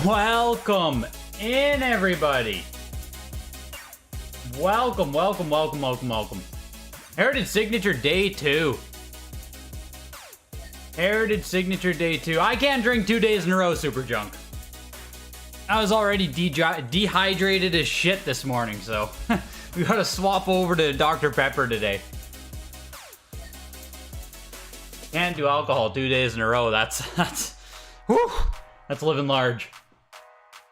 Welcome in, everybody. Welcome. Heritage Signature Day 2. Heritage Signature Day 2. I can't drink 2 days in a row, Super Junk. I was already dehydrated as shit this morning, so we gotta swap over to Dr. Pepper today. Can't do alcohol 2 days in a row. That's living large.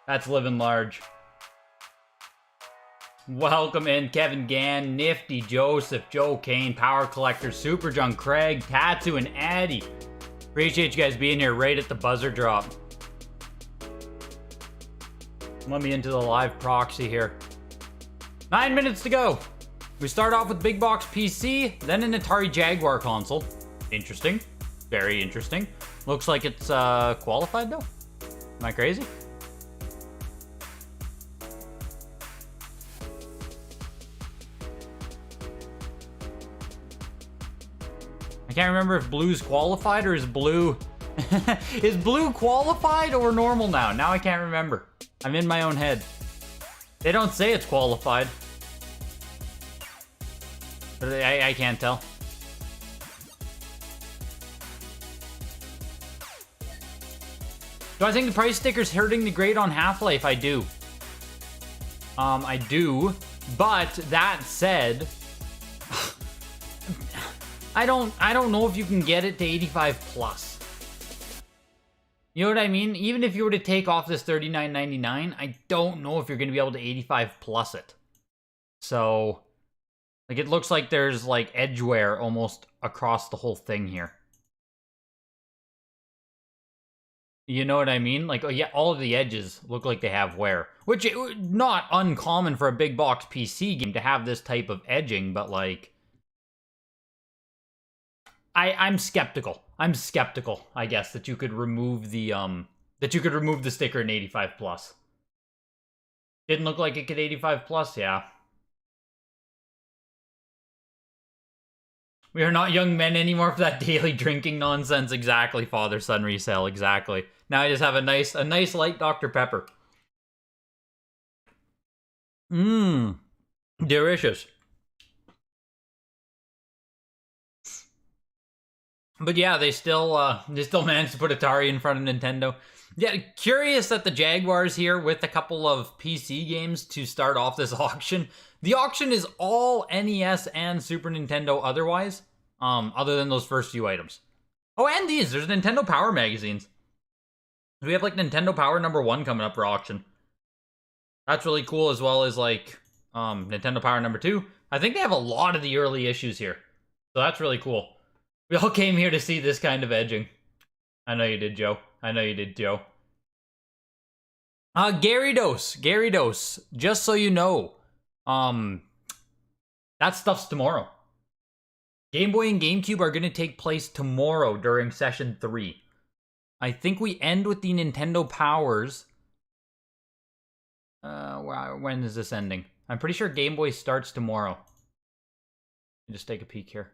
That's living large. Welcome in, Kevin Gann, Nifty, Joseph, Joe Kane, Power Collector, Super Junk, Craig, Tatsu, and Addy. Appreciate you guys being here right at the buzzer drop. Let me into the live proxy here. 9 minutes to go. We start off with Big Box PC, then an Atari Jaguar console. Interesting. Very interesting. Looks like it's qualified though. Am I crazy? I can't remember if blue's qualified or is blue... is blue qualified or normal now? Now I can't remember. I'm in my own head. They don't say it's qualified. But I can't tell. Do I think the price sticker's hurting the grade on Half-Life? I do. I do. But that said... I don't know if you can get it to 85 plus. You know what I mean? Even if you were to take off this $39.99, I don't know if you're going to be able to 85 plus it. So, like, it looks like there's, like, edge wear almost across the whole thing here. You know what I mean? Like, oh, yeah, all of the edges look like they have wear. Which, not uncommon for a big box PC game to have this type of edging, but, like... I'm skeptical. I'm skeptical, I guess, that you could remove the sticker in 85 plus. Didn't look like it could 85 plus, yeah. We are not young men anymore for that daily drinking nonsense. Exactly, father-son resale, exactly. Now I just have a nice light Dr. Pepper. Mmm. Delicious. But yeah, they still managed to put Atari in front of Nintendo. Yeah, curious that the Jaguar's here with a couple of PC games to start off this auction. The auction is all NES and Super Nintendo otherwise, other than those first few items. Oh, and these. There's Nintendo Power magazines. We have, like, Nintendo Power #1 coming up for auction. That's really cool, as well as, like, Nintendo Power #2. I think they have a lot of the early issues here. So that's really cool. We all came here to see this kind of edging. I know you did, Joe. I know you did, Joe. Gary Dose. Just so you know, that stuff's tomorrow. Game Boy and GameCube are going to take place tomorrow during Session 3. I think we end with the Nintendo Powers. When is this ending? I'm pretty sure Game Boy starts tomorrow. Let me just take a peek here.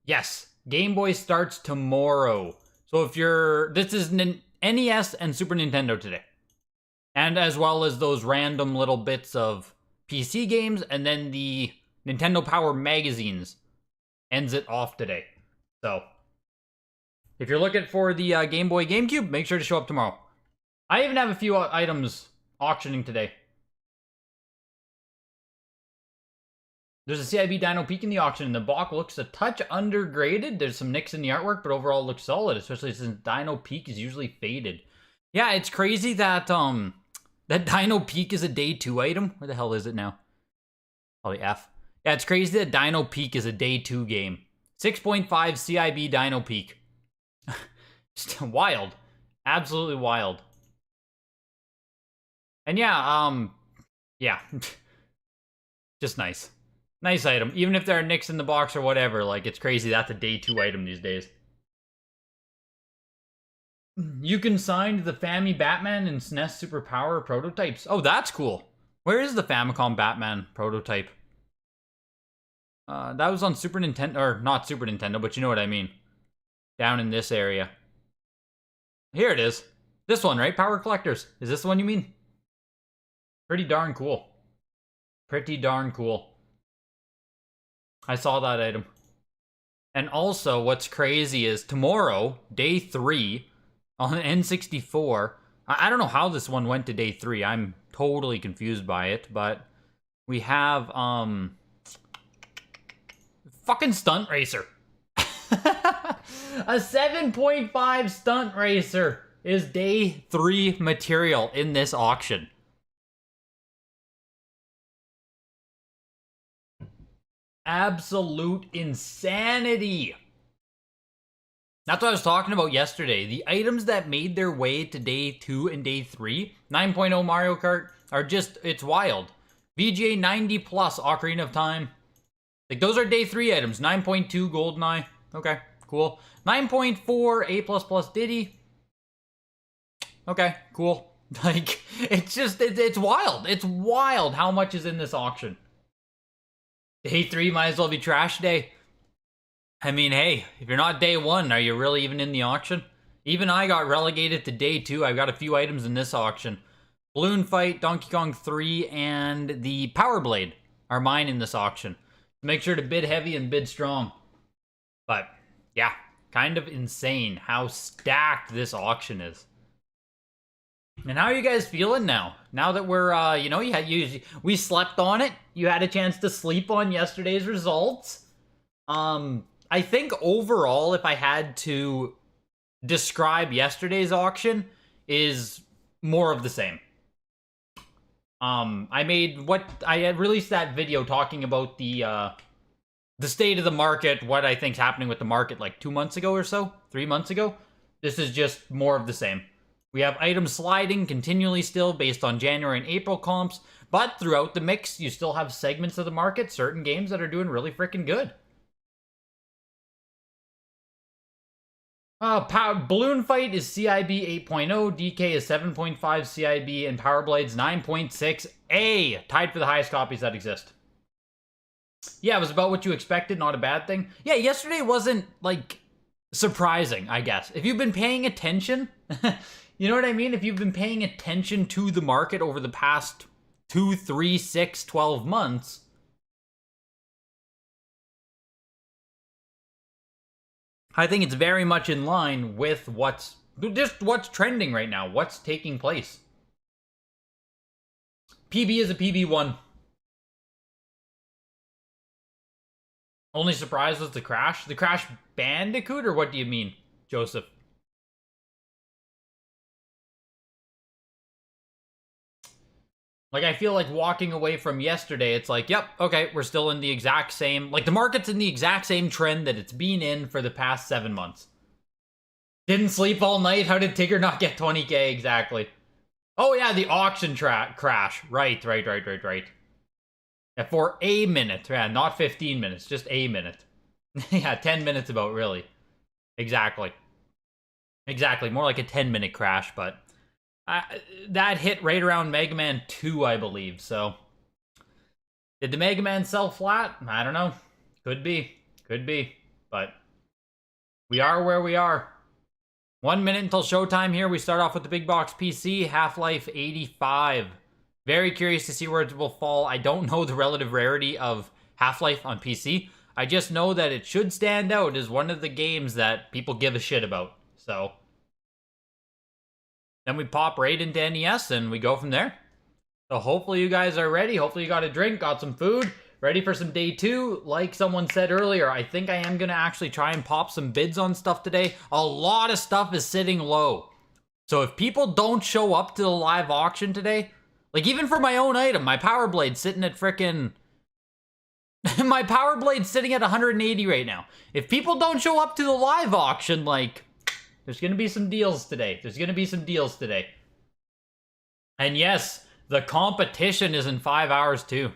Yes, Game Boy starts tomorrow. So if this is NES and Super Nintendo today. And as well as those random little bits of PC games, and then the Nintendo Power magazines ends it off today. So, if you're looking for the Game Boy GameCube, make sure to show up tomorrow. I even have a few items auctioning today. There's a CIB Dino Peak in the auction, and the box looks a touch undergraded. There's some nicks in the artwork, but overall it looks solid, especially since Dino Peak is usually faded. Yeah, it's crazy that that Dino Peak is a day 2 item. Where the hell is it now? Probably F. Yeah, it's crazy that Dino Peak is a day 2 game. 6.5 CIB Dino Peak. Just wild. Absolutely wild. And yeah, yeah. Just nice. Nice item. Even if there are nicks in the box or whatever, like, it's crazy that's a day 2 item these days. You can sign the Fammy Batman and SNES Super Power prototypes. Oh, that's cool. Where is the Famicom Batman prototype? That was on Super Nintendo, or not Super Nintendo, but you know what I mean. Down in this area. Here it is. This one, right? Power Collectors. Is this the one you mean? Pretty darn cool. Pretty darn cool. I saw that item. And also, what's crazy is tomorrow, day 3, on N64. I don't know how this one went to day 3. I'm totally confused by it, but we have, fucking Stunt Racer. A 7.5 Stunt Racer is day 3 material in this auction. Absolute insanity. That's what I was talking about yesterday. The items that made their way to day 2 and day 3, 9.0 Mario Kart, are just, it's wild. VGA 90 plus Ocarina of Time. Like, those are day 3 items. 9.2 GoldenEye. Okay, cool. 9.4 A++ Diddy. Okay, cool. Like, it's just, it's wild. It's wild how much is in this auction. Day 3 might as well be trash day. I mean, hey, if you're not day 1, are you really even in the auction? Even I got relegated to day 2. I've got a few items in this auction. Balloon Fight, Donkey Kong 3, and the Power Blade are mine in this auction. Make sure to bid heavy and bid strong. But, yeah, kind of insane how stacked this auction is. And how are you guys feeling now? Now that we're, you know, we slept on it. You had a chance to sleep on yesterday's results. I think overall, if I had to describe yesterday's auction, is more of the same. I had released that video talking about the state of the market, what I think's happening with the market like 2 months ago or so, 3 months ago. This is just more of the same. We have items sliding continually still based on January and April comps, but throughout the mix, you still have segments of the market, certain games that are doing really freaking good. Balloon Fight is CIB 8.0, DK is 7.5 CIB, and Power Blade's 9.6 A, tied for the highest copies that exist. Yeah, it was about what you expected, not a bad thing. Yeah, yesterday wasn't, like, surprising, I guess. If you've been paying attention, you know what I mean? If you've been paying attention to the market over the past 2, 3, 6, 12 months, I think it's very much in line with what's trending right now, what's taking place. PB is a PB1. Only surprise was the Crash? The Crash Bandicoot, or what do you mean, Joseph? Like, I feel like walking away from yesterday, it's like, yep, okay, we're still in the exact same... Like, the market's in the exact same trend that it's been in for the past 7 months. Didn't sleep all night? How did Tigger not get 20k exactly? Oh, yeah, the auction crash. Right. Yeah, for a minute. Yeah, not 15 minutes, just a minute. Yeah, 10 minutes about, really. Exactly. More like a 10-minute crash, but... that hit right around Mega Man 2, I believe, so... Did the Mega Man sell flat? I don't know. Could be. But... we are where we are. 1 minute until showtime here. We start off with the big box PC, Half-Life 85. Very curious to see where it will fall. I don't know the relative rarity of Half-Life on PC. I just know that it should stand out as one of the games that people give a shit about, so... Then we pop right into NES and we go from there. So hopefully you guys are ready. Hopefully you got a drink, got some food, ready for some day 2. Like someone said earlier, I think I am going to actually try and pop some bids on stuff today. A lot of stuff is sitting low. So if people don't show up to the live auction today, like even for my own item, my Power Blade sitting at frickin'... my Power Blade's sitting at 180 right now. If people don't show up to the live auction, like... There's going to be some deals today. And yes, the competition is in 5 hours too.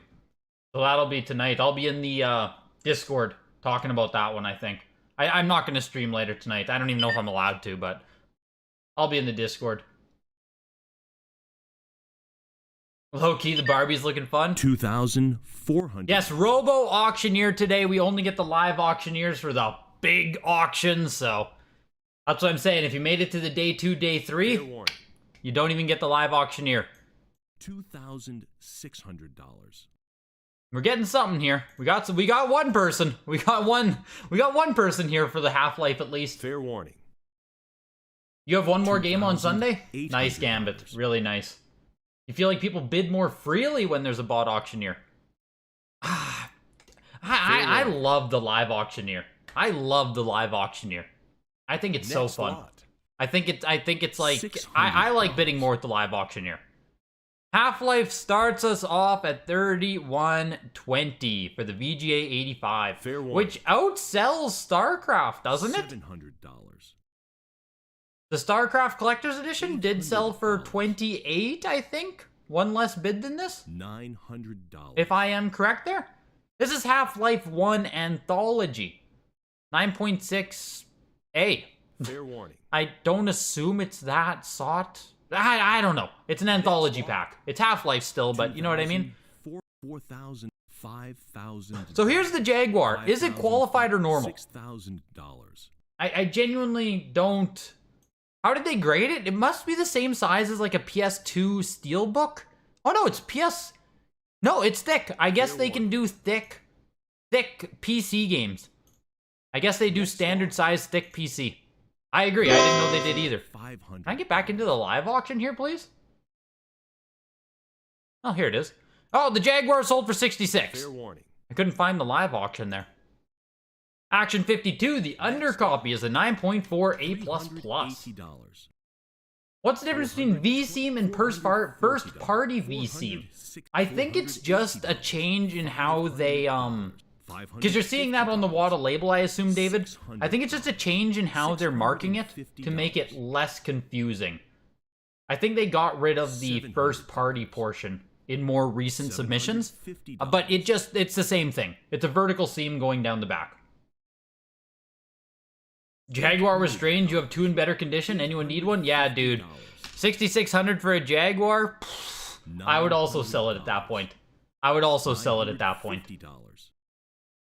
So that'll be tonight. I'll be in the Discord talking about that one, I think. I'm not going to stream later tonight. I don't even know if I'm allowed to, but I'll be in the Discord. Low-key, the Barbie's looking fun. 2,400. Yes, Robo Auctioneer today. We only get the live auctioneers for the big auctions, so... That's what I'm saying. If you made it to the day 2, day 3, you don't even get the live auctioneer. $2,600. We're getting something here. We got one person. We got one person here for the Half-Life at least. Fair warning. You have one more game on Sunday? Nice Gambit. Really nice. You feel like people bid more freely when there's a bot auctioneer. I love the live auctioneer. I love the live auctioneer. I think it's so fun. I think it's like I like bidding more at the live auctioneer. Half-Life starts us off at $31.20 for the VGA 85, which outsells StarCraft, doesn't it? $700. The StarCraft Collector's Edition did sell for $28, I think. One less bid than this? $900. If I am correct there. This is Half-Life 1 Anthology. 9.6A. Fair warning. I don't assume it's that sought. I don't know. It's an anthology pack. It's Half-Life still, but you know what I mean? 4,000, 5,000. So here's the Jaguar. Is it qualified or normal? $6,000. I genuinely don't... How did they grade it? It must be the same size as like a PS2 Steelbook. Oh no, it's PS... No, it's thick. I guess they can do thick PC games. I guess they do standard size thick PC. I agree. I didn't know they did either. Can I get back into the live auction here, please? Oh, here it is. Oh, the Jaguar sold for 66. Fair warning. I couldn't find the live auction there. Action 52, the undercopy is a 9.4 A++. What's the difference between VSeam and first-party VSeam? I think it's just a change in how they, because you're seeing that on the WATA label, I assume, David. I think it's just a change in how they're marking it to make it less confusing. I think they got rid of the first-party portion in more recent submissions, but it's the same thing. It's a vertical seam going down the back. Jaguar was strange. You have two in better condition. Anyone need one? Yeah, dude. $6,600 for a Jaguar? I would also sell it at that point.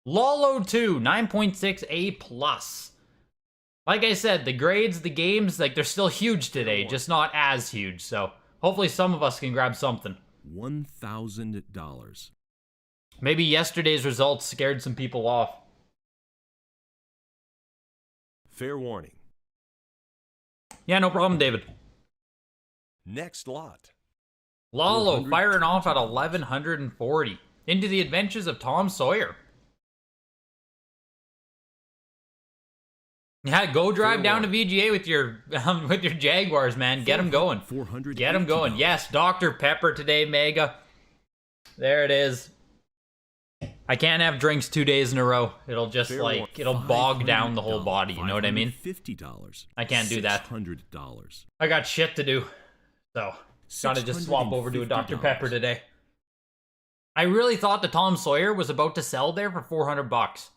Lolo 2, 9.6 A+. Like I said, the grades, the games, like they're still huge today, just not as huge. So hopefully some of us can grab something. $1,000. Maybe yesterday's results scared some people off. Fair warning. Yeah, no problem, David. Next lot. Lalo firing off at 1,140. Into the Adventures of Tom Sawyer. Yeah, go drive down to VGA with your Jaguars, man. Get them going. Get them going. Yes, Dr. Pepper today, Mega. There it is. I can't have drinks 2 days in a row. It'll just it'll bog down the whole body. You know what I mean? $50. I can't do that. $600. I got shit to do. So, gotta just swap over to a Dr. Pepper today. I really thought the Tom Sawyer was about to sell there for $400.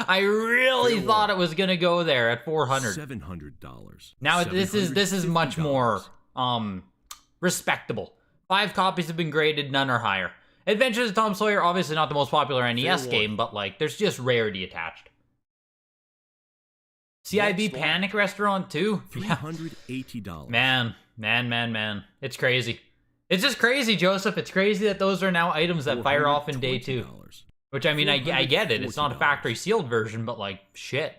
I really thought it was gonna go there at $400. $700. Now this is much more respectable. 5 copies have been graded, none are higher. Adventures of Tom Sawyer, obviously not the most popular NES game, but like there's just rarity attached. CIB Panic Restaurant too? $380. Man. It's crazy. It's just crazy, Joseph. It's crazy that those are now items that fire off in day 2. Which, I mean, I get it. It's not a factory sealed version, but like, shit.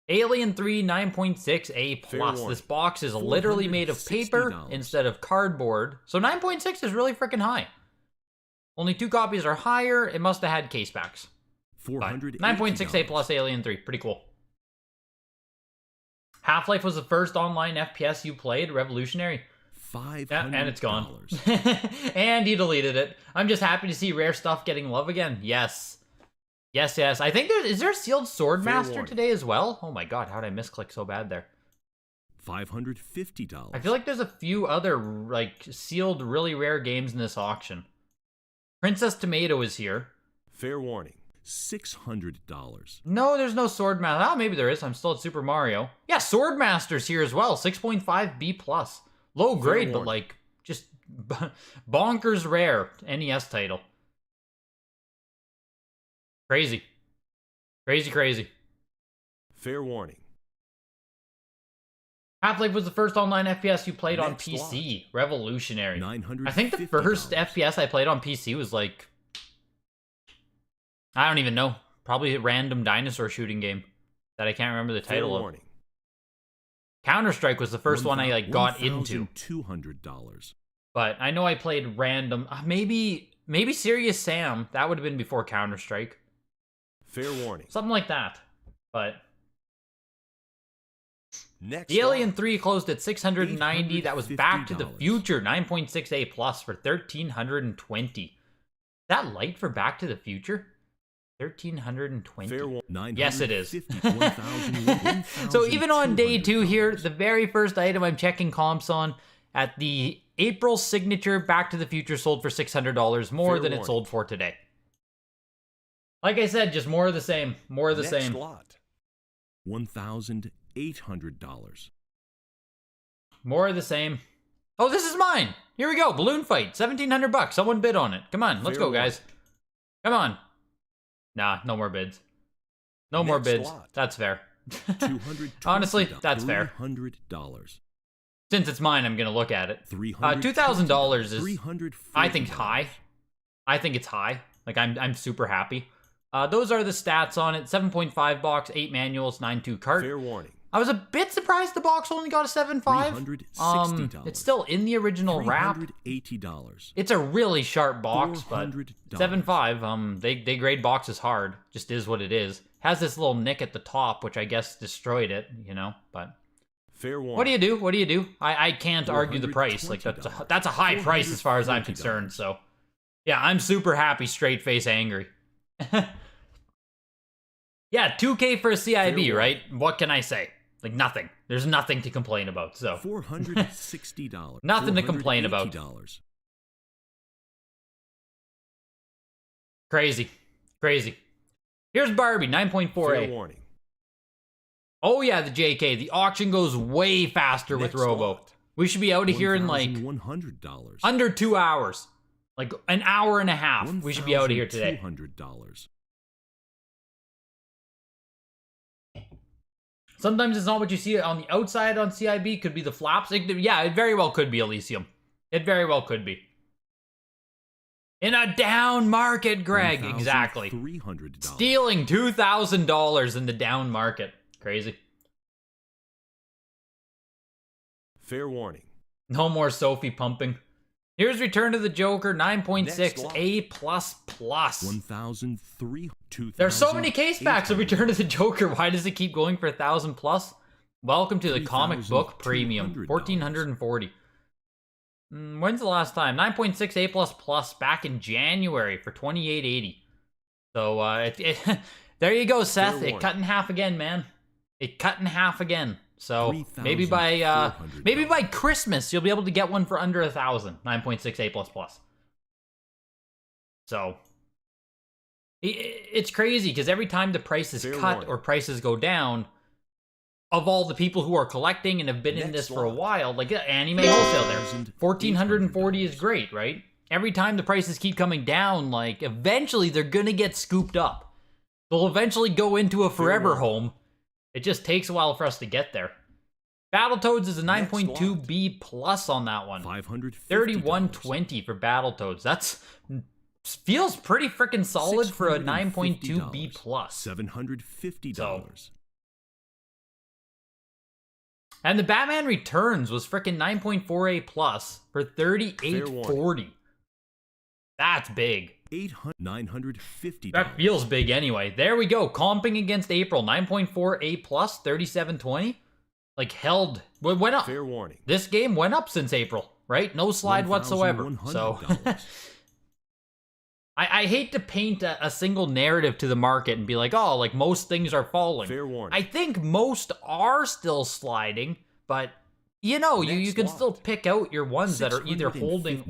Alien 3 9.6 A+. This box is literally made of paper instead of cardboard. So 9.6 is really freaking high. Only 2 copies are higher. It must have had case backs. 9.6 A+ Alien 3. Pretty cool. Half-Life was the first online FPS you played. Revolutionary. $500. Yeah, and it's gone. And he deleted it. I'm just happy to see rare stuff getting love again. Yes. Yes. I think is there a sealed Swordmaster today as well? Oh my god, how did I misclick so bad there? $550. I feel like there's a few other like sealed really rare games in this auction. Princess Tomato is here. Fair warning. $600. No, there's no Swordmaster. Oh, maybe there is. I'm still at Super Mario. Yeah, Swordmaster's here as well. 6.5 B+. Low grade, but like just bonkers rare NES title. Crazy. Fair warning. Half-Life was the first online FPS you played on Next PC. Revolutionary. $950. I think the first FPS I played on PC was like, I don't even know. Probably a random dinosaur shooting game that I can't remember the Fair title of. warning. Counter-Strike was the first one I like got into. $200. But I know I played random. Maybe Serious Sam. That would have been before Counter-Strike. Fair warning. Something like that. But Next the Alien lot. 3 closed at $690. That was Back to the $850. Future 9.6A plus for $1,320. That light for Back to the Future? $1,320. Fair warning. Yes, it is. $950. So even on day 2 here, the very first item I'm checking comps on, at the April signature, Back to the Future sold for $600 more Fair than it warning. sold for today. Like I said, just more of the same. More of the Next same. lot. $1,800. More of the same. Oh, this is mine. Here we go. Balloon fight. $1,700. Someone bid on it. Come on, let's Fair go, guys. Come on. Nah, no more bids. No more Next bids. lot. That's fair. $220. Honestly, that's fair. $300. Since it's mine, I'm gonna look at it. $300. $2,000 is, $340. I think, high. I think it's high. Like, I'm super happy. Those are the stats on it. 7.5 box, 8 manuals, 9.2 cart. Fair warning. I was a bit surprised the box only got a 7.5. $360. It's still in the original wrap. $380. It's a really sharp box, but $400. 7.5. They grade boxes hard. Just is what it is. Has this little nick at the top, which I guess destroyed it, you know. But Fair warning. what do you do? What do you do? I can't argue the price. Like that's a high price as far as I'm $440. concerned. So yeah, I'm super happy. Straight face angry. Yeah, 2K for a CIB, right? What can I say? Like nothing. There's nothing to complain about. So $460. Nothing to complain about. $480. crazy. Here's Barbie, 9.4A. Fair warning. Oh yeah, the JK. The auction goes way faster with Next Robo. lot. We should be out of here in like $1,100. under 2 hours. Like an hour and a half. We should be out of here today. $200. Sometimes it's not what you see on the outside on CIB. Could be the flaps. Yeah, it very well could be Elysium. It very well could be. In a down market, Greg. Exactly. $300. Stealing $2,000 in the down market. Crazy. Fair warning. No more Sophie pumping. Here's Return to the Joker, 9.6 A++. $1,300. There's so many case packs of Return to the Joker. Why does it keep going for 1,000 plus? Welcome to the comic book premium, $1,440. When's the last time? 9.6 A++ back in January for $2,880. So there you go, Seth. It cut in half again, man. It cut in half again. So maybe by Christmas you'll be able to get one for under 1,000. 9.6 A++. So it's crazy because every time the price is cut or prices go down, of all the people who are collecting and have been in this for a while, like anime wholesale there, 1,440 is great, right? Every time the prices keep coming down, like eventually they're gonna get scooped up. They'll eventually go into a forever home. It just takes a while for us to get there. Battletoads is a 9.2 B plus on that one. $3,120 for Battletoads. That's feels pretty freaking solid for a 9.2 B plus. $750. So, and the Batman Returns was freaking 9.4 A plus for $3,840. That's big. $950. That feels big anyway. There we go. Comping against April, 9.4 A plus, $3,720. Like held, went up. Fair warning. This game went up since April, right? No slide whatsoever. So I hate to paint a single narrative to the market and be like, oh, like most things are falling. Fair warning. I think most are still sliding, but you know, you can still pick out your ones that are either holding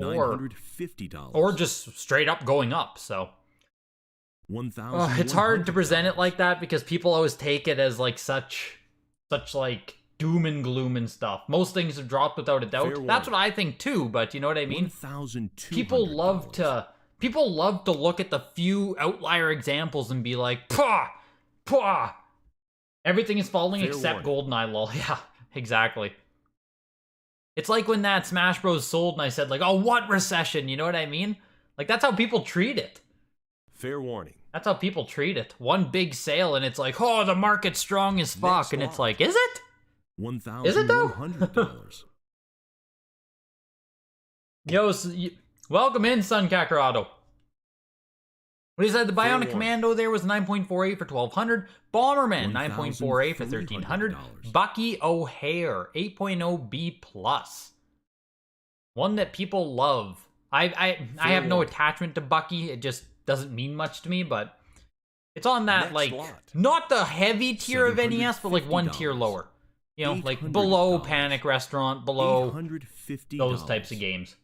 or just straight up going up. So it's hard to present it like that because people always take it as like such like doom and gloom and stuff. Most things have dropped without a doubt. That's what I think too, but you know what I mean? People love to look at the few outlier examples and be like, pah, Everything is falling Fair except warning. GoldenEye, lol. Yeah, exactly. It's like when that Smash Bros. Sold and I said, like, oh, what recession? You know what I mean? Like, that's how people treat it. Fair warning. That's how people treat it. One big sale and it's like, oh, the market's strong as fuck. Next And it's lot. like, is it? Is it though? $1,100. Yo, welcome in, Sun Kakarado. What he said, the Fair Bionic warning. Commando there was 9.48 for 1,200. Bomberman 9.48 for 1,300. $1,300. Bucky O'Hare 8.0 B+. One that people love. I have no warning. attachment to Bucky. It just doesn't mean much to me, but it's on that, Next like, lot. not the heavy tier of NES, but like one tier $750. lower. You know, like $800. below Panic Restaurant, below $850. those types of games.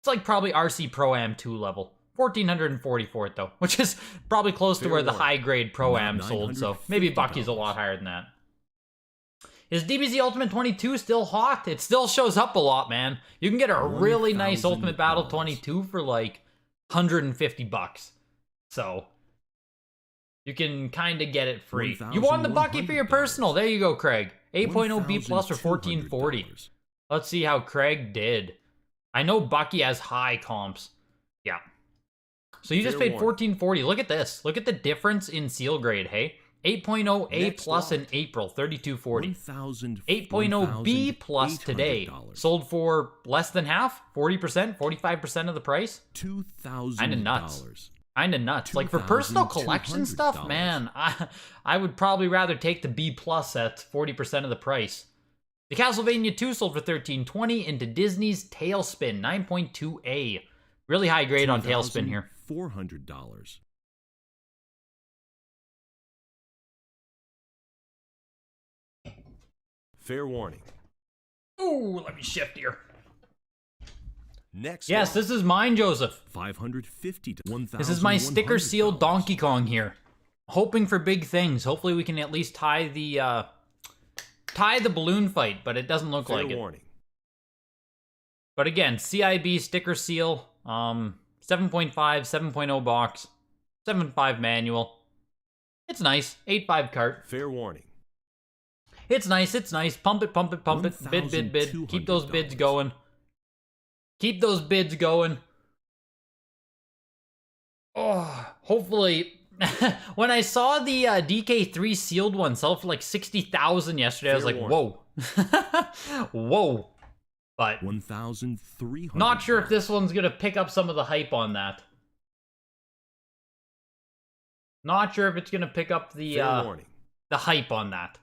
It's like probably RC Pro-Am 2 level. 1,440 for it though, which is probably close to Fair where the warning. high-grade Pro-Am sold, so maybe Bucky's a lot higher than that. Is DBZ Ultimate 22 still hot? It still shows up a lot, man. You can get a really nice Ultimate Battle $1,000. 22 for like $150. So you can kind of get it free. You won the Bucky for your personal. There you go, Craig. 8.0 B plus for 1,440. $1,200. Let's see how Craig did. I know Bucky has high comps. Yeah. So you just Fair paid warning. $1,440. Look at this. Look at the difference in seal grade, hey? 8.0 A Next plus in lot. April, $3,240. $1,000. 8.0 B plus today, $800. sold for less than half, 40%, 45% of the price. $2,000. Kinda nuts. Kinda nuts. Like for personal collection stuff, $2,200. man, I would probably rather take the B plus at 40% of the price. The Castlevania 2 sold for $1,320 into Disney's Tailspin 9.2A. Really high grade on Tailspin here. $400. Fair warning. Ooh, let me shift here. Next Yes, lot. this is mine, Joseph. $550. This is my sticker sealed Donkey Kong here. Hoping for big things. Hopefully we can at least tie the balloon fight, but it doesn't look Fair like it. warning. But again, CIB sticker seal, 7.5, 7.0 box, 7.5 manual. It's nice. 8.5 cart. Fair warning. It's nice, it's nice. Pump it, pump it, pump it. Bid, bid, bid. Keep those bids $1,200. going. Keep those bids going. Oh, hopefully. When I saw the DK3 sealed one sell for like 60,000 yesterday, I was Fair like, whoa. Whoa. But $1,300. not sure if this one's going to pick up some of the hype on that. Not sure if it's going to pick up the Fair warning. hype on that.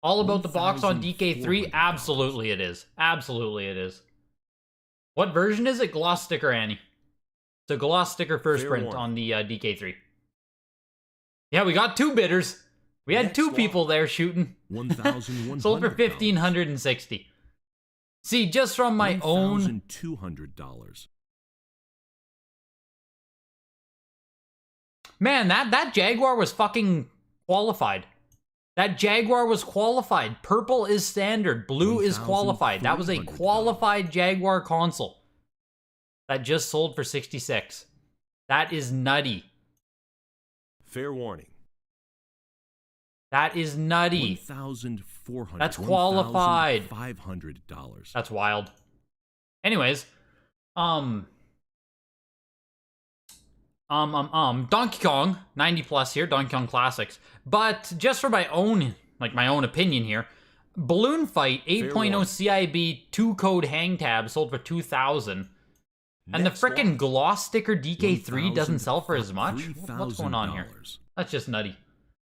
All about the box on DK3? $1,400. Absolutely it is. Absolutely it is. What version is it? Gloss sticker, Annie. It's a gloss sticker first Fair print warning. on the DK3. Yeah, we got two bidders. We had Next two lot. people there shooting. $1,100. Sold for $1,560. See, just from my own... $1,200. Man, that Jaguar was fucking qualified. That Jaguar was qualified. Purple is standard. Blue is qualified. That was a $1,300. qualified Jaguar console. That just sold for 66. That is nutty. Fair warning. That is nutty. $1,400. That's qualified. $500. That's wild. Anyways, Donkey Kong, 90 plus here, Donkey Kong Classics. But just for my own, my own opinion here, Balloon Fight 8.0 warning. CIB 2-code hang tab sold for 2,000. And the Next frickin' lot. gloss sticker DK3 doesn't sell for as much? What's going on here? $3,000. That's just nutty.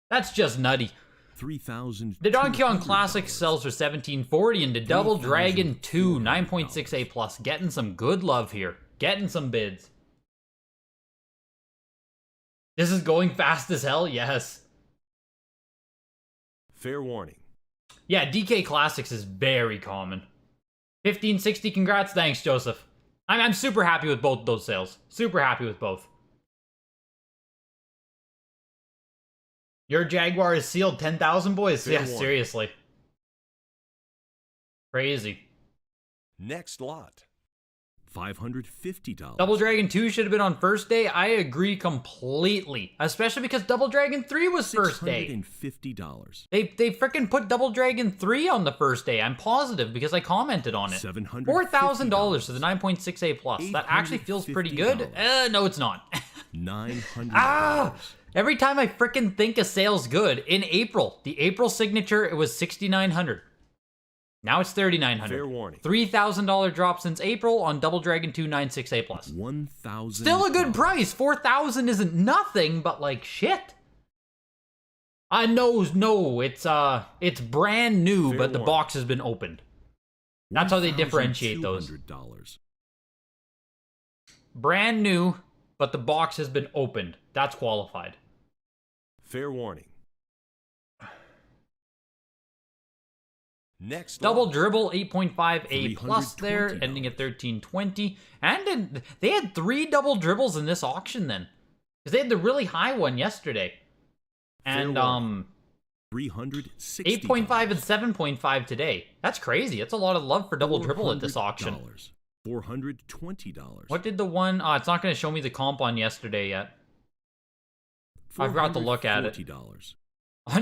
That's just nutty. $3,000. The Donkey Kong Classics sells for $1,740 into Double Dragon 2 9.6A plus. Getting some good love here. Getting some bids. This is going fast as hell, yes. Fair warning. Yeah, DK Classics is very common. 1560, congrats, thanks, Joseph. I'm super happy with both those sales. Super happy with both. Your Jaguar is sealed 10,000, boys? Fair Yeah, warning. $550. Double Dragon 2 should have been on first day. I agree completely. Especially because Double Dragon 3 was first day. $650. They freaking put Double Dragon 3 on the first day. I'm positive because I commented on it. $750. $4,000 for the 9.6A Plus. That actually feels pretty good. No, it's not. $900. Every time I freaking think a sale's good, in April, the April signature, it was $6,900. Now it's $3,900. Fair warning. $3,000 drop since April on Double Dragon 2 9.6A Plus. $1,000. Still a good price. $4,000 isn't nothing, but like shit. No, it's brand new, Fair but the warning. box has been opened. That's how they differentiate those. $1,200. Brand new, but the box has been opened. That's qualified. Fair warning. Next Double lot. Dribble 8.5A Plus there, $320. ending at 1320. And they had 3 double dribbles in this auction then. Because they had the really high one yesterday. And $360. 8.5 and 7.5 today. That's crazy. That's a lot of love for double dribble at this auction. $420. What did the one... it's not going to show me the comp on yesterday yet. I forgot to look at it. $440.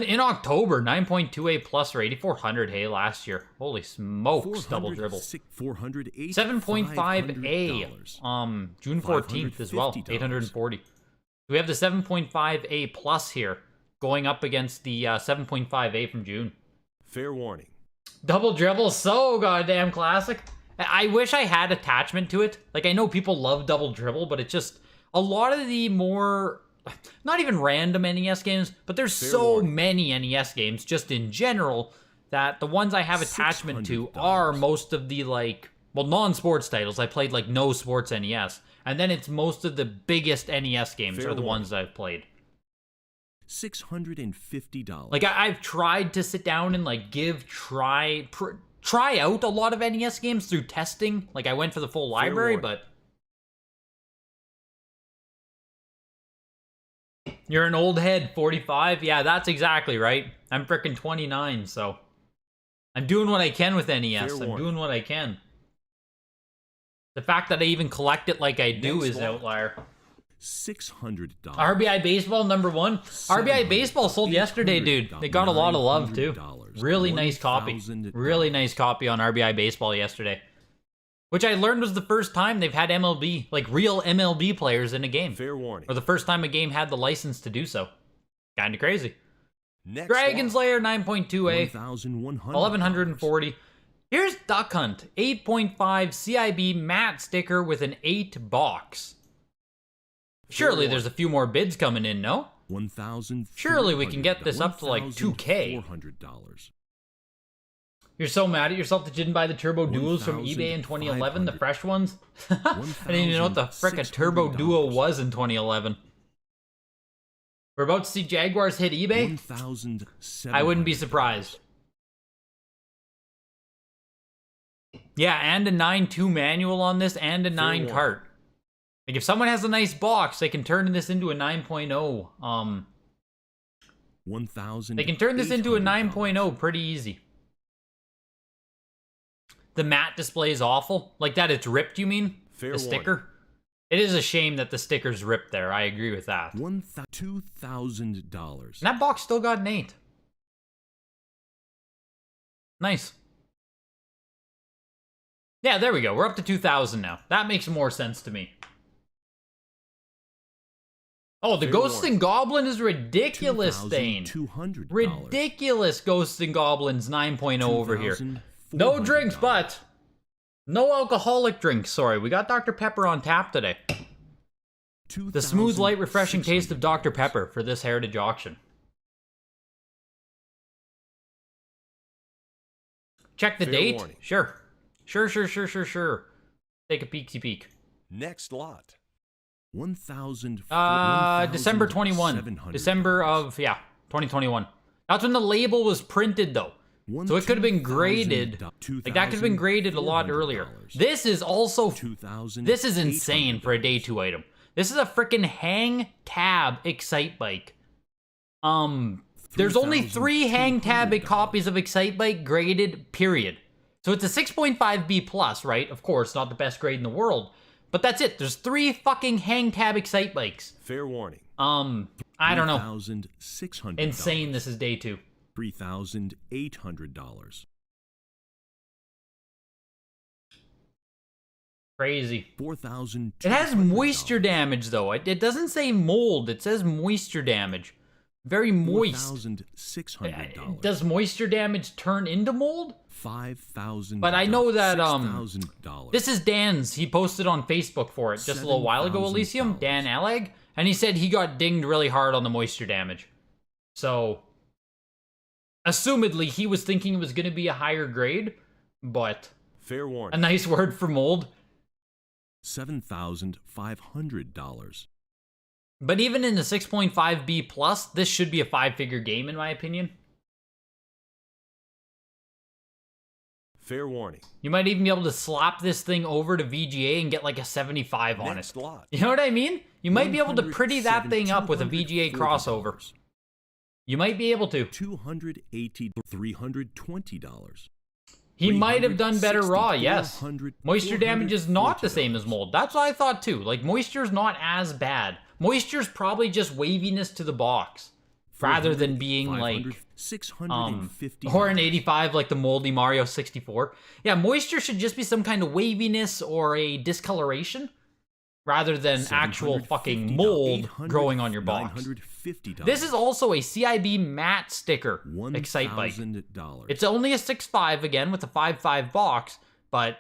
In October, 9.2A Plus for 8,400, hey, last year. Holy smokes, double dribble. 7.5A, June 14th as well, 840. We have the 7.5A Plus here, going up against the 7.5A from June. Fair warning. Double dribble, so goddamn classic. I wish I had attachment to it. Like, I know people love double dribble, but it's just a lot of the more... Not even random NES games, but there's so many NES games just in general that the ones I have attachment to are most of the like, well, non-sports titles. I played like no sports NES, and then it's most of the biggest NES games are the ones I've played. $650. Like I've tried to sit down and like try out a lot of NES games through testing. Like I went for the full library, but you're an old head, 45. Yeah, that's exactly right. I'm frickin' 29, so I'm doing what I can with NES. I'm doing what I can. The fact that I even collect it like I do is an outlier. $600. RBI Baseball number 1. RBI Baseball sold yesterday, dude. They got a lot of love too. Really nice copy. Really nice copy on RBI Baseball yesterday. Which I learned was the first time they've had MLB, like real MLB players in a game. Fair warning. Or the first time a game had the license to do so. Kinda crazy. Dragon's Lair 9.2A. 1140. Here's Duck Hunt. 8.5 CIB matte sticker with an 8 box. Surely there's a few more bids coming in, no? Surely we can get this up to like 2K. $400. You're so mad at yourself that you didn't buy the Turbo Duos from eBay in 2011, the fresh ones? I didn't even know what the frick a Turbo Duo was in 2011. We're about to see Jaguars hit eBay? I wouldn't be surprised. Yeah, and a 9.2 manual on this, and a 9 cart. Like, if someone has a nice box, they can turn this into a 9.0. They can turn this into a 9.0 pretty easy. The matte display is awful. Like that it's ripped, you mean? The sticker? It is a shame that the sticker's ripped there. I agree with that. $2,000. And that box still got an 8. Nice. Yeah, there we go. We're up to 2,000 now. That makes more sense to me. Oh, the Ghosts and Goblin is ridiculous, Thane. Ridiculous Ghosts and Goblins 9.0 over here. No drinks, but no alcoholic drinks. Sorry, we got Dr. Pepper on tap today. The smooth, light, refreshing taste of Dr. Pepper for this Heritage auction. Check the date? Sure. Sure. Take a peeksy peek. Next lot. 1,000. December 21. December of, yeah, 2021. That's when the label was printed, though. So it could have been graded, like that could have been graded a lot earlier. This is also, this is insane for a day 2 item. This is a freaking hang tab Excite Bike. There's only 3 hang tab copies of Excite Bike graded, period. So it's a 6.5B plus, right? Of course, not the best grade in the world. But that's it. There's 3 fucking hang tab Excite bikes. Fair warning. I don't know. $3,600. Insane, this is day 2. $3,800. Crazy. $4,200. It has moisture damage, though. It doesn't say mold. It says moisture damage. Very moist. $4,600. Does moisture damage turn into mold? $5,000. But I know that, $6,000. this is Dan's. He posted on Facebook for it just a little while ago, Elysium. Dan Alleg. And he said he got dinged really hard on the moisture damage. So, assumedly, he was thinking it was going to be a higher grade. But, fair warning. a nice word for mold. $7,500. But even in the 6.5B plus, this should be a 5-figure game in my opinion. Fair warning. You might even be able to slap this thing over to VGA and get like a 75 on Next it. lot. You know what I mean? You might be able to pretty that thing up with a VGA crossover. You might be able to. $280, $320. He might have done better raw, yes. $400, Moisture damage is not the same as $440. mold. That's what I thought too. Like, moisture's not as bad. Moisture's probably just waviness to the box. Rather than being like, or an 85 like the moldy Mario 64. Yeah, moisture should just be some kind of waviness or a discoloration. Rather than actual fucking mold growing on your box. This is also a CIB matte sticker Excite bike. It's only a 6.5 again with a 5.5 box, but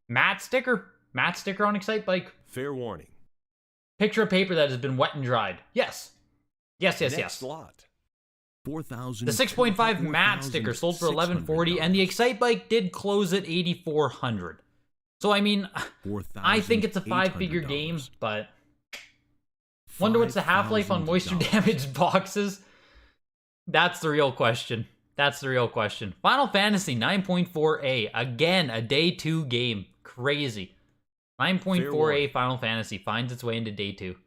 matte sticker on Excite bike. Fair warning. Picture of paper that has been wet and dried. Yes. Yes. Next lot. $4,000. The 6.5 matte sticker sold for $1,140, and the Excite bike did close at $8,400. So I mean, I think it's a 5-figure game, but wonder what's the half-life on moisture damaged boxes? That's the real question. That's the real question. Final Fantasy 9.4A. Again, a day 2 game. Crazy. 9.4A Final Fantasy finds its way into day 2.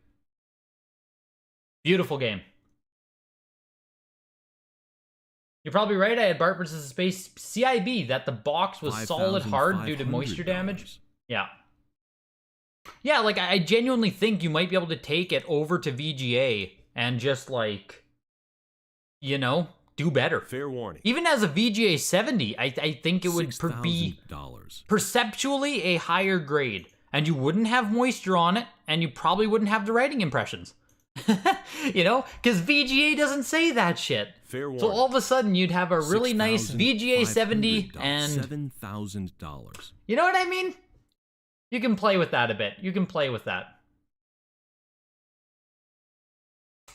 Beautiful game. You're probably right, I had Bart vs. Space CIB, that the box was solid hard due to moisture damage. Yeah. Yeah, like, I genuinely think you might be able to take it over to VGA and just, like, you know, do better. Fair warning. Even as a VGA 70, I think it would be perceptually a higher grade. And you wouldn't have moisture on it, and you probably wouldn't have the writing impressions. You know? Because VGA doesn't say that shit. Fair warning. So all of a sudden, you'd have a really nice VGA 70 and... $7,000. You know what I mean? You can play with that a bit. You can play with that.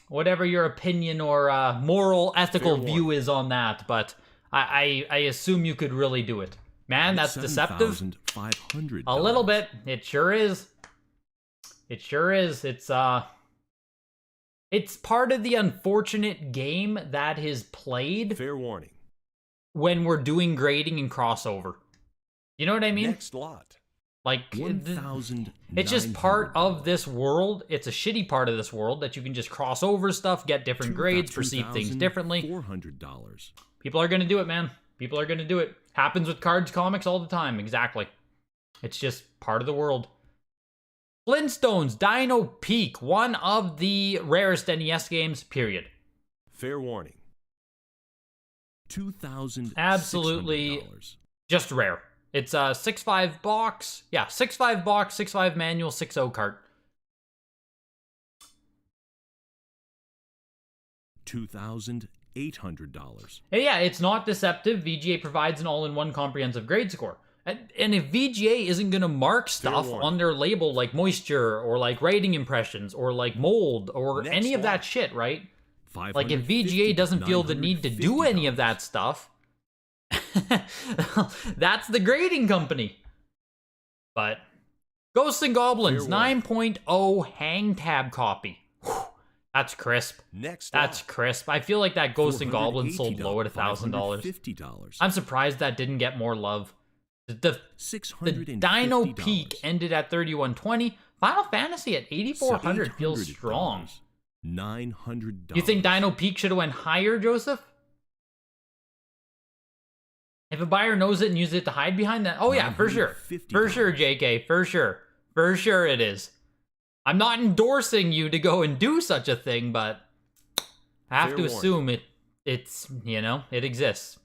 Whatever your opinion or moral, ethical view is on that, but I assume you could really do it. Man, that's deceptive. $7,500. A little bit. It sure is. It sure is. It's part of the unfortunate game that is played. Fair warning. When we're doing grading and crossover. You know what I mean? Next lot. Like, it's just part of this world. It's a shitty part of this world that you can just cross over stuff, get different grades, perceive things differently. $400. People are going to do it, man. People are going to do it. Happens with cards, comics all the time. Exactly. It's just part of the world. Flintstones Dino Peak, one of the rarest NES games, period. Fair warning. $2,600. Absolutely just rare. It's a 6.5 box. Yeah, 6.5 box, 6.5 manual, 6.0 cart. $2,800. Yeah, it's not deceptive. VGA provides an all-in-one comprehensive grade score. And if VGA isn't going to mark stuff on their label like moisture or like writing impressions or like mold or any of that shit, right? Like if VGA doesn't feel the need to do any of that stuff, that's the grading company. But Ghosts and Goblins 9.0 hang tab copy. Whew, that's crisp. That's crisp. I feel like that Ghosts and Goblins sold low at $1,000. I'm surprised that didn't get more love. The Dino Peak ended at $3,120. Final Fantasy at $8,400 feels strong. $900. You think Dino Peak should have went higher, Joseph? If a buyer knows it and uses it to hide behind that, oh yeah, for sure. For sure, JK, for sure. For sure it is. I'm not endorsing you to go and do such a thing, but I have to assume it's, you know, it exists.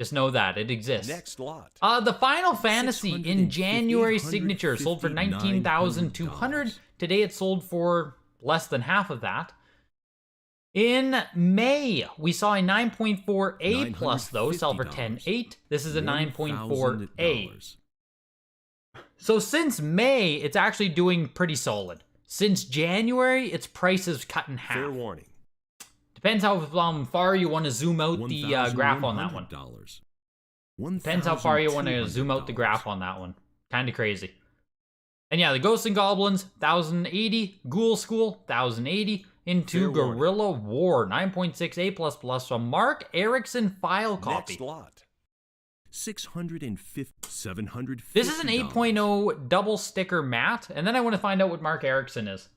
Just know that it exists. Next lot. The Final Fantasy in January signature sold for 19,200. Today it sold for less than half of that. In May, we saw a 9.4A plus though sell for 10.8. This is a 9.4A. So since May, it's actually doing pretty solid. Since January, its price is cut in half. Fair warning. Depends how far you want to zoom out the graph on that one. Depends how far you want to zoom out the graph on that one. Kind of crazy. And yeah, the Ghosts and Goblins, 1,080. Ghoul School, 1,080. Into Guerrilla War, 9.6A++ from Mark Erickson file copy. Next lot. 650, 750. This is an 8.0 double sticker matte, and then I want to find out what Mark Erickson is.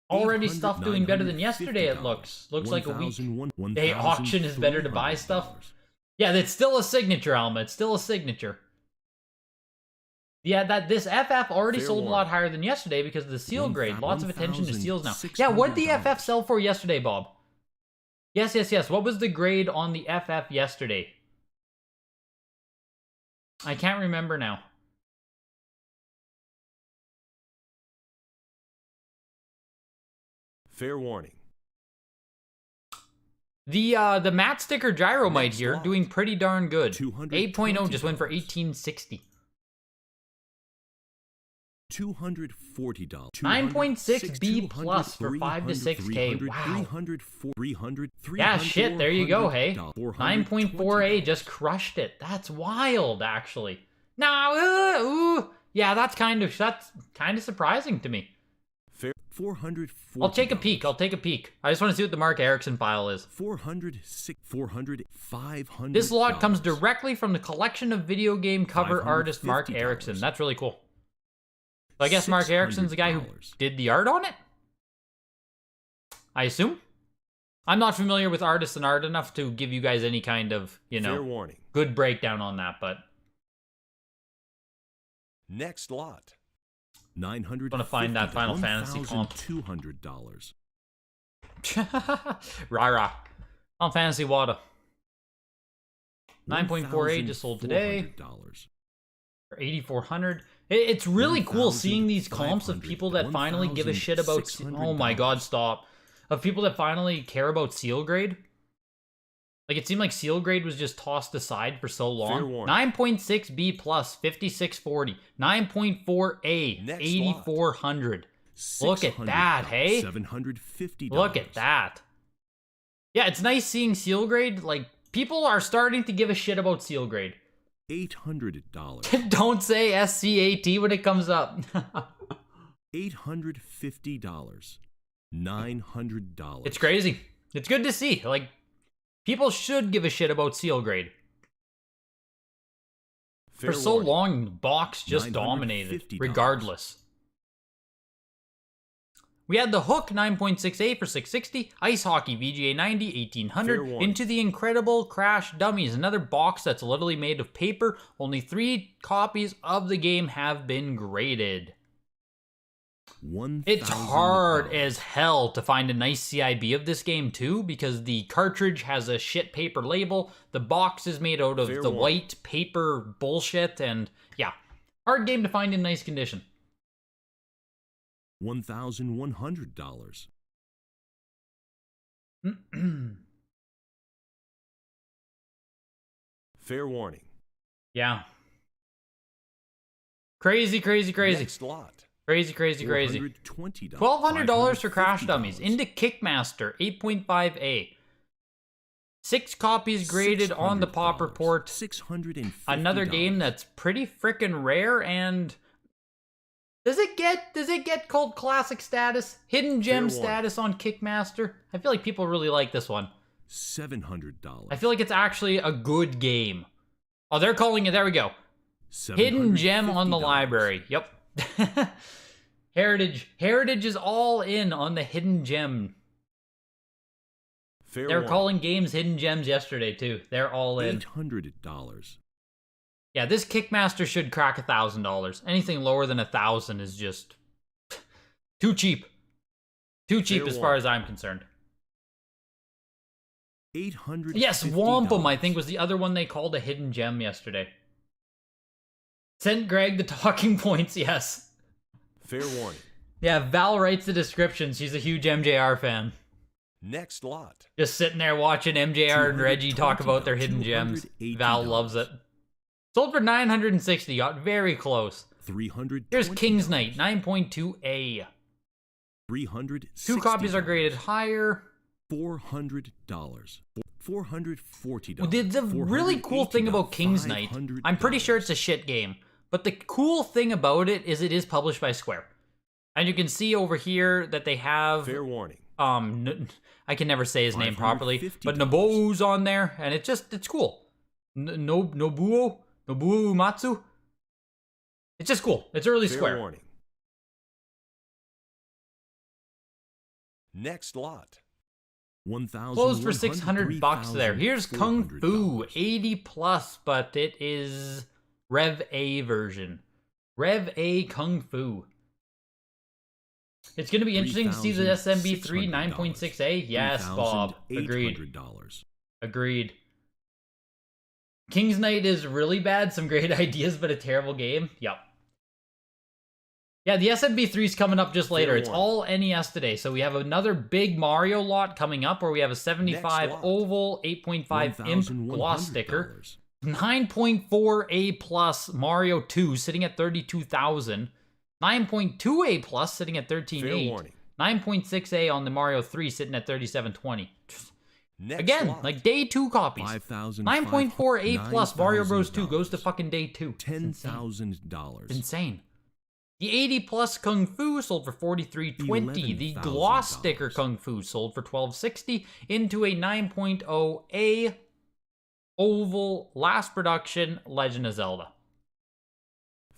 Already stuff doing better than yesterday, it looks. Looks like a week. Hey, auction is better to buy stuff. Yeah, it's still a signature, Alma. It's still a signature. Yeah, this FF already sold a lot higher than yesterday because of the seal grade. Lots of attention to seals now. Yeah, what did the FF sell for yesterday, Bob? Yes. What was the grade on the FF yesterday? I can't remember now. Fair warning. The matte sticker Gyromite here doing pretty darn good. 8.0 just went for 1860. $240. 9.6 B plus for 5 to 6K. Wow. Yeah, shit, there you go, hey. 9.4A just crushed it. That's wild, actually. Now, yeah, that's kind of surprising to me. I'll take a peek. I just want to see what the Mark Erickson file is. 400, 500. This lot comes directly from the collection of video game cover artist Mark Erickson. That's really cool. So I guess Mark Erickson's the guy who did the art on it? I assume? I'm not familiar with artists and art enough to give you guys any kind of, you know, good breakdown on that, but... Next lot. $900. I want to find that Final Fantasy comp. $200. Rah. Final Fantasy Wada. 9.48 just sold today. For 8,400. It's really cool seeing these comps of people that finally give a shit about... Oh my god, stop. Of people that finally care about seal grade. Like, it seemed like seal grade was just tossed aside for so long. 9.6 B plus, 5640. 9.4A, 8,400. Look at that, hey? $750. Look at that. Yeah, it's nice seeing seal grade. Like, people are starting to give a shit about seal grade. $800. Don't say SCAT when it comes up. $850. $900. It's crazy. It's good to see. Like, people should give a shit about seal grade. For so long, the box just dominated, regardless. We had the Hook 9.6A for 660, Ice Hockey VGA 90, 1800, into the Incredible Crash Dummies, another box that's literally made of paper. Only 3 copies of the game have been graded. It's hard as hell to find a nice CIB of this game too, because the cartridge has a shit paper label, the box is made out of the white paper bullshit, and yeah, hard game to find in nice condition. $1,100. Fair warning. Yeah. Crazy. Next lot. Crazy. $1,200 for Crash Dummies. Into Kickmaster, 8.5A. 6 copies graded on the Pop Report. $650. Another game that's pretty frickin' rare, and does it get cult classic status? Hidden gem status on Kickmaster? I feel like people really like this one. $700. I feel like it's actually a good game. Oh, they're calling it, there we go. Hidden gem on the library. Yep. Heritage is all in on the hidden gem. Fair They were warning. calling games hidden gems yesterday, too. They're all in. $800. Yeah, this Kickmaster should crack $1,000. Anything lower than 1,000 is just too cheap. Too cheap Fair as far as I'm concerned. $850. Yes, Wampum, I think, was the other one they called a hidden gem yesterday. Sent Greg the talking points, yes. Fair warning. Yeah, Val writes the description. She's a huge MJR fan. Next lot. Just sitting there watching MJR and Reggie talk about their hidden gems. Val loves it. Sold for $960, got very close. $300. Here's King's Knight, 9.2A. $360. 2 copies are graded higher. $400. $440. Well, the really cool thing about King's Knight, I'm pretty sure it's a shit game, but the cool thing about it is published by Square. And you can see over here that they have... Fair warning. I can never say his name properly, but Nobuo's on there, and it's cool. Nobuo Uematsu? It's just cool. It's early Fair Square. warning. Next lot. Closed for $600 there. Here's Kung Fu, 80 plus, but it is Rev A version. Rev A Kung Fu. It's going to be interesting to see the SMB3 9.6A. Yes, Bob. Agreed. Agreed. King's Knight is really bad. Some great ideas, but a terrible game. Yep. Yeah, the SMB3 is coming up just later. It's all NES today. So we have another big Mario lot coming up where we have a 75 oval, 8.5 imp gloss sticker. 9.4A plus Mario 2 sitting at 32,000. 9.2A plus sitting at 13.8. 9.6A on the Mario 3 sitting at 37.20. Again, like day 2 copies. 9.4A plus Mario Bros 2 goes to fucking day 2. $10,000. Insane. The 80 plus Kung Fu sold for $43.20. The gloss sticker Kung Fu sold for $12.60 into a 9.0A oval last production Legend of Zelda.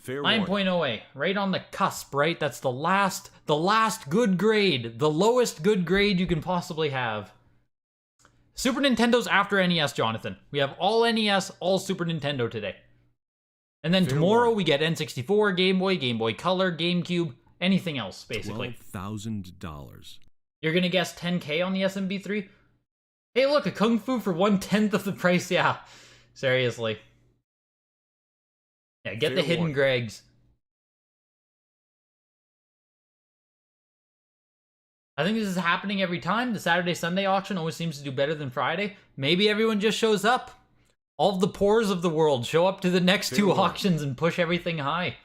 9.0A, right on the cusp, right? That's the last good grade, the lowest good grade you can possibly have. Super Nintendo's after NES, Jonathan. We have all NES, all Super Nintendo today. And then tomorrow we get N64, Game Boy Color, GameCube, anything else, basically. $12,000. You're gonna guess 10K on the SMB3? Hey, look, a Kung Fu for 1/10 of the price, yeah. Seriously. Yeah, get the hidden Gregs. I think this is happening every time. The Saturday-Sunday auction always seems to do better than Friday. Maybe everyone just shows up. All of the poors of the world show up to the next 2 auctions and push everything high.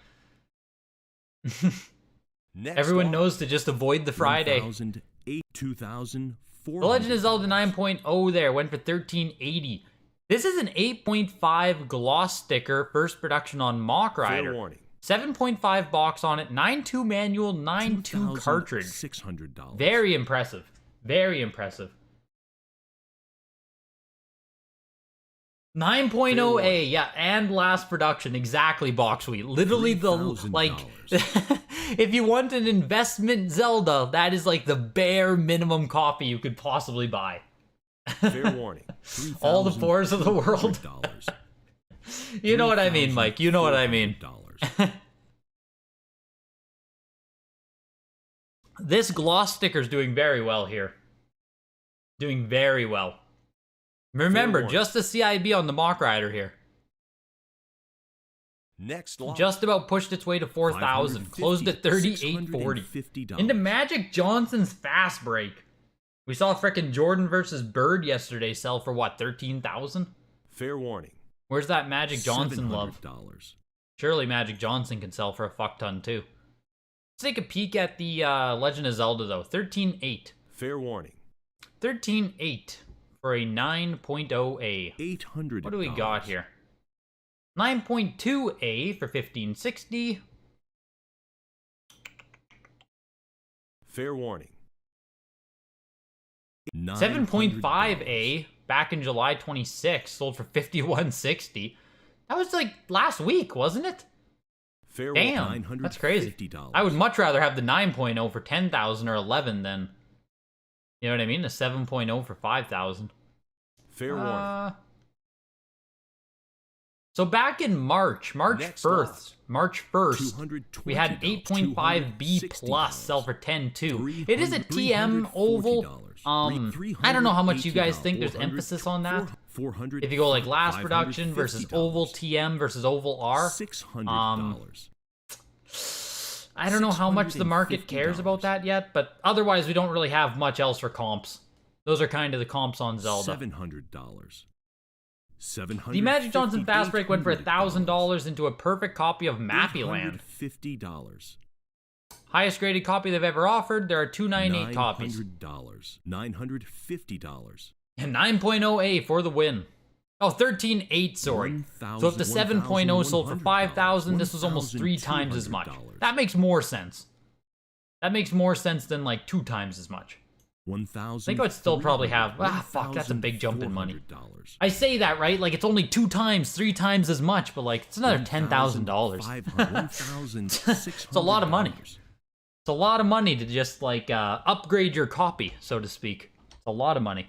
Everyone knows to just avoid the Friday. The Legend of Zelda 9.0 there went for $13.80. This is an 8.5 gloss sticker, first production on Mock Rider. 7.5 box on it, 9.2 manual, 9.2 cartridge. $600. Very impressive. Very impressive. 9.0A, yeah, and last production, exactly, Boxweed. Literally the, like, if you want an investment Zelda, that is like the bare minimum copy you could possibly buy. Fair warning. All the poors of the world. You know what I mean, Mike. You know what I mean. This gloss sticker's doing very well here. Doing very well. Remember, just the CIB on the Mock Rider here. Next lot. Just about pushed its way to 4,000. Closed at 38.40. Into Magic Johnson's fast break. We saw frickin' Jordan versus Bird yesterday sell for what, 13,000? Fair warning. Where's that Magic Johnson love? $700. Surely Magic Johnson can sell for a fuck ton too. Let's take a peek at the Legend of Zelda though. 13.8. Fair warning. 13.8 for a 9.0A. $800. What do we got here? 9.2A for 1560. Fair warning. 7.5A back in July 26 sold for 5160. That was like last week, wasn't it? Fair Damn, that's crazy. I would much rather have the 9.0 for 10,000 or 11 than You know what I mean? A 7.0 for 5,000. Fair warning. So back in March Next lot. 1st, we had an 8.5B plus sell for 10.2. It is a TM oval. I don't know how much you guys think there's emphasis on that. If you go like last production versus oval TM versus oval R, I don't know how much the market cares about that yet, but otherwise we don't really have much else for comps. Those are kind of the comps on Zelda. $700. The Magic Johnson Fast Break went for $1,000 into a perfect copy of Mappy Land. $50. Highest graded copy they've ever offered. There are 298 copies. $950. And 9.0A for the win. Oh, 13.8, sorry. So if the 7.0 sold for 5,000, this was almost 3 times as much. That makes more sense. That makes more sense than like 2 times as much. I think I would still probably have... fuck, that's a big jump in money. I say that, right? Like, it's only 2 times, 3 times as much, but like, it's another $10,000. It's a lot of money. It's a lot of money to just, like, upgrade your copy, so to speak. It's a lot of money.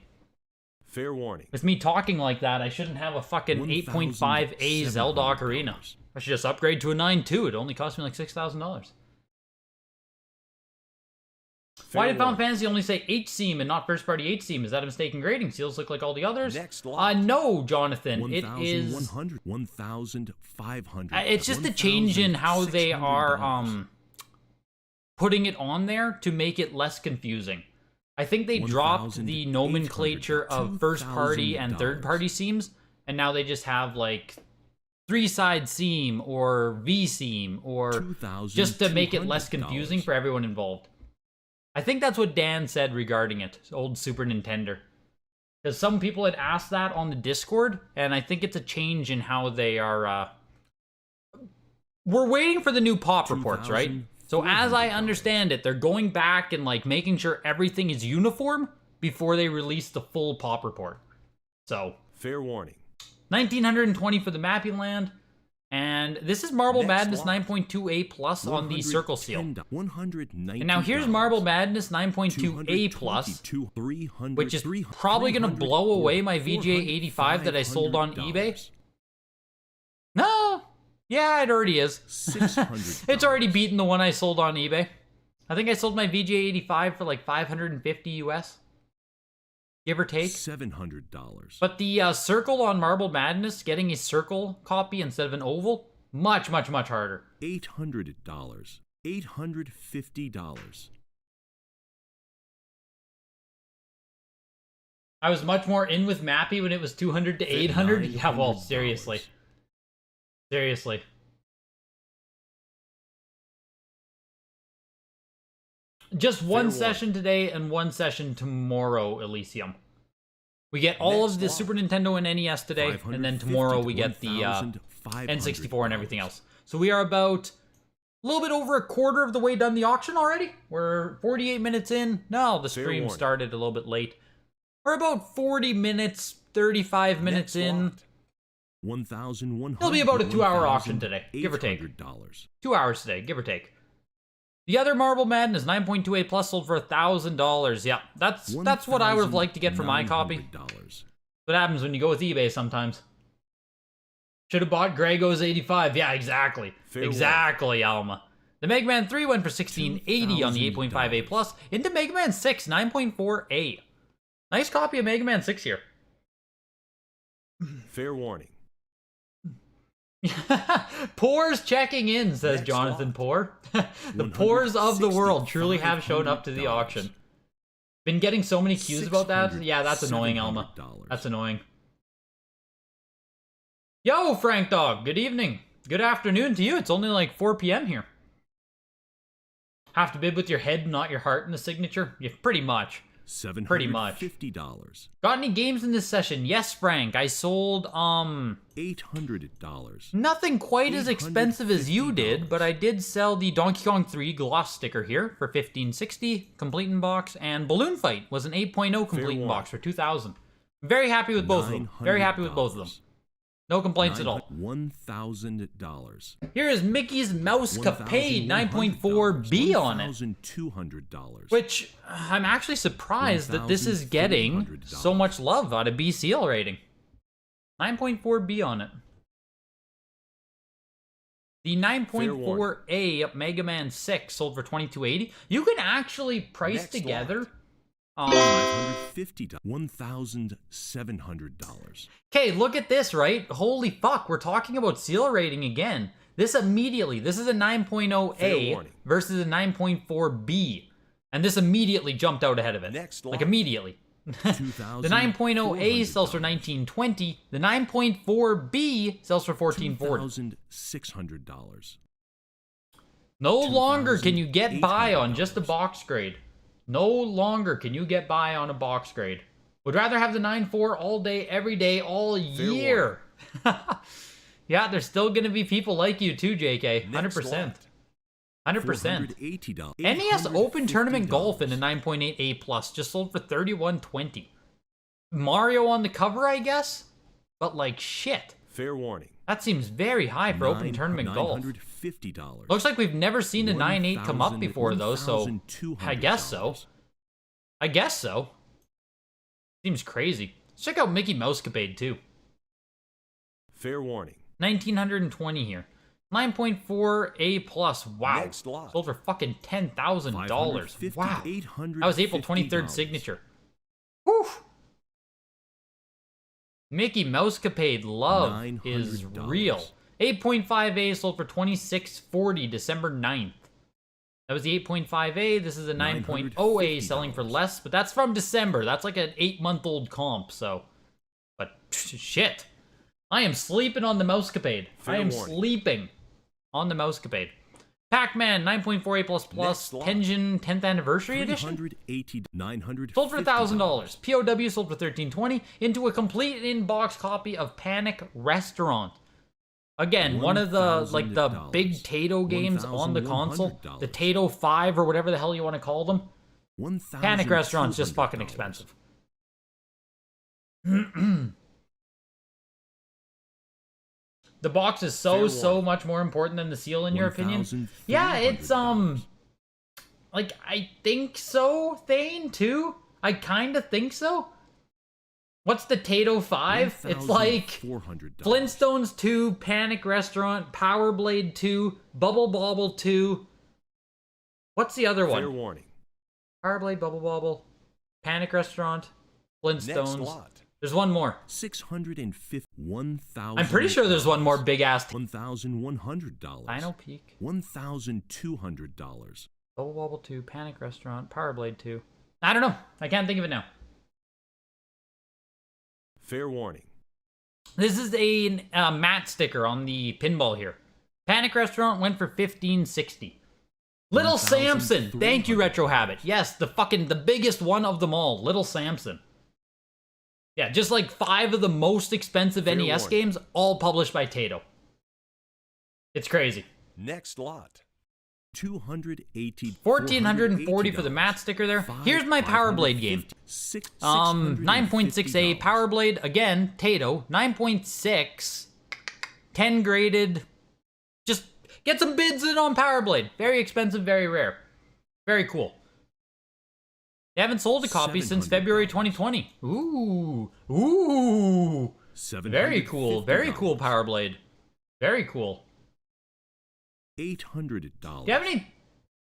Fair warning. With me talking like that, I shouldn't have a fucking 8.5A Zelda Ocarina. I should just upgrade to a 9.2. It only cost me like $6,000. Why did Final Fantasy only say H-Seam and not first-party H-Seam? Is that a mistake in grading? Seals look like all the others? Next lot. No, Jonathan. It is... 1,500. It's just a change in how they are putting it on there to make it less confusing. I think they dropped the nomenclature of first-party and third-party seams, and now they just have, like, 3-side seam or V-seam, or just to make it less confusing for everyone involved. I think that's what Dan said regarding it, old Super Nintendo. Because some people had asked that on the Discord, and I think it's a change in how they are... We're waiting for the new pop reports, right? So as I understand it, they're going back and like making sure everything is uniform before they release the full pop report. So... Fair warning. 1,920 for the Mappy Land. And this is Marble Madness 9.2A plus on the Circle Seal. And now here's Marble Madness 9.2A plus, which is probably going to blow away my VGA 85 that I sold on eBay. No, yeah, it already is. It's already beaten the one I sold on eBay. I think I sold my VGA 85 for like 550 US. Give or take. $700. But the circle on Marble Madness, getting a circle copy instead of an oval, much, much, much harder. $800. $850. I was much more in with Mappy when it was 200 to 800. Yeah, well, seriously. Seriously. Just one session today and one session tomorrow, Elysium. We get all of the Super Nintendo and NES today, and then tomorrow we get the N64 and everything else. So we are about a little bit over a quarter of the way done the auction already. We're 48 minutes in. No, the stream started a little bit late. We're about 40 minutes, 35 minutes in. It'll be about a 2-hour auction today, give or take. 2 hours today, give or take. The other Marble Madness 9.2A plus sold for $1,000. Yeah, that's what I would have liked to get for my copy. What happens when you go with eBay sometimes? Should have bought Grego's 85. Yeah, exactly. Exactly, Alma. The Mega Man 3 went for $1,680 on the 8.5A plus into Mega Man 6 9.4A. Nice copy of Mega Man 6 here. Fair warning. Pores checking in, says Jonathan Poor. The pores of the world truly have shown up to the auction. Been getting so many cues about that. Yeah, that's annoying, Alma. That's annoying. Yo, Frank Dog. Good evening. Good afternoon to you. It's only like 4 p.m. here. Have to bid with your head, not your heart in the signature? Yeah, pretty much. Pretty much. $750. Got any games in this session? Yes, Frank. I sold, $800. nothing quite as expensive as you did, but I did sell the Donkey Kong 3 gloss sticker here for $1,560, complete in box, and Balloon Fight was an 8.0 complete in box for $2,000. Very happy with both of them. Very happy with both of them. No complaints at all. $1,000. Here is Mickey's Mouse Capade 9.4B on it. $1,200. Which, I'm actually surprised that this is getting so much love out of BCL rating. 9.4B on it. The 9.4A Mega Man 6 sold for $2,280. You can actually price together... $550. $1,700. Okay, look at this, right? Holy fuck, we're talking about seal rating again. This is a 9.0A versus a 9.4B. And this immediately jumped out ahead of it. Like, immediately. The 9.0A sells for $1,920. The 9.4B sells for $1,440. $2,600. No longer can you get by on just a box grade. No longer can you get by on a box grade. Would rather have the 9.4 all day, every day, all year. Yeah, there's still going to be people like you too, JK. 100%. 100%. NES Open Tournament Golf in a 9.8A Plus just sold for $3,120. Mario on the cover, I guess? But like shit. Fair warning. That seems very high for Open Tournament Golf. $950. Looks like we've never seen a 9.8 come up before though, so I guess so. I guess so. Seems crazy. Let's check out Mickey Mouse Capade too. Fair warning. 1,920 here. 9.4A plus. Wow. Next lot. Sold for fucking $10,000. Wow. That was April 23rd signature. Whew. Mickey Mouse Capade love is real. 8.5A sold for $26.40 December 9th. That was the 8.5A. This is a 9.0A selling for less, but that's from December. That's like an 8-month-old comp, so. But shit. I am sleeping on the Mouse Capade. I am sleeping on the Mouse Capade. Pac-Man 9.4A++, Tenjin 10th Anniversary Edition. Sold for $1,000. POW sold for $1,320 into a complete in-box copy of Panic Restaurant. Again, one of the like the big Tato games on the console, the Tato 5 or whatever the hell you want to call them. Panic Restaurant's just fucking expensive. The box is so much more important than the seal, in your opinion? Yeah, it's, like, I think so, Thane, too? I kind of think so. What's the Tato 5? It's like Flintstones 2, Panic Restaurant, Power Blade 2, Bubble Bobble 2. What's the other one? Fair warning. Power Blade, Bubble Bobble, Panic Restaurant, Flintstones. There's one more. $651,000. I'm pretty sure there's one more big ass. $1,100. Final Peak. $1,200. Bubble Bobble 2, Panic Restaurant, Power Blade 2. I don't know. I can't think of it now. Fair warning. This is a matte sticker on the pinball here. Panic Restaurant went for $1,560. Little Samson. Thank you, Retro Habit. Yes, the biggest one of them all. Little Samson. Yeah, just like 5 of the most expensive NES games, all published by Tato. It's crazy. Next lot. $1,440 for the matte sticker there. Here's my Power Blade game. 9.6A Power Blade, again, Tato. 9.6, 10 graded. Just get some bids in on Power Blade. Very expensive, very rare. Very cool. They haven't sold a copy since February 2020. Ooh. Very cool. Very cool, Power Blade. Very cool. $800. Do you have any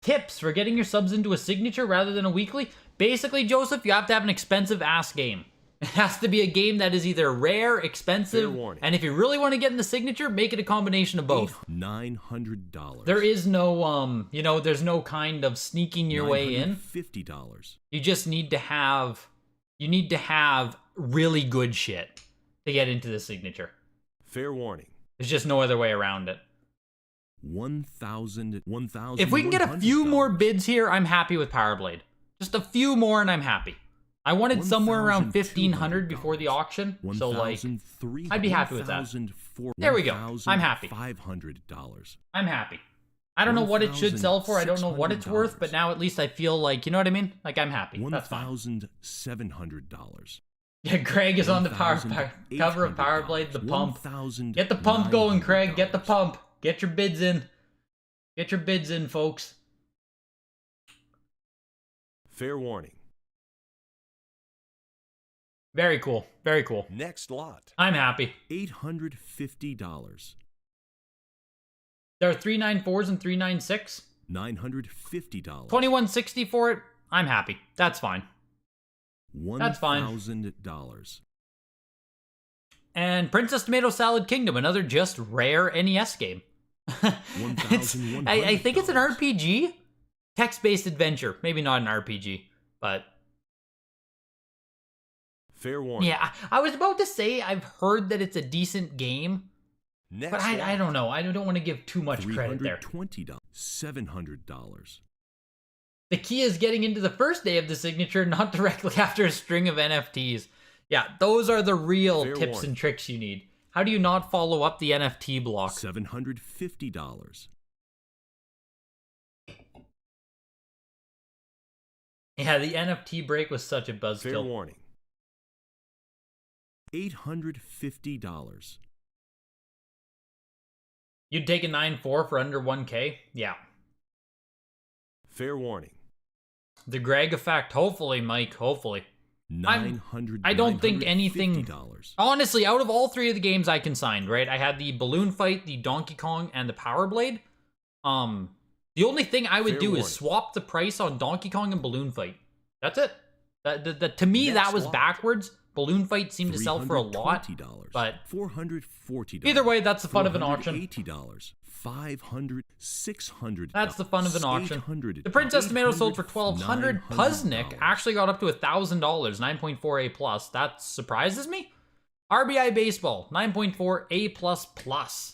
tips for getting your subs into a signature rather than a weekly? Basically, Joseph, you have to have an expensive-ass game. It has to be a game that is either rare, expensive, and if you really want to get in the signature, make it a combination of both. $900. There is no, there's no kind of sneaking your way in. $50. You just need to have, really good shit to get into the signature. Fair warning. There's just no other way around it. $1,000. If we can get a few more bids here, I'm happy with Power Blade. Just a few more and I'm happy. I wanted somewhere around $1,500 before the auction, so like, I'd be happy with that. There we go. I'm happy. $500. I'm happy. I don't know what it should sell for. I don't know what it's worth, but now at least I feel like, you know what I mean? Like, I'm happy. That's fine. $1,700. Yeah, Craig is on the cover of Power Blade, the pump. Get the pump going, Craig. Get the pump. Get your bids in. Get your bids in, folks. Fair warning. Very cool. Very cool. Next lot. I'm happy. $850. There are 394s and 396. $950. 2160 for it. I'm happy. That's fine. That's fine. $1,000. And Princess Tomato Salad Kingdom, another just rare NES game. I think it's an RPG? Text-based adventure. Maybe not an RPG, but... Fair warning. Yeah, I was about to say I've heard that it's a decent game, Next but I don't know. I don't want to give too much credit there. $320. $700. The key is getting into the first day of the signature, not directly after a string of NFTs. Yeah, those are the real Fair tips warning. and tricks you need. How do you not follow up the NFT block? $750. Yeah, the NFT break was such a Fair buzzkill. warning. $850. You'd take a 9.4 for under 1K? Yeah. Fair warning. The Greg effect, hopefully, Mike, hopefully. $900. I don't think anything... $950. Honestly, out of all three of the games I consigned, right? I had the Balloon Fight, the Donkey Kong, and the Power Blade. The only thing I would Fair do warning. is swap the price on Donkey Kong and Balloon Fight. That's it. To me, that Next was lot. backwards. Balloon Fight seemed to sell for a lot, $320. but $440. either way, that's the fun of an auction. $480. $500. $600. That's the fun of an auction. $800. The Princess Tomato sold for $1,200. $900. Puzznick actually got up to $1,000, 9.4 A+. That surprises me. RBI Baseball, 9.4 A++.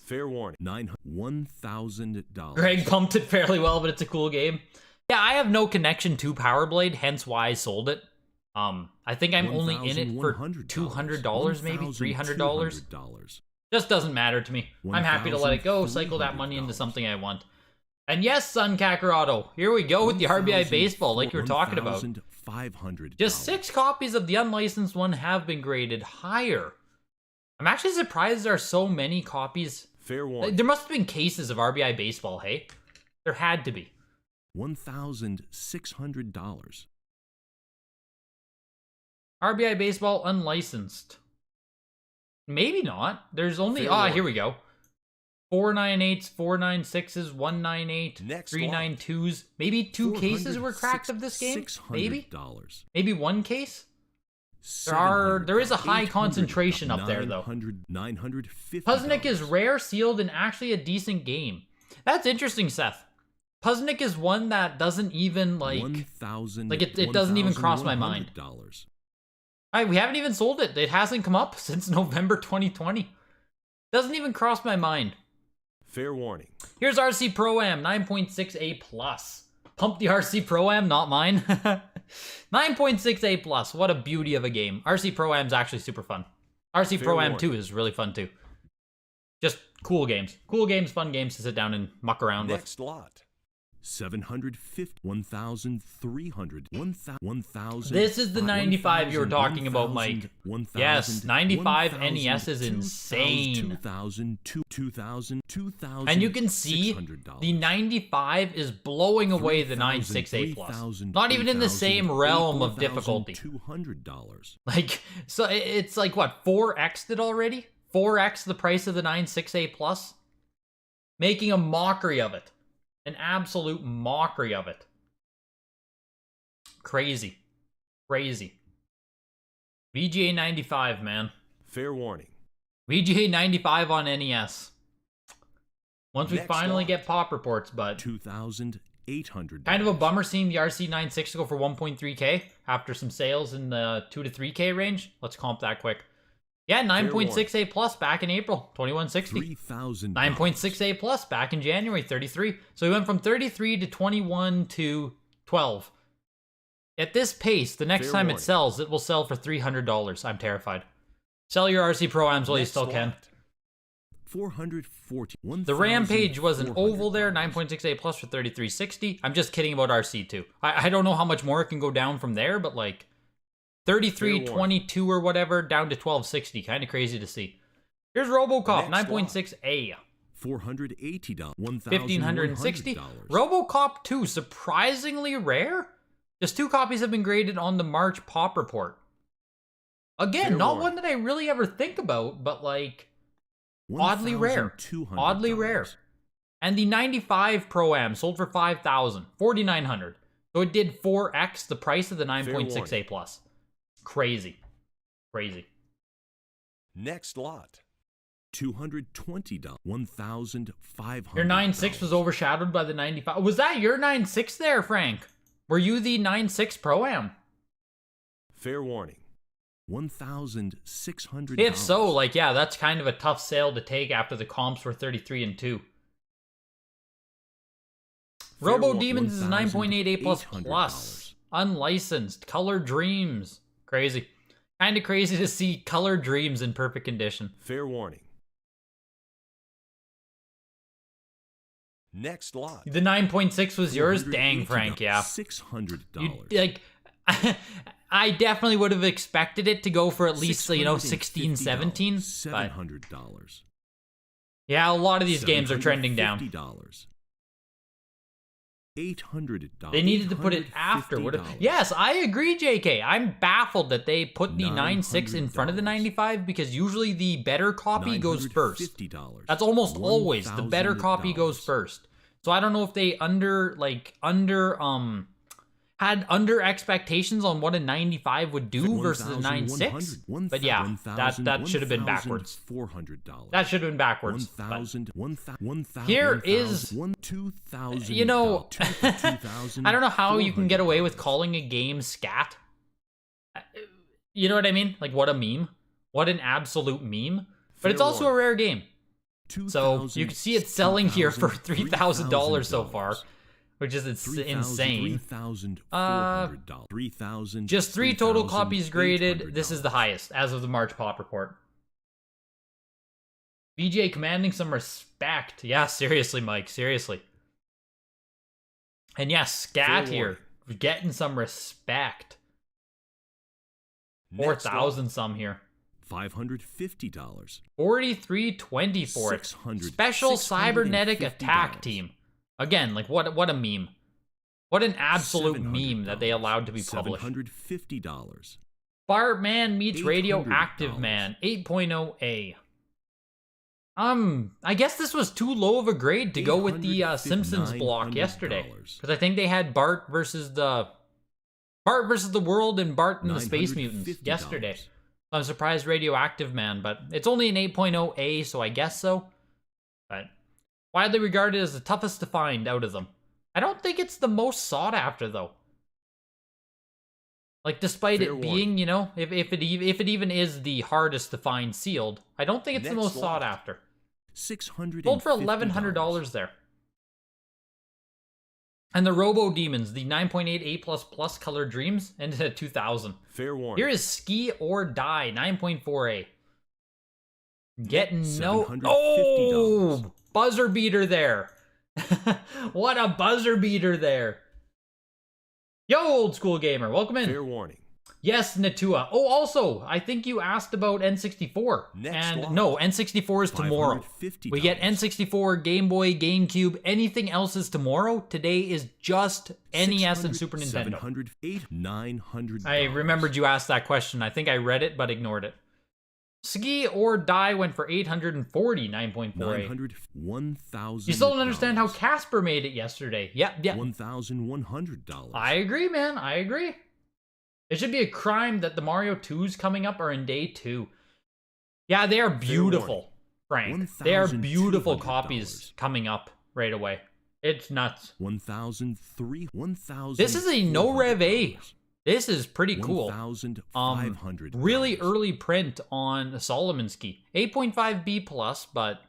Fair warning. $1,000. Greg pumped it fairly well, but it's a cool game. Yeah, I have no connection to Power Blade, hence why I sold it. I think I'm only in it for $200, maybe $300. Just doesn't matter to me. I'm happy to let it go, cycle that money into something I want. And yes, Sun Kakarotto, here we go with the RBI Baseball, like you were talking about. $1,500. Just 6 copies of the unlicensed one have been graded higher. I'm actually surprised there are so many copies. Fair warning. There must have been cases of RBI Baseball, hey? There had to be. $1,600. RBI Baseball unlicensed. Maybe not. There's only... Fair Ah, warning. here we go. 498s, 496s, 198, Next 392s. Maybe 2 cases were cracked of this game? Maybe? $600. Maybe 1 case? There is a high concentration up there, though. $950. Puzznick is rare, sealed, and actually a decent game. That's interesting, Seth. Puzznick is one that doesn't even, like... it doesn't even cross my mind. We haven't even sold it. It hasn't come up since November 2020. Doesn't even cross my mind. Fair warning. Here's RC Pro-Am, 9.6 A+. Pump the RC Pro-Am, not mine. 9.6 A+. What a beauty of a game. RC Pro-Am's actually super fun. RC Fair Pro-Am warning. 2 is really fun too. Just cool games. Cool games, fun games to sit down and muck around with. Next lot. $750. $1,300. $1,000. This is the 95 you were talking about, Mike. Yes, 95 NES is insane. $2,000. And you can see the 95 is blowing away the 96 A+. Not even in the same realm of difficulty. $200. Like, so it's like, what, 4X'd it already? 4X the price of the 96 A+? Making a mockery of it. An absolute mockery of it. Crazy. Crazy. VGA 95, man. Fair warning. VGA 95 on NES. Once we Next finally lot. get pop reports, but $2,800. kind of a bummer seeing the RC96 go for 1.3K after some sales in the 2 to 3K range. Let's comp that quick. Yeah, 9.6 A plus back in April, 2160. $3,000. 9.6 A plus back in January, 33. So we went from 33 to 21 to 12. At this pace, the next Fair time warning. it sells, it will sell for $300. I'm terrified. Sell your RC Pro-Ams while you Next still can. lot. $440. The Rampage was an oval there, $1,400. 9.6 A plus for 3360. I'm just kidding about RC2. I don't know how much more it can go down from there, but like, $33.22 or whatever down to $12.60. Kind of crazy to see. Here's RoboCop 9.6A. $480. $1,560. RoboCop 2, surprisingly rare. Just 2 copies have been graded on the March Pop Report. Again, not one that I really ever think about, but like oddly rare. Oddly rare. And the 95 Pro-Am sold for $5,000, $4,900. So it did 4x the price of the 9.6A Plus. Crazy. Crazy. Next lot. $220. $1,500. Your 9.6 was overshadowed by the 95. Was that your 9.6 there, Frank? Were you the 9.6 Pro-Am? Fair warning. $1,600. If so, like, yeah, that's kind of a tough sale to take after the comps were 33 and 2. Robo Demons is 9.8A plus. Unlicensed. Color Dreams. Crazy. Kind of crazy to see Color Dreams in perfect condition. Fair warning. Next lot. The 9.6 was yours? Dang, Frank, yeah. $600. Like, I definitely would have expected it to go for at least, you know, 16, 17. $700. Yeah, a lot of these games are trending down. $800. They needed to put it after. Yes, I agree, JK. I'm baffled that they put the 9.6 in front of the 95 because usually the better copy goes first. That's almost always the better copy goes first. So I don't know if they had under expectations on what a 95 would do versus a 9.6. But yeah, that should have been backwards. That should have been backwards. Here is, you know, I don't know how you can get away with calling a game scat. You know what I mean? Like, what a meme. What an absolute meme. But it's also a rare game. So you can see it selling here for $3,000 so far, which is insane. Just 3 total copies graded. This is the highest as of the March Pop Report. BJ commanding some respect. Yeah, seriously, Mike, seriously. And yes, Scat here, getting some respect. 4,000 some here. $550. $43.20 for it. Special Cybernetic Attack Team. Again, like what a meme. What an absolute meme that they allowed to be published. $750. Bartman meets Radioactive Man, 8.0A. I guess this was too low of a grade to go with the Simpsons block yesterday. Because I think they had Bart versus the world and Bart and the Space Mutants yesterday. I'm surprised Radioactive Man, but it's only an 8.0A, so I guess so. But widely regarded as the toughest to find out of them. I don't think it's the most sought after, though. Like, despite it being, you know, if it even is the hardest to find sealed, I don't think it's the most sought after. $650. Sold for $1,100 there. And the Robo Demons, the 9.8 A++ Color Dreams, ended at $2,000. Fair warning. Here is Ski or Die, 9.4A. Getting no... Oh! Buzzer beater there. What a buzzer beater there. Yo, old school gamer, welcome in. Fair warning. Yes, Natua. Oh, also, I think you asked about N64. No, N64 is tomorrow. We get N64, Game Boy, GameCube. Anything else is tomorrow. Today is just NES and Super Nintendo. $900. I remembered you asked that question. I think I read it, but ignored it. Ski or Die went for $840, 9.48. $1,000. You still don't understand how Casper made it yesterday. Yep. $1,100. I agree, man. I agree. It should be a crime that the Mario 2s coming up are in day 2. Yeah, they are beautiful, Frank. They are beautiful copies coming up right away. It's nuts. $1,300. This is a no rev A. This is pretty cool. Really early print on Solomon's Key. 8.5B+, but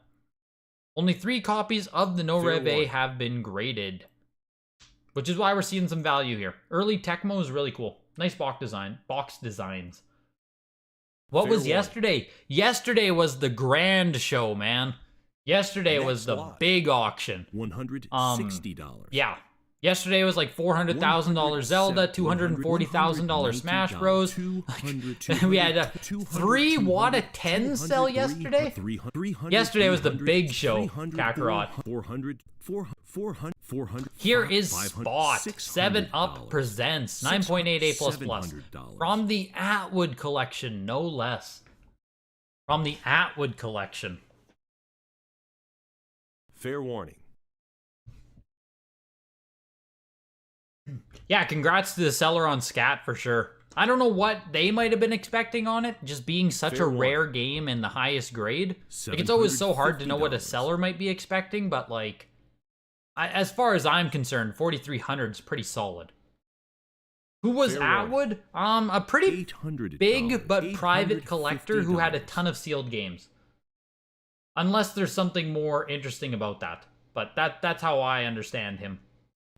only 3 copies of the no rev A have been graded. Which is why we're seeing some value here. Early Tecmo is really cool. Nice box designs. What was yesterday? Yesterday was the grand show, man. Yesterday was the big auction. $160. Yeah. Yesterday was like $400,000 Zelda, $240,000 Smash Bros. We had 3 Wada 10 sell yesterday. Yesterday was the big show, Kakarot. Here is Spot. 7-Up presents 9.8 A++. From the Atwood collection, no less. From the Atwood collection. Fair warning. Yeah, congrats to the seller on Scat for sure. I don't know what they might have been expecting on it, just being such a rare game and the highest grade. Like, it's always so hard to know what a seller might be expecting, but like, as far as I'm concerned, 4,300 is pretty solid. Who was Atwood? A pretty big but private collector who had a ton of sealed games. Unless there's something more interesting about that. But that's how I understand him.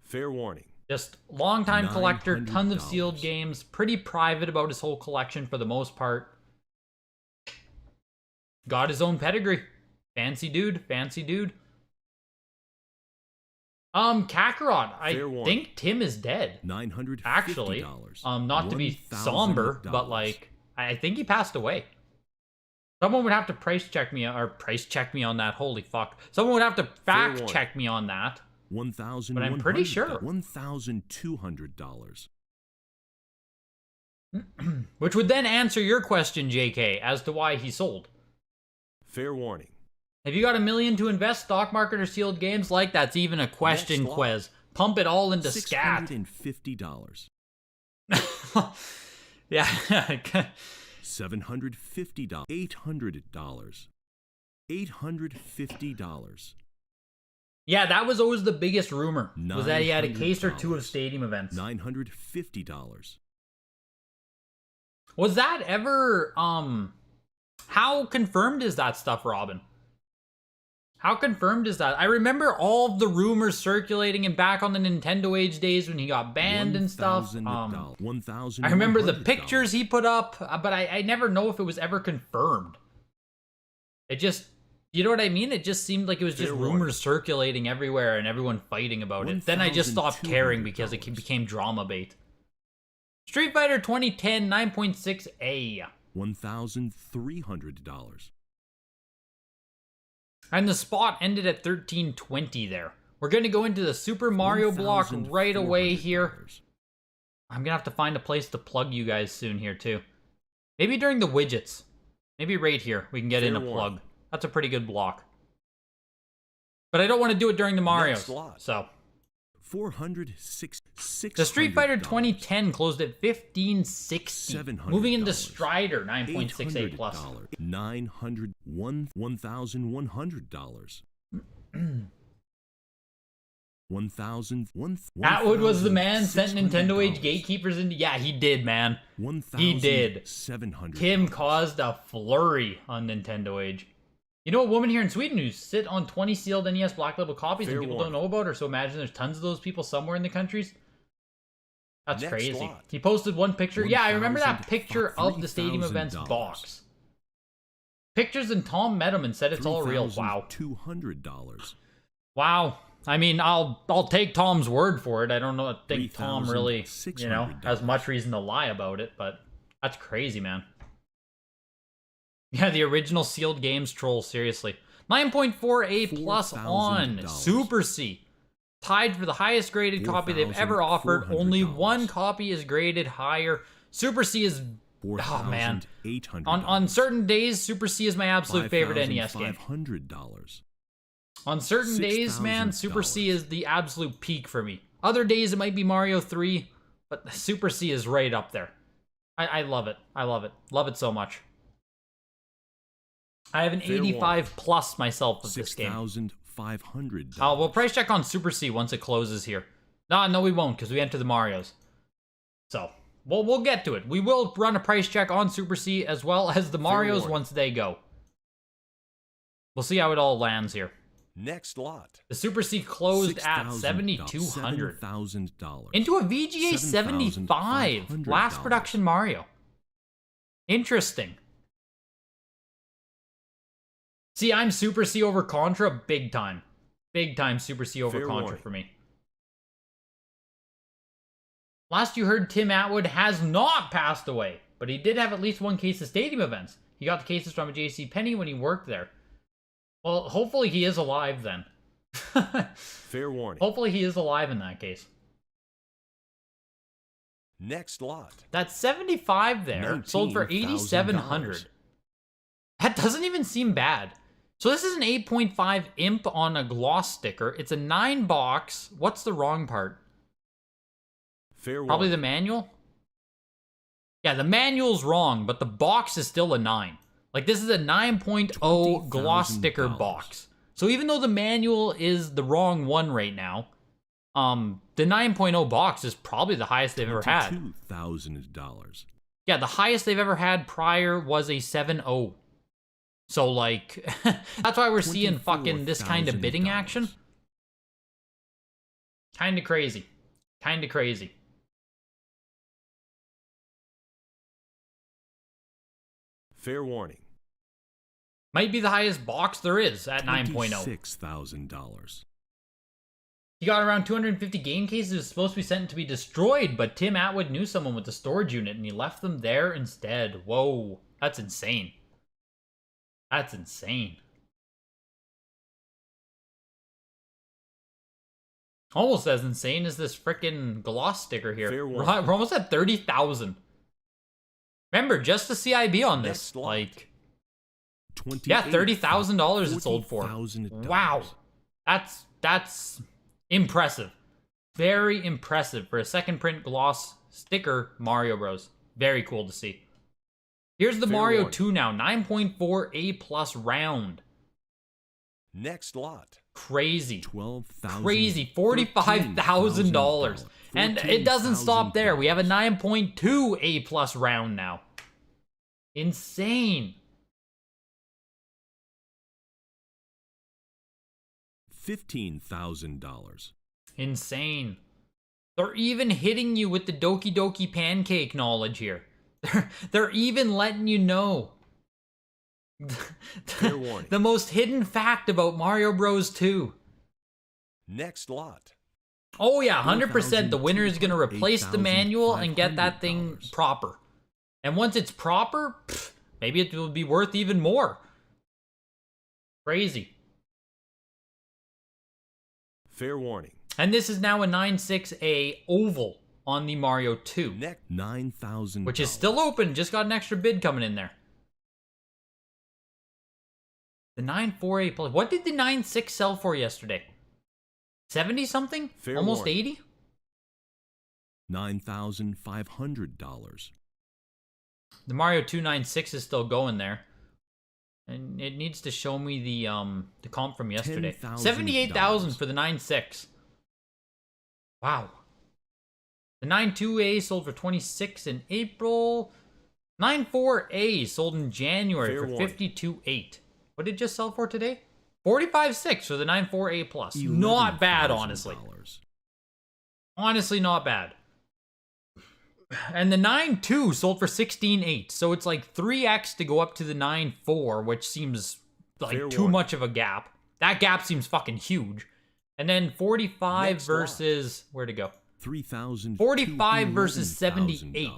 Fair warning. Just long-time collector, tons of sealed games, pretty private about his whole collection for the most part. Got his own pedigree. Fancy dude, fancy dude. Kakarot, I think Tim is dead. $950. Actually. Not to be somber, but like, I think he passed away. Someone would have to price check me on that. Holy fuck. Someone would have to fact check me on that. But I'm pretty sure. $1,200. Which would then answer your question, JK, as to why he sold. Fair warning. Have you got $1 million to invest, stock market or sealed games? Like, that's even a question, Quez. Pump it all into Scat. $650. Yeah. $750. $800. $850. Yeah, that was always the biggest rumor, was that he had a case or 2 of stadium events. $950. Was that ever, how confirmed is that stuff, Robin? How confirmed is that? I remember all of the rumors circulating and back on the Nintendo Age days when he got banned and stuff. I remember the pictures he put up, but I never know if it was ever confirmed. It just... You know what I mean? It just seemed like it was just rumors circulating everywhere and everyone fighting about it. Then I just stopped caring because it became drama bait. Street Fighter 2010 9.6A. $1,300. And the spot ended at 1320 there. We're going to go into the Super Mario block right away here. I'm going to have to find a place to plug you guys soon here too. Maybe during the widgets. Maybe right here we can get in a plug. That's a pretty good block. But I don't want to do it during the Marios. So. The Street Fighter 2010 closed at 1560. Moving into Strider 9.68 plus. $1,100. Atwood was the man sent Nintendo Age gatekeepers into. Yeah, he did, man. He did. Tim caused a flurry on Nintendo Age. You know a woman here in Sweden who sit on 20 sealed NES Black Label copies and people don't know about her, so imagine there's tons of those people somewhere in the countries. That's crazy. He posted one picture. Yeah, I remember that picture of the Stadium Events box. Pictures, and Tom met him and said it's all real. Wow. $200. Wow. I mean, I'll take Tom's word for it. I don't think Tom really, has much reason to lie about it, but that's crazy, man. Yeah, the original sealed games troll, seriously. 9.4A plus on Super C. Tied for the highest graded copy they've ever offered. Only one copy is graded higher. Super C is... Oh, man. On certain days, Super C is my absolute favorite NES game. On certain days, man, Super C is the absolute peak for me. Other days, it might be Mario 3, but Super C is right up there. I love it. I love it. Love it so much. I have an 85 plus myself of this game. $6,500. We'll price check on Super C once it closes here. No, we won't, because we enter the Marios. So, we'll get to it. We will run a price check on Super C as well as the Marios once they go. We'll see how it all lands here. Next lot. The Super C closed at $7,200. $7,000. Into a VGA 75. Last production Mario. Interesting. See, I'm Super C over Contra big time. Big time Super C over Contra for me. Last you heard, Tim Atwood has not passed away, but he did have at least one case of Stadium events. He got the cases from a JCPenney when he worked there. Well, hopefully he is alive then. Fair warning. Hopefully he is alive in that case. Next lot. That's 75 there, sold for 8,700. That doesn't even seem bad. So this is an 8.5 imp on a gloss sticker. It's a 9 box. What's the wrong part? Fair warning. Probably the manual? Yeah, the manual's wrong, but the box is still a 9. Like, this is a 9.0 gloss sticker box. So even though the manual is the wrong one right now, the 9.0 box is probably the highest they've ever had. $2,000. Yeah, the highest they've ever had prior was a 7.0. So, like, that's why we're seeing fucking this kind of bidding action. Kind of crazy. Kind of crazy. Fair warning. Might be the highest box there is at 9.0. $6,000. He got around 250 game cases. It was supposed to be sent to be destroyed, but Tim Atwood knew someone with the storage unit, and he left them there instead. Whoa, that's insane. That's insane. Almost as insane as this frickin' gloss sticker here. We're almost at 30,000. Remember, just the CIB on this, like, yeah, $30,000 it sold for. Wow, that's impressive. Very impressive for a second print gloss sticker Mario Bros. Very cool to see. Here's the Mario 2 now, 9.4 A+ round. Next lot. Crazy. $12,000. Crazy. $45,000. And it doesn't stop there. We have a 9.2 A+ round now. Insane. $15,000. Insane. They're even hitting you with the Doki Doki Pancake knowledge here. They're even letting you know. Fair warning. The most hidden fact about Mario Bros. 2. Next lot. Oh yeah, 100% the winner is going to replace the manual and get that thing proper. And once it's proper, maybe it will be worth even more. Crazy. Fair warning. And this is now a 9.6A oval on the Mario 2. $9,000. Which is still open, just got an extra bid coming in there. The 9.4A plus. What did the 9.6 sell for yesterday? 70 something? Almost 80? $9,500. The Mario 2 9.6 is still going there. And it needs to show me the comp from yesterday. $78,000 for the 9.6. Wow. The 9.2A sold for $26 in April. 9.4A sold in January for $52.8. What did it just sell for today? $45.6 for the 9.4A plus. Not bad, honestly. Honestly, not bad. And the 9.2 sold for $16.8. So it's like 3x to go up to the 9.4, which seems like too much of a gap. That gap seems fucking huge. And then 45 versus where'd it go? 45 versus 78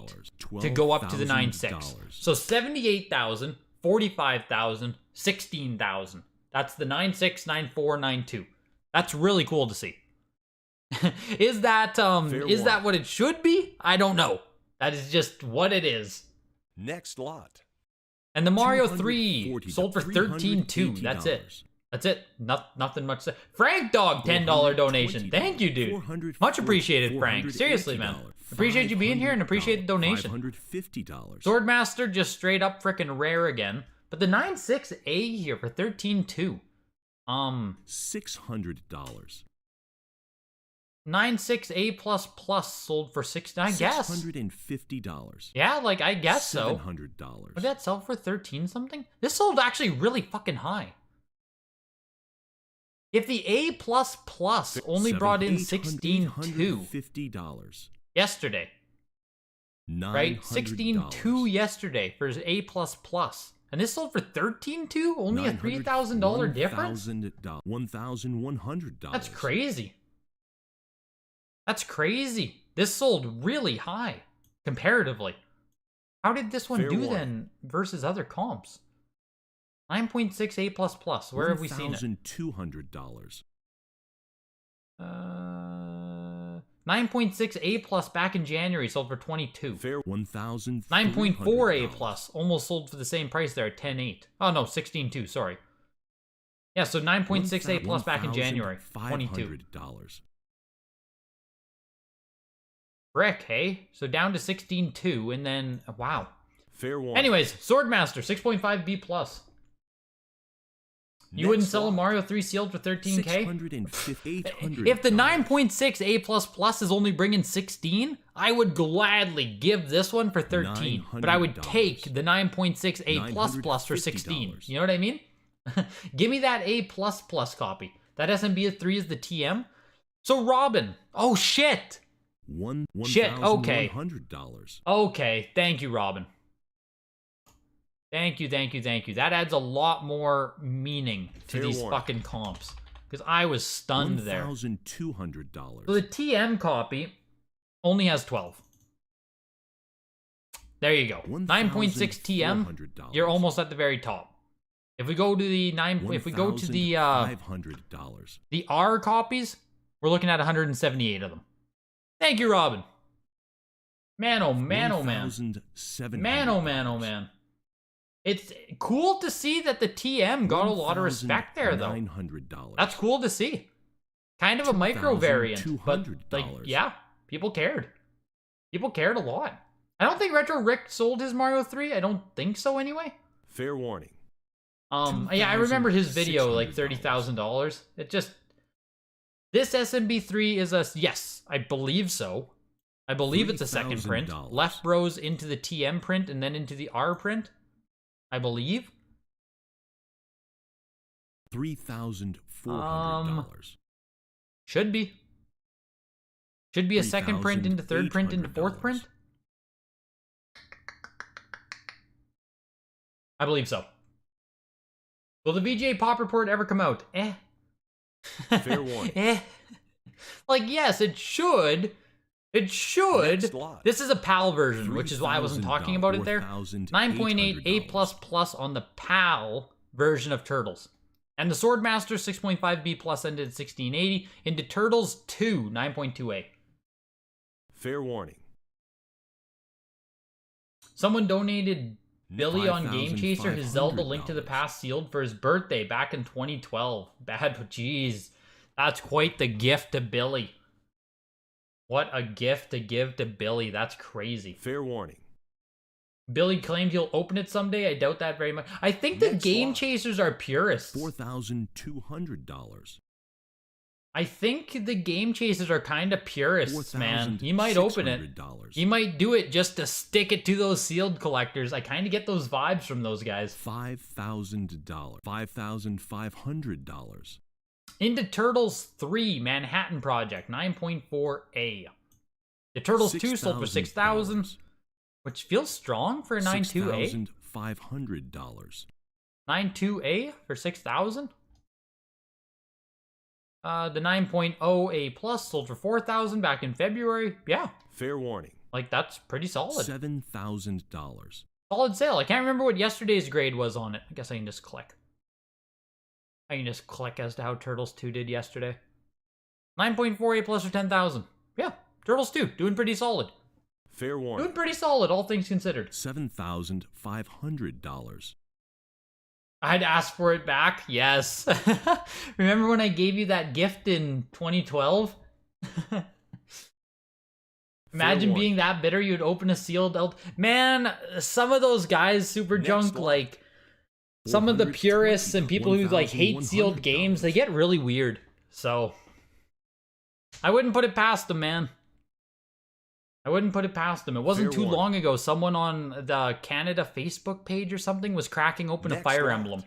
to go up to the 9.6. So 78,000, 45,000, 16,000. That's the 9.6, 9.4, 9.2. That's really cool to see. Is that what it should be? I don't know. That is just what it is. Next lot. And the Mario 3 sold for $13.2. That's it. That's it. Nothing much to say. Frank Dog, $10 donation. Thank you, dude. Much appreciated, Frank. Seriously, man. Appreciate you being here and appreciate the donation. $550. Swordmaster just straight up freaking rare again. But the 9.6A here for $13.2. $600. 9.6A plus plus sold for $6. I guess. $650. Yeah, like I guess so. $700. What did that sell for? 13 something? This sold actually really fucking high. If the A plus plus only brought in 16.2 $50. yesterday, right? 16.2 yesterday for his A plus plus. And this sold for 13.2? Only a $3,000 difference? $1,100. That's crazy. That's crazy. This sold really high, comparatively. How did this one Fair do warning. then versus other comps? 9.6 A++. Where have we seen it? $1,200. 9.6 A+ back in January sold for 22. Fair 9.4 A+, almost sold for the same price there at 10.8. Oh no, 16.2, sorry. Yeah, so 9.6 A+ back in January, 22. Frick, hey? So down to 16.2, and then, wow. Fair warning. Anyways, Swordmaster, 6.5 B+. You wouldn't sell a Mario 3 sealed for 13K? If the 9.6 A++ is only bringing 16, I would gladly give this one for 13. But I would take the 9.6 A++ for 16. You know what I mean? Give me that A++ copy. That SMB 3 is the TM. So Robin. Oh shit. Shit, okay. Okay, thank you, Robin. Thank you. That adds a lot more meaning to these fucking comps. Because I was stunned there. $1,200. So the TM copy only has 12. There you go. 9.6 TM, you're almost at the very top. If we go to the $500. the R copies, we're looking at 178 of them. Thank you, Robin. Man, oh man, oh man. Man, oh man, oh man. It's cool to see that the TM got a lot of respect there, though. That's cool to see. Kind of a micro variant, but like, yeah, people cared. People cared a lot. I don't think Retro Rick sold his Mario 3. I don't think so, anyway. Fair warning. Yeah, I remember his video, like $30,000. It just, this SMB3 is a, yes, I believe so. I believe it's a second print. Left Bros into the TM print and then into the R print. I believe. $3,400. Should be. Should be a second print into third print into fourth print. I believe so. Will the VGA Pop Report ever come out? Fair warning. Like, yes, it should. It should. Next lot. This is a PAL version, which is why I wasn't talking about it there. 9.8 A++ on the PAL version of Turtles. And the Swordmaster 6.5 B+ ended at 1680. Into Turtles 2, 9.2A. Fair warning. Someone donated Billy on Game Chaser his Zelda Link to the Past sealed for his birthday back in 2012. Bad, but jeez. That's quite the gift to Billy. What a gift to give to Billy. That's crazy. Fair warning. Billy claimed he'll open it someday. I doubt that very much. I think the Game Chasers are purists. $4,200. I think the Game Chasers are kind of purists, man. He might open it. He might do it just to stick it to those sealed collectors. I kind of get those vibes from those guys. $5,000. $5,500. Into Turtles 3 Manhattan Project 9.4A. The Turtles 2 sold for $6,000, which feels strong for a 9.2A. $6,500. 9.2A for $6,000. The 9.0A+ sold for $4,000 back in February. Yeah, Fair warning. like that's pretty solid. $7,000. Solid sale. I can't remember what yesterday's grade was on it. I guess I can just click. I can just click as to how Turtles 2 did yesterday. 9.4A+ for $10,000. Yeah, Turtles 2 doing pretty solid. Fair warning. Doing pretty solid, all things considered. $7,500. I'd ask for it back. Yes. Remember when I gave you that gift in 2012? Imagine being that bitter you'd open a sealed Man, some of those guys, Super Junk, like some of the purists and people who like hate sealed games, they get really weird. So I wouldn't put it past them, man. I wouldn't put it past them. It wasn't too long ago. Someone on the Canada Facebook page or something was cracking open a Fire Emblem.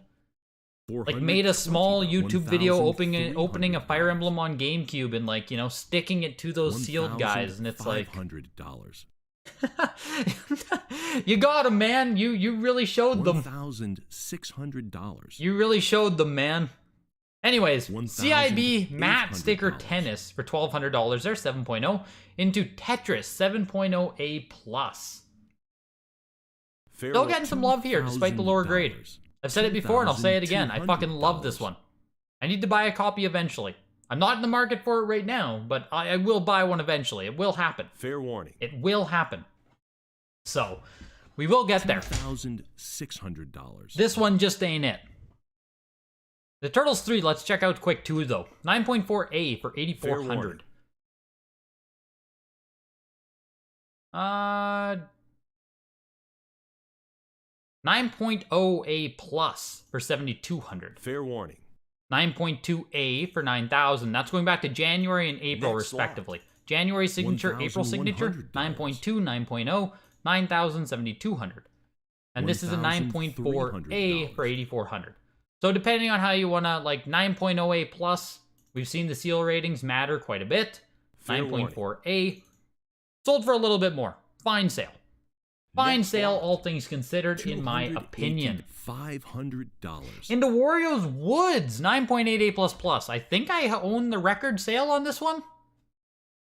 Like made a small YouTube video opening a Fire Emblem on GameCube and like, you know, sticking it to those sealed guys. And it's like $500. You got them, man. You really showed them. $1,600. You really showed them, man. Anyways, CIB matte sticker $1,800. tennis for $1,200 there, 7.0, into Tetris 7.0 A+. Fair Still warning. getting some love here, despite the lower grade. I've said it before and I'll say it again. I fucking love this one. I need to buy a copy eventually. I'm not in the market for it right now, but I will buy one eventually. It will happen. Fair warning. It will happen. So, we will get there. $2,600. This one just ain't it. The Turtles 3, let's check out quick too though. 9.4A for Fair $8,400. warning. 9.0A plus for $7,200. Fair warning. 9.2A for $9,000. That's going back to January and April Next respectively. January signature, April signature, $1,100. 9.2, 9.0, 9,000, 7,200. And this is a 9.4A for $8,400. So depending on how you want to, like 9.0A plus, we've seen the seal ratings matter quite a bit. Fair 9.4A, sold for a little bit more. Fine sale. Fine Next sale, lot. all things considered, in my opinion. $500. Into Wario's Woods, 9.8A++. I think I own the record sale on this one.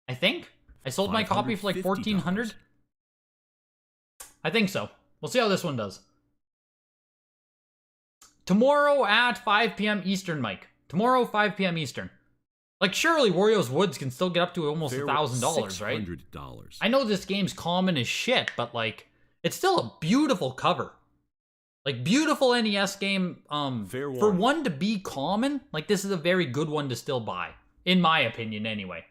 I think. I sold my copy for like $1,400. I think so. We'll see how this one does. Tomorrow at 5 p.m. Eastern, Mike. Tomorrow, 5 p.m. Eastern. Like, surely Wario's Woods can still get up to almost $1,000, right? $600. I know this game's common as shit, but, like, it's still a beautiful cover. Like, beautiful NES game. Fair For warning. one to be common, like, this is a very good one to still buy. In my opinion, anyway.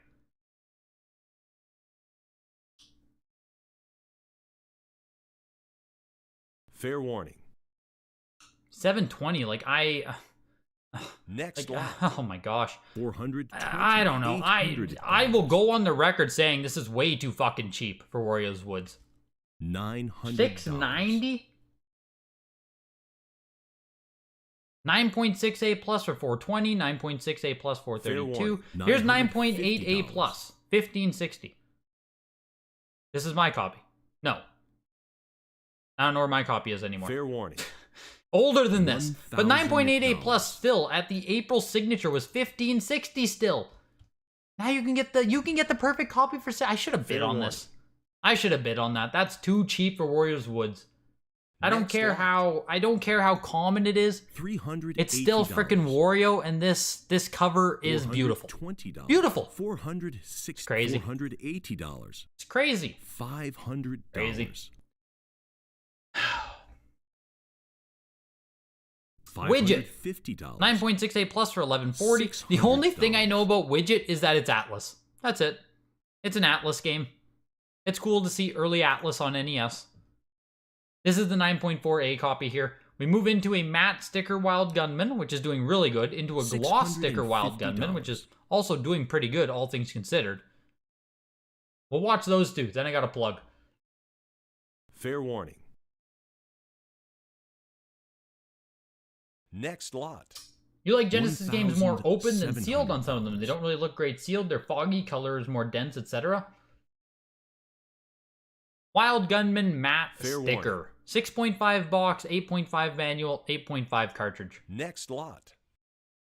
Fair warning. 720, like, Next like, lot. oh my gosh. 400. I don't know. I will go on the record saying this is way too fucking cheap for Wario's Woods. $900. $690? 9.6A plus for $420, 9.6A plus for Fair $432. warning. Here's $950. 9.8A plus, $1,560. This is my copy. No. I don't know where my copy is anymore. Fair warning. Older than this. But 9.8A $1,000. plus still at the April signature was $1,560 still. Now you can get the perfect copy for I should have bid Fair on warning. this. I should have bid on that. That's too cheap for Wario's Woods. I don't Next care lot. how common it is. $380. It's still freaking Wario, and this cover is beautiful. $20. Beautiful. $460. Crazy. $480. It's crazy. $500. Crazy. Widget. $550. 9.6A plus for $1140. The only thing I know about Widget is that it's Atlas. That's it. It's an Atlas game. It's cool to see early Atlas on NES. This is the 9.4A copy here. We move into a matte sticker Wild Gunman, which is doing really good, into a gloss sticker Wild Gunman, which is also doing pretty good, all things considered. We'll watch those two, then I got a plug. Fair warning. Next lot. You like Genesis games more open than sealed on $1,700. some of them. They don't really look great sealed. They're foggy, color is more dense, etc. Wild Gunman matte Fair sticker. 6.5 box, 8.5 manual, 8.5 cartridge. Next lot.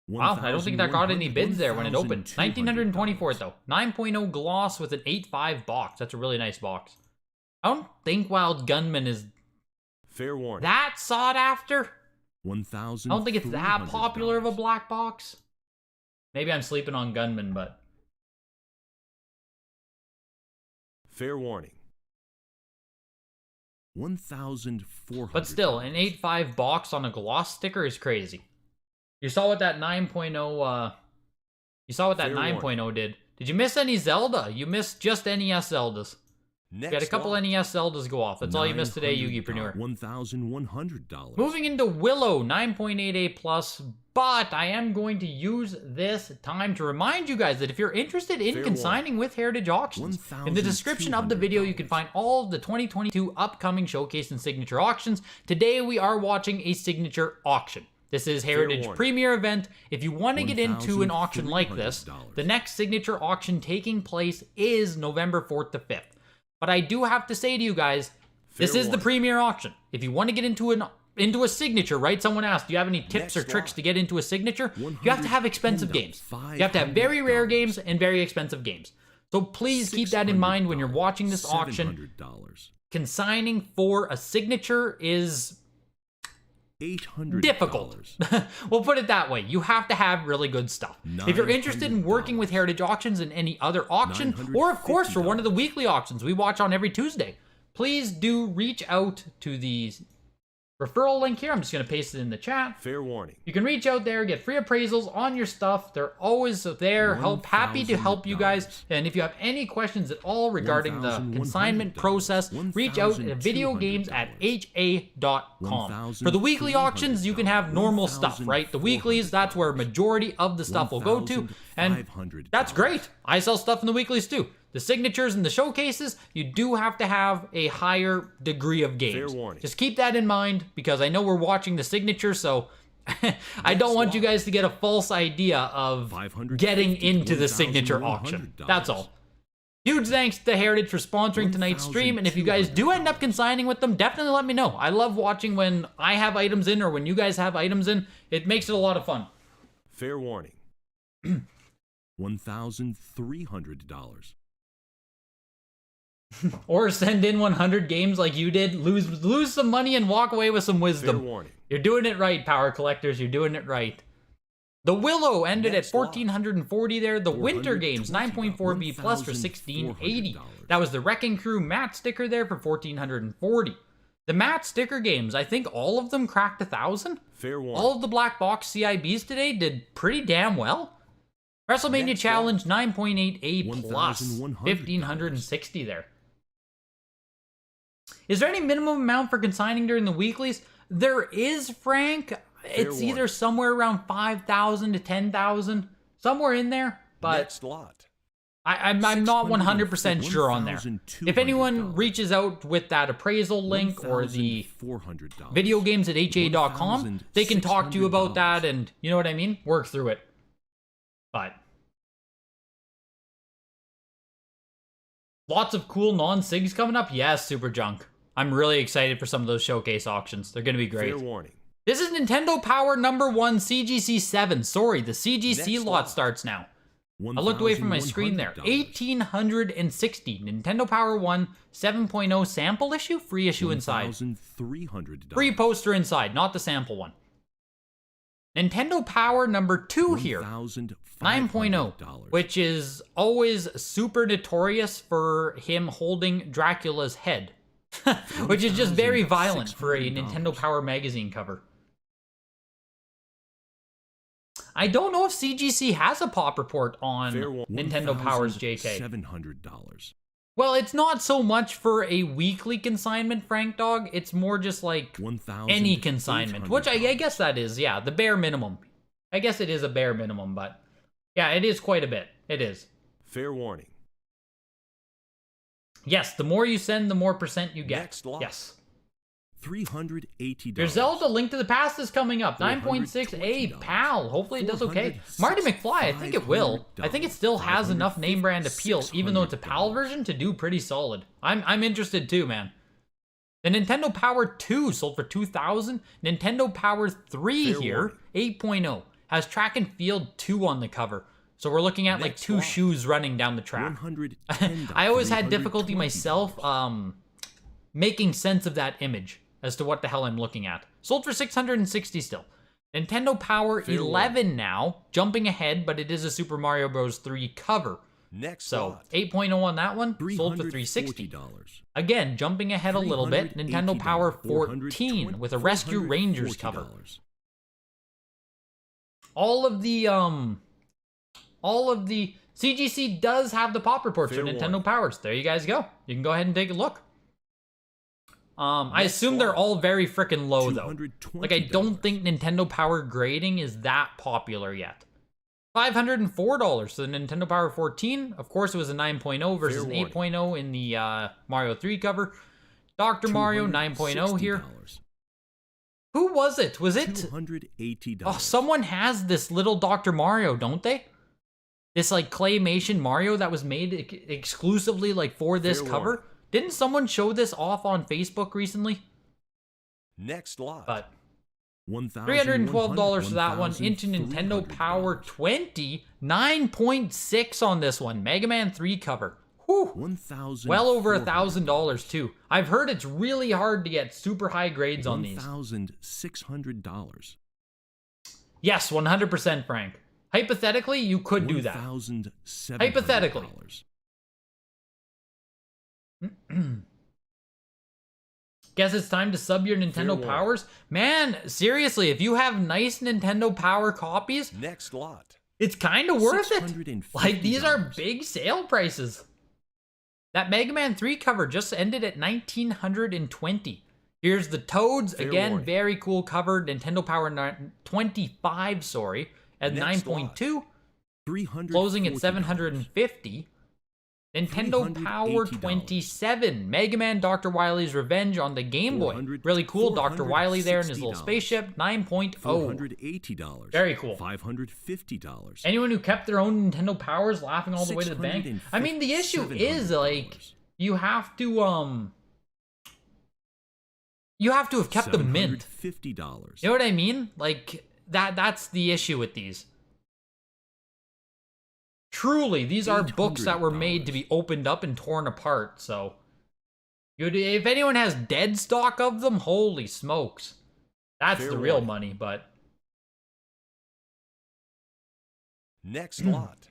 Wow, I don't think that got any bids there when it opened. $1,924 though. 9.0 gloss with an 8.5 box. That's a really nice box. I don't think Wild Gunman is Fair warning. that sought after. $1,300. I don't think it's that popular of a black box. Maybe I'm sleeping on Gunman, but Fair warning. $1,400. But still, an 8.5 box on a gloss sticker is crazy. You saw what that 9.0 you saw what that Fair 9.0 did. Did you miss any Zelda? You missed just NES Zeldas. Next You had a couple lot. NES Zeldas go off. That's all you missed today, Yugi-preneur. $1,100. Moving into Willow, 9.8A plus, but I am going to use this time to remind you guys that if you're interested in Fair consigning with Heritage Auctions, in the description of the video you can find all of the 2022 upcoming showcase and signature auctions. Today we are watching a signature auction. This is Heritage warning. Premier event. If you want to get into an auction like this, $1,300. the next signature auction taking place is November 4th to 5th. But I do have to say to you guys, this Fair is the warning. premier auction. If you want to get into into a signature, right? Someone asked, do you have any tips or Next tricks lot. to get into a signature? You have to have expensive games. You have to have very rare games and very expensive games. So please keep that in mind when you're watching this auction. $700. Consigning for a signature is $800. difficult. We'll put it that way. You have to have really good stuff. If you're interested in working with Heritage Auctions and any other auction, or of course for one of the weekly auctions we watch on every Tuesday, please do reach out to the referral link here. I'm just going to paste it in the chat. Fair warning. You can reach out there, get free appraisals on your stuff. They're always there, happy to help you guys. And if you have any questions at all regarding the consignment process, reach out at videogames@ha.com. For the weekly auctions, you can have normal stuff, right? The weeklies, that's where majority of the stuff will go to. And that's great. I sell stuff in the weeklies too. The signatures and the showcases, you do have to have a higher degree of games. Fair warning. Just keep that in mind, because I know we're watching the signature, so I don't want you guys to get a false idea of getting into the signature auction. That's all. Huge thanks to Heritage for sponsoring tonight's stream, and if you guys do end up consigning with them, definitely let me know. I love watching when I have items in or when you guys have items in. It makes it a lot of fun. Fair warning. $1,300. Or send in 100 games like you did, lose some money and walk away with some Fair wisdom. warning. You're doing it right, Power Collectors. You're doing it right. The Willow ended Next at 1,440 there. The Winter Games, 420, 9.4B plus for 1,680. That was the Wrecking Crew matte sticker there for 1,440. The matte sticker games, I think all of them cracked 1,000. Fair warning. All of the black box CIBs today did pretty damn well. WrestleMania Next Challenge, 9.8A plus, $1,100. 1,560 there. Is there any minimum amount for consigning during the weeklies? There is, Frank. It's warning. either somewhere around 5,000 to 10,000, somewhere in there. But Next lot. I'm not 100% sure on there. If anyone reaches out with that appraisal link or the videogames@ha.com, they can talk to you about that and, you know what I mean? Work through it. But lots of cool non-SIGs coming up. Yes, Super Junk. I'm really excited for some of those showcase auctions. They're going to be great. Fair warning. This is Nintendo Power number 1 CGC 7. Sorry, the CGC Next lot lot. starts now. I looked away from my screen there. 1,860. Nintendo Power 1 7.0 sample issue? Free issue inside. $1,300. Free poster inside, not the sample one. Nintendo Power number 2 here. 9.0, which is always super notorious for him holding Dracula's head, which is just very violent for a Nintendo Power magazine cover. I don't know if CGC has a pop report on Nintendo Power's JK. $700. Well, it's not so much for a weekly consignment, Frank Dog. It's more just like any consignment, which I guess that is, yeah, the bare minimum. I guess it is a bare minimum, but yeah, it is quite a bit. It is. Fair warning. Yes, the more you send, the more percent you get. Next lot. Yes. $380. Your Zelda Link to the Past is coming up. 9.6A, pal. Hopefully it does okay. Marty McFly, I think it will. I think it still has enough name brand appeal, even though it's a PAL version, to do pretty solid. I'm interested too, man. The Nintendo Power 2 sold for $2,000. Nintendo Power 3 here, 8.0, has track and field 2 on the cover. So we're looking at like 2 shoes running down the track. I always had difficulty myself making sense of that image as to what the hell I'm looking at. Sold for $660 still. Nintendo Power 11 now, jumping ahead, but it is a Super Mario Bros. 3 cover. Next So lot. 8.0 on that one, sold for $360. Again, jumping ahead a little bit, Nintendo Power 14 with a Rescue Rangers cover. All of the CGC does have the pop reports for Nintendo Powers. There you guys go. You can go ahead and take a look. I assume they're all very freaking low though. Like I don't think Nintendo Power grading is that popular yet. $504 for the Nintendo Power 14. Of course, it was a 9.0 versus an 8.0 in the Mario 3 cover. Dr. Mario 9.0 here. Who was it? Was it? $280. Oh, someone has this little Dr. Mario, don't they? This like claymation Mario that was made exclusively like for this cover. Didn't someone show this off on Facebook recently? Next lot. But $1,100, $312 for that one. Into Nintendo $1,300. Power 20, 9.6 on this one. Mega Man 3 cover. Whew. $1,000. Well over $1,000 too. I've heard it's really hard to get super high grades on these. $1,600. Yes, 100% Frank. Hypothetically, you could do that. $1,700. Hypothetically. Guess it's time to sub your Nintendo Fair Powers? Man, seriously, if you have nice Nintendo Power copies, Next lot. it's kind of worth it. $650. Like, these are big sale prices. That Mega Man 3 cover just ended at $1,920. Here's the Toads. Fair Again, warning. very cool cover. Nintendo Power 25, sorry, at Next 9.2. $340. Closing at $750. Nintendo Power $380. 27. Mega Man Dr. Wily's Revenge on the Game Boy. $400 Really cool. Dr. Wily there in his little $460. spaceship. 9.0. $480. Very cool. $550. Anyone who kept their own Nintendo Powers laughing all the way to the bank. I mean, the issue is, like, you have to have kept them mint. $750. You know what I mean? Like, that's the issue with these. Truly, these are books that were made to be opened up and torn apart, so... If anyone has dead stock of them, holy smokes. That's Fair the real warning. money, but... Next lot.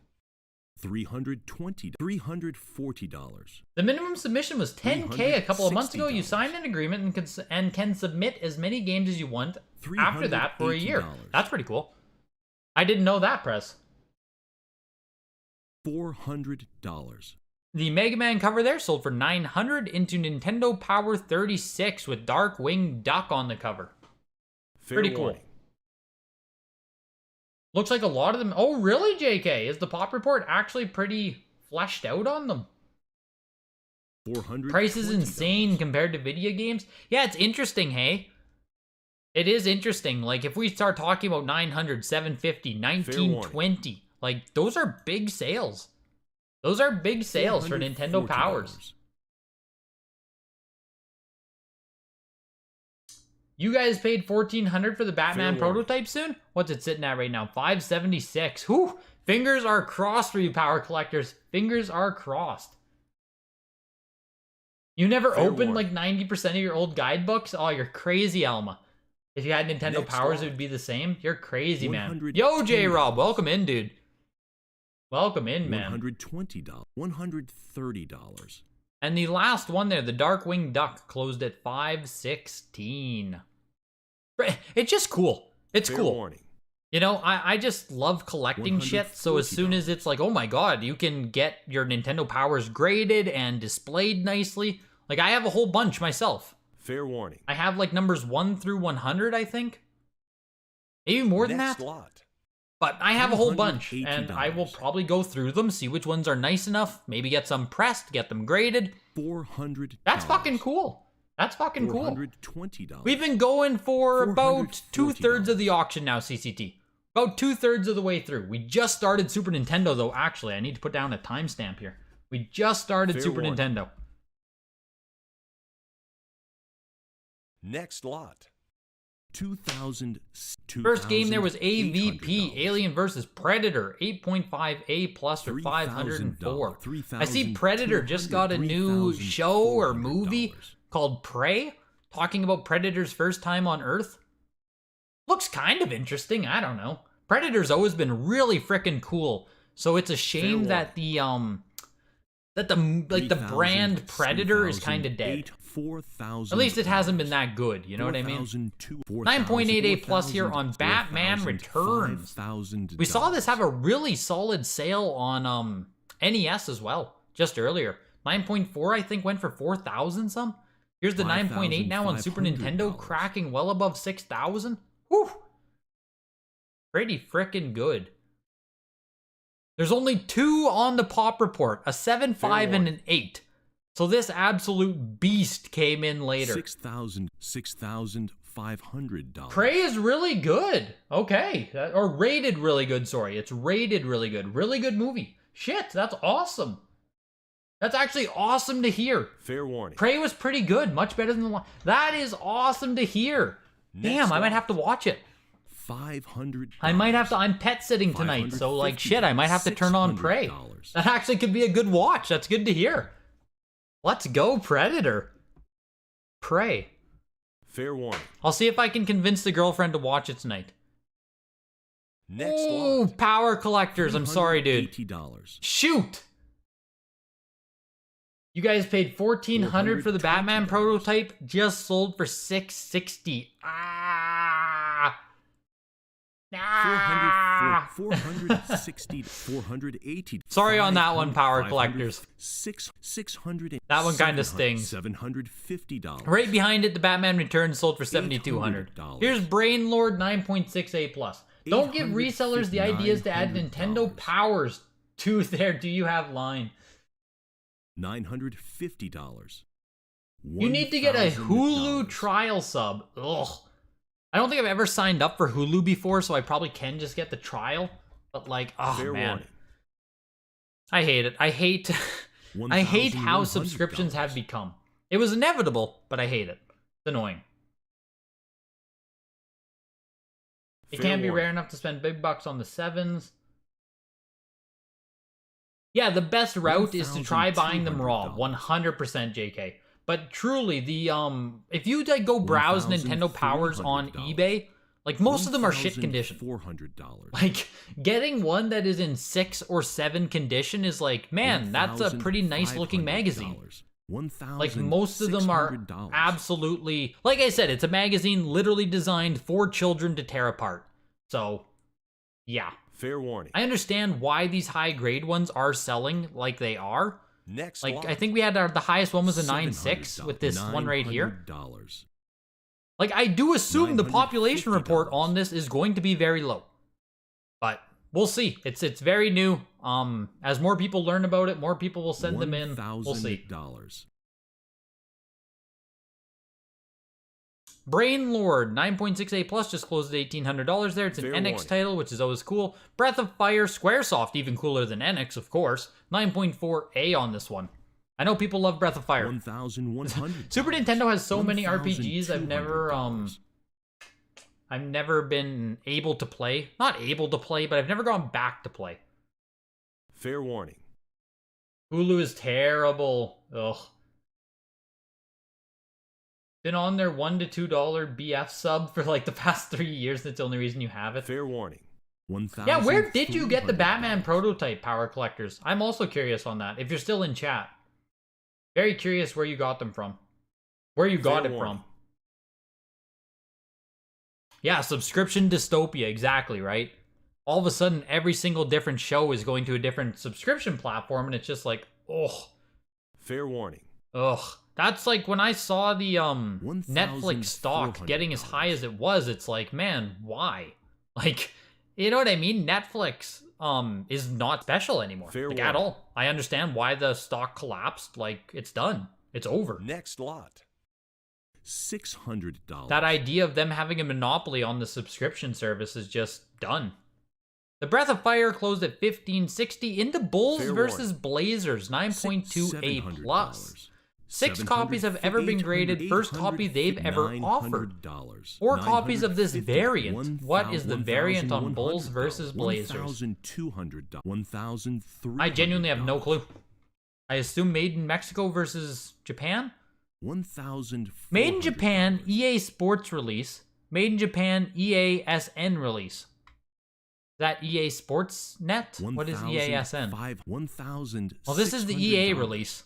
$320. $340. The minimum submission was $10K a couple of months ago. You $360. signed an agreement and can submit as many games as you want after that for a year. $380. That's pretty cool. I didn't know that, Press. $400. The Mega Man cover there sold for $900 into Nintendo Power 36 with Darkwing Duck on the cover. Fair Pretty cool. warning. Looks like a lot of them... Oh, really, JK? Is the pop report actually pretty fleshed out on them? $420. Price is insane compared to video games. Yeah, it's interesting, hey? It is interesting. Like, if we start talking about 900, 750, 1920, like, those are big sales. Those are big sales for Nintendo Powers. You guys paid $1,400 for the Batman Fair warning. prototype soon? What's it sitting at right now? $576. Whew! Fingers are crossed for you power collectors. Fingers are crossed. You never Fair opened warning. like 90% of your old guidebooks? Oh, you're crazy, Alma. If you had Nintendo Next Powers, lot. it would be the same. You're crazy, man. $110. Yo, J-Rob, welcome in, dude. Welcome in, man. $120. $130. And the last one there, the Darkwing Duck, closed at $516. It's just cool. It's Fair cool. warning. You know, I just love collecting shit, so as soon as it's like, oh my god, you can get your Nintendo Powers graded and displayed nicely. Like, I have a whole bunch myself. Fair warning. I have like numbers 1 through 100, I think. Maybe more than Next that. lot. But I have a whole bunch, $180. and I will probably go through them, see which ones are nice enough, maybe get some pressed, get them graded. $400. That's fucking cool. That's fucking cool. $420. We've been going for about $440. 2/3 of the auction now, CCT. About 2/3 of the way through. We just started Super Nintendo, though, actually. I need to put down a timestamp here. We just started Fair Super warning. Nintendo. Next lot. $2,000. First game there was AVP, $2,800. Alien vs. Predator, 8.5A plus for $504. I see Predator just got a new show or movie called Prey, talking about Predator's first time on Earth. Looks kind of interesting, I don't know. Predator's always been really freaking cool, so it's a shame that the brand Predator is kind of dead. At least it hasn't been that good, you know what I mean? 9.88 plus here on Batman Returns. We saw this have a really solid sale on NES as well, just earlier. 9.4 I think went for 4,000 some. Here's the 9.8 now on Super Nintendo, cracking well above 6,000. Whew! Pretty frickin' good. There's only 2 on the pop report, a 7, 5, and an 8. So this absolute beast came in later. $6,500. Prey is really good. Okay. Or rated really good, sorry. It's rated really good. Really good movie. Shit, that's awesome. That's actually awesome to hear. Fair warning. Prey was pretty good, much better than the one. That is awesome to hear. Damn, I might have to watch it. $500. I might have to. I'm pet sitting tonight, so like shit, I might have to turn on Prey. That actually could be a good watch. That's good to hear. Let's go, Predator. Prey. Fair warning. I'll see if I can convince the girlfriend to watch it tonight. Next Ooh, lot. Power Collectors. I'm sorry, dude. $80. Shoot! You guys paid $1,400 for the Batman prototype, just sold for $660. Ah! Ah! 460, 480. Sorry on that one, Power Collectors. 600. That one kind of stings. $750. Right behind it, the Batman Returns sold for $7,200. Here's Brainlord 9.6A+. Don't give resellers the ideas to add Nintendo powers to their Do You Have line. $950. You need to get a Hulu trial sub. Ugh. I don't think I've ever signed up for Hulu before, so I probably can just get the trial. But like, oh Fair man. warning. I hate it. I hate I hate how subscriptions have become. It was inevitable, but I hate it. It's annoying. It Fair can't be warning. rare enough to spend big bucks on the 7s. Yeah, the best route is to try buying them raw. 100% JK. But truly, the if you like go browse Nintendo powers on eBay, like most of them are shit condition. $400. Like getting one that is in 6 or 7 condition is like, man, that's a pretty nice looking magazine. Like most of them are absolutely, like I said, it's a magazine literally designed for children to tear apart. So, yeah. Fair warning. I understand why these high grade ones are selling like they are. Next Like lot. I think we had the highest one was a 9.6 with this one right here. $900. Like I do assume the population $950. report on this is going to be very low. But we'll see. It's very new. As more people learn about it, more people will send them in. We'll see. $1,000. Brainlord 9.6A Plus just closed at $1,800 there. It's an Fair NX warning. title, which is always cool. Breath of Fire Squaresoft, even cooler than NX, of course. 9.4A on this one. I know people love Breath of Fire. $1,100. Super Nintendo has so many RPGs $1,200. I've never been able to play. Not able to play, but I've never gone back to play. Fair warning. Hulu is terrible. Ugh. Been on their $1 to $2 BF sub for like the past 3 years. That's the only reason you have it. Fair warning. Yeah, where did you get the Batman $1,300. prototype, Power Collectors? I'm also curious on that. If you're still in chat. Very curious where you got them from. Where you got Fair it warning. from. Yeah, subscription dystopia, exactly, right? All of a sudden, every single different show is going to a different subscription platform, and it's just like, ugh. Fair warning. Ugh. That's like when I saw the Netflix stock getting as high as it was, it's like, man, why? Like, you know what I mean? Netflix is not special anymore. Fair like warning. at all. I understand why the stock collapsed. Like, it's done. It's over. Next lot. $600. That idea of them having a monopoly on the subscription service is just done. The Breath of Fire closed at $1,560 into Bulls Fair versus Blazers, 9.2A+. $700. 6 copies have ever been graded, first copy they've ever offered. 4 copies of this variant. What is the variant on Bulls versus Blazers? $1,200. I genuinely have no clue. I assume made in Mexico versus Japan? $1,400. Made in Japan, EA Sports release. Made in Japan, EA SN release. Is that EA Sports Net? What is EA SN? Well, this is the EA release.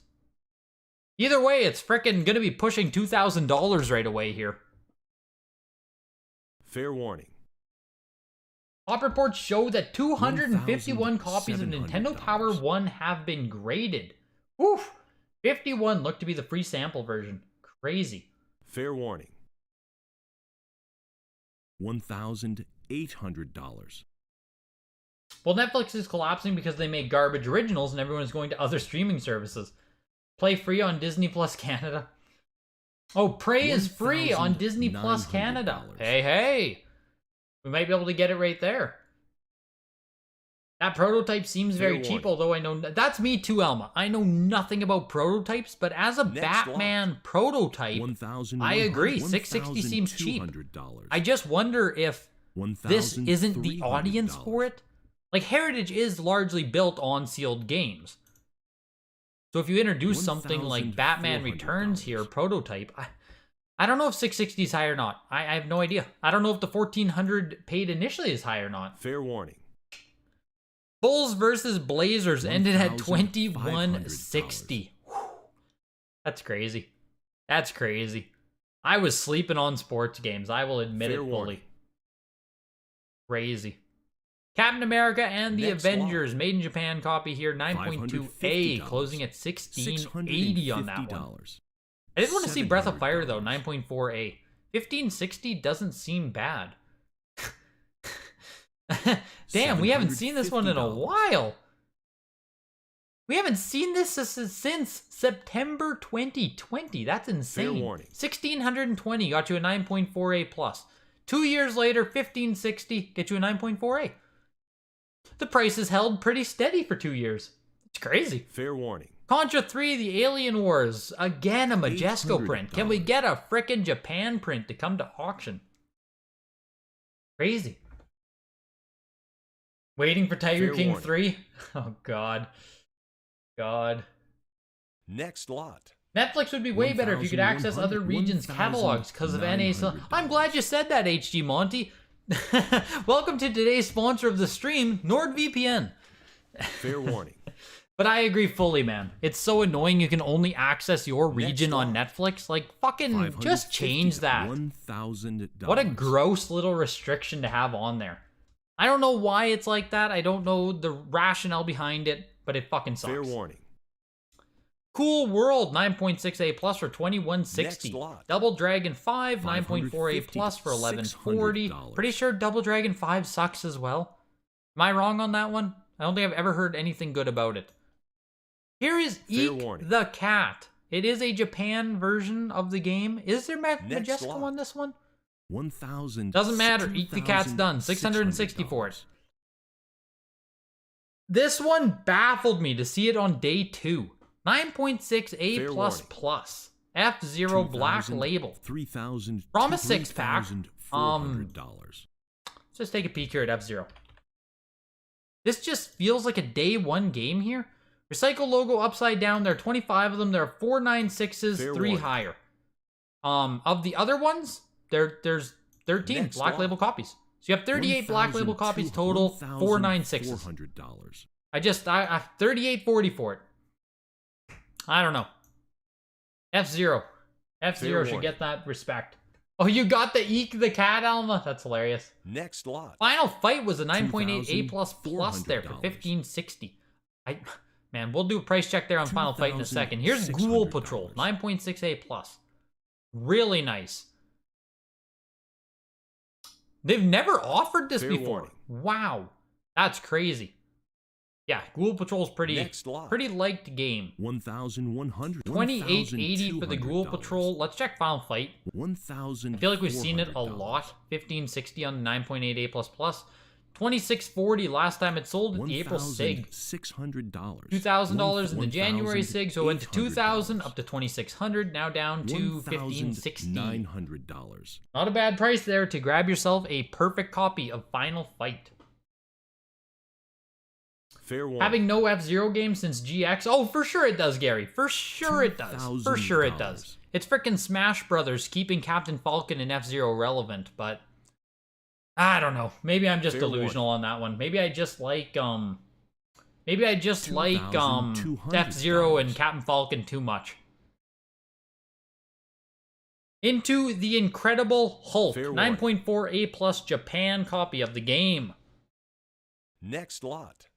Either way, it's frickin' gonna be pushing $2,000 right away here. Fair warning. Top reports show that 251 copies of Nintendo Power 1 have been graded. Oof! 51 look to be the free sample version. Crazy. Fair warning. $1,800. Well, Netflix is collapsing because they make garbage originals and everyone is going to other streaming services. Play free on Disney Plus Canada. Oh, Prey is free on Disney Plus Canada. $1,900. Hey, hey! We might be able to get it right there. That prototype seems very Fair cheap, warning. although I know... That's me too, Elma. I know nothing about prototypes, but as a Next Batman prototype, I agree. $660 seems cheap. I just wonder if this isn't the audience for it. Like, Heritage is largely built on sealed games. So if you introduce something like Batman Returns here, prototype, I don't know if 660 is high or not. I have no idea. I don't know if the 1400 paid initially is high or not. Fair warning. Bulls versus Blazers ended at 2160. That's crazy. That's crazy. I was sleeping on sports games. I will admit Fair it fully. warning. Crazy. Captain America and the Next Avengers, lot. made in Japan copy here, 9.2A, closing at 1680 on that one. I did want to see Breath of Fire though, 9.4A. 1560 doesn't seem bad. Damn, we haven't seen this one in a while. We haven't seen this since September 2020. That's insane. Fair warning. 1620 got you a 9.4A plus. 2 years later, 1560 get you a 9.4A. The price is held pretty steady for 2 years. It's crazy. Fair warning. Contra 3, The Alien Wars. Again, a Majesco print. Can we get a frickin' Japan print to come to auction? Crazy. Waiting for Tiger Fair King warning. 3? Oh, God. God. Next lot. Netflix would be way better if you could access other regions' catalogs because of NES. I'm glad you said that, HG Monty. Welcome to today's sponsor of the stream, NordVPN. Fair warning. But I agree fully, man. It's so annoying you can only access your region on Netflix. Like, fucking just change that. $1,000. What a gross little restriction to have on there. I don't know why it's like that. I don't know the rationale behind it, but it fucking sucks. Fair warning. Cool World, 9.6A plus for 2160. Next lot. Double Dragon 5, 9.4A plus for 1140. $600. Pretty sure Double Dragon 5 sucks as well. Am I wrong on that one? I don't think I've ever heard anything good about it. Here is Fair Eek warning. the Cat. It is a Japan version of the game. Is there Majesco lot. on this one? 1,000. Doesn't matter. Eek the Cat's done. 660 for it. This one baffled me to see it on day 2. 9.6A Fair plus warning. plus. F-Zero Black Label. 3,000. From a 6-pack. $3,400. Let's just take a peek here at F-Zero. This just feels like a day 1 game here. Recycle logo upside down. There are 25 of them. There are 4 9.6s, Fair 3 warning. higher. Of the other ones, there's 13 Next Black lot. Label copies. So you have 38 Black Label copies total, 4 9.6s. $400. I 38.40 for it. I don't know. F-Zero. F-Zero Fair should warning. get that respect. Oh, you got the Eek the Cat, Alma? That's hilarious. Next lot. Final Fight was a 9.8A plus there for $2,400. 1560. Man, we'll do a price check there on Final Fight in a second. Here's Ghoul Patrol, 9.6A plus. Really nice. They've never offered this Fair before. warning. Wow. That's crazy. Yeah, Ghoul Patrol's pretty Next lot. liked game. 1,100. 2880 for the Ghoul Patrol. Let's check Final Fight. 1,000. I feel like we've seen it a lot. 1560 on the 9.8A plus plus. 2640 last time it sold at the April SIG. $600. $2,000 in the January SIG, so it went to 2,000 up to 2,600, now down to 1560. $900. Not a bad price there to grab yourself a perfect copy of Final Fight. Fair warning. Having no F-Zero game since GX? Oh, for sure it does, Gary. For sure it does. For sure it does. It's frickin' Smash Brothers keeping Captain Falcon and F-Zero relevant, but I don't know. Maybe I'm just Fair delusional on that one. Maybe I just like F-Zero and Captain Falcon too much. Into the Incredible Hulk, Fair warning. 9.4A plus Japan copy of the game. Next lot.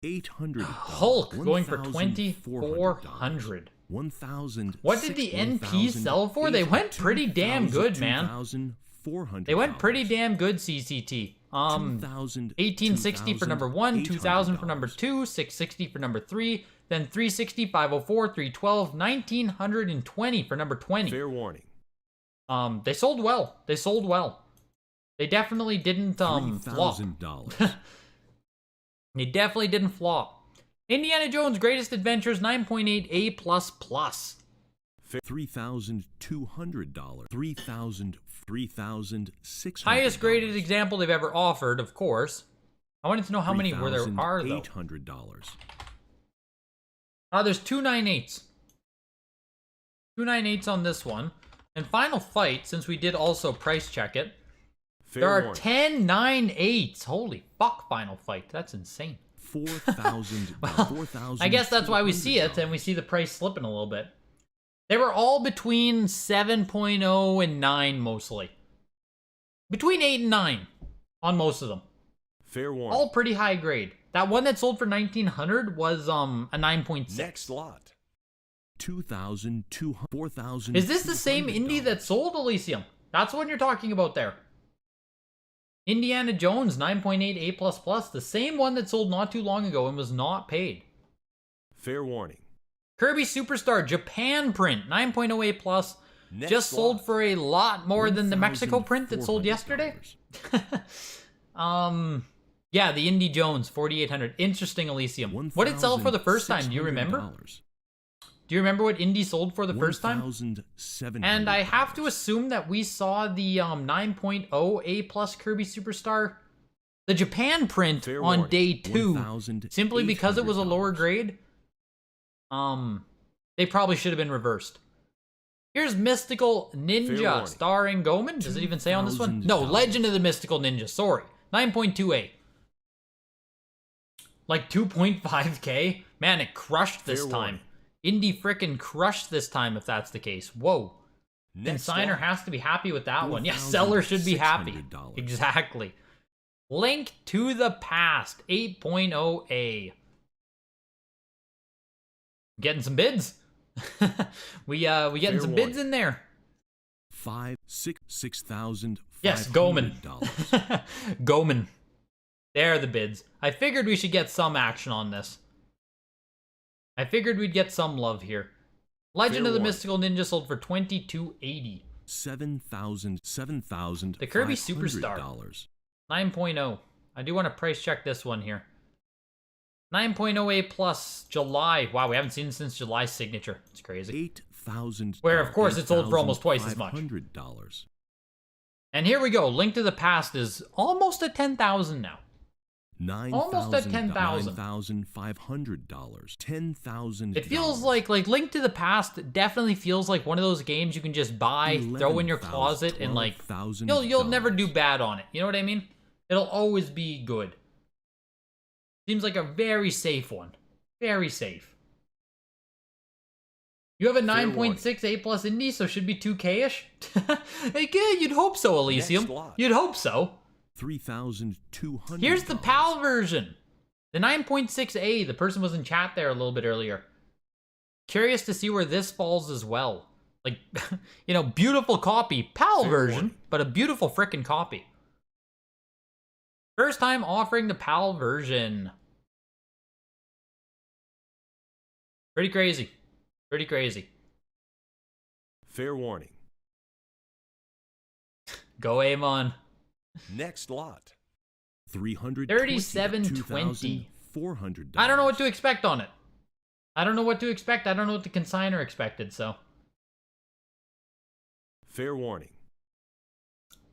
$800. Hulk going for $1,400. 2,400. 1,000. What did the NP sell for? They went pretty damn good, man. $2,400. They went pretty damn good, CCT. 1860 for number 1, 2,000 for number 2, 660 for number 3, then 360, 504, 312, 1,920 for number 20. Fair warning. They sold well. They sold well. They definitely didn't flop. $3,000. It definitely didn't flop. Indiana Jones Greatest Adventures 9.8 A++. $3,200. $3,600. Highest graded example they've ever offered, of course. I wanted to know how many there are, though. $800. There's two 9.8s. Two 9.8s on this one. And Final Fight, since we did also price check it, there are 10 9.8s. Holy fuck, Final Fight. That's insane. $4,000. Well, I guess that's why we see it, and we see the price slipping a little bit. They were all between 7.0 and 9, mostly. Between 8 and 9 on most of them. Fair warning. All pretty high grade. That one that sold for $1,900 was a 9.6. Next lot. $2,200. $4,000. Is this the same indie that sold, Elysium? That's what you're talking about there. Indiana Jones 9.8 A++, the same one that sold not too long ago and was not paid. Fair warning. Kirby Superstar Japan print 9.0 A+, Next just sold lot. for a lot more than the Mexico print that sold $1,400. yesterday. Yeah, the Indy Jones 4,800. Interesting, Elysium. What did it sell for the first time? Do you remember? Do you remember what Indy sold for the first time? $1,700. And I have to assume that we saw the 9.0 A+ Kirby Superstar, the Japan print Fair on warning. day 2, simply because it was a lower grade. They probably should have been reversed. Here's Mystical Fair Ninja, warning. starring Goman. Does it even say on this one? No, $2,000. Legend of the Mystical Ninja. Sorry, 9.2A. Like 2.5K. Man, it crushed this Fair time. warning. Indie frickin' crushed this time, if that's the case. Whoa. Next Consigner lot. has to be happy with that one. Yeah, seller should be happy. $4,600. Exactly. Link to the Past 8.0A. Getting some bids. we getting Fair some bids warning. in there. $6,500. Yes, Goman. Goman. There are the bids. I figured we should get some action on this. I figured we'd get some love here. Legend Fair of the warning. Mystical Ninja sold for $2,280. $7,000. The Kirby Superstar. 9.0. I do want to price check this one here. 9.0 A plus July. Wow, we haven't seen it since July's signature. It's crazy. $8,000. Where, of course, it sold for almost twice as much. $8,500. And here we go. Link to the Past is almost at 10,000 now. Almost at 10,000. $9,500. $10,000. It feels like Link to the Past definitely feels like one of those games you can just buy, throw in your closet, and like you'll never do bad on it. You know what I mean? It'll always be good. Seems like a very safe one. Very safe. You have a 9.6 A plus indie, so should be 2K-ish? Like, yeah, you'd hope so, Elysium. Next lot. You'd hope so. $3,200. Here's the PAL version. The 9.6A, the person was in chat there a little bit earlier. Curious to see where this falls as well. Like, you know, beautiful copy. PAL Fair version, warning. but a beautiful frickin' copy. First time offering the PAL version. Pretty crazy. Pretty crazy. Fair warning. Go Amon. Next lot. $37.20. $400. I don't know what to expect on it. I don't know what to expect. I don't know what the consigner expected, so. Fair warning.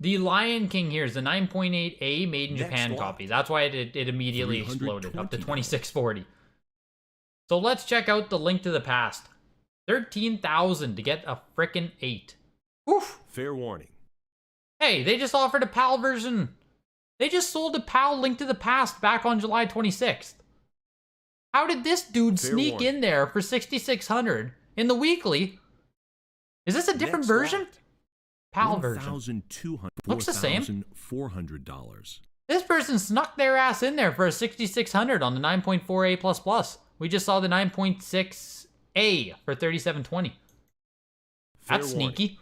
The Lion King here is the 9.8A made in Next Japan lot. copy. That's why it immediately exploded up to $320. 2640. So let's check out the Link to the Past. 13,000 to get a frickin' 8. Oof. Fair warning. Hey, they just offered a PAL version. They just sold a PAL Link to the Past back on July 26th. How did this dude Fair sneak warning. in there for 6,600 in the weekly? Is this a different Next version? lot. PAL version. $1,200. Looks the same. $400. This person snuck their ass in there for a 6,600 on the 9.4A++. We just saw the 9.6A for 3,720. Fair That's warning. sneaky.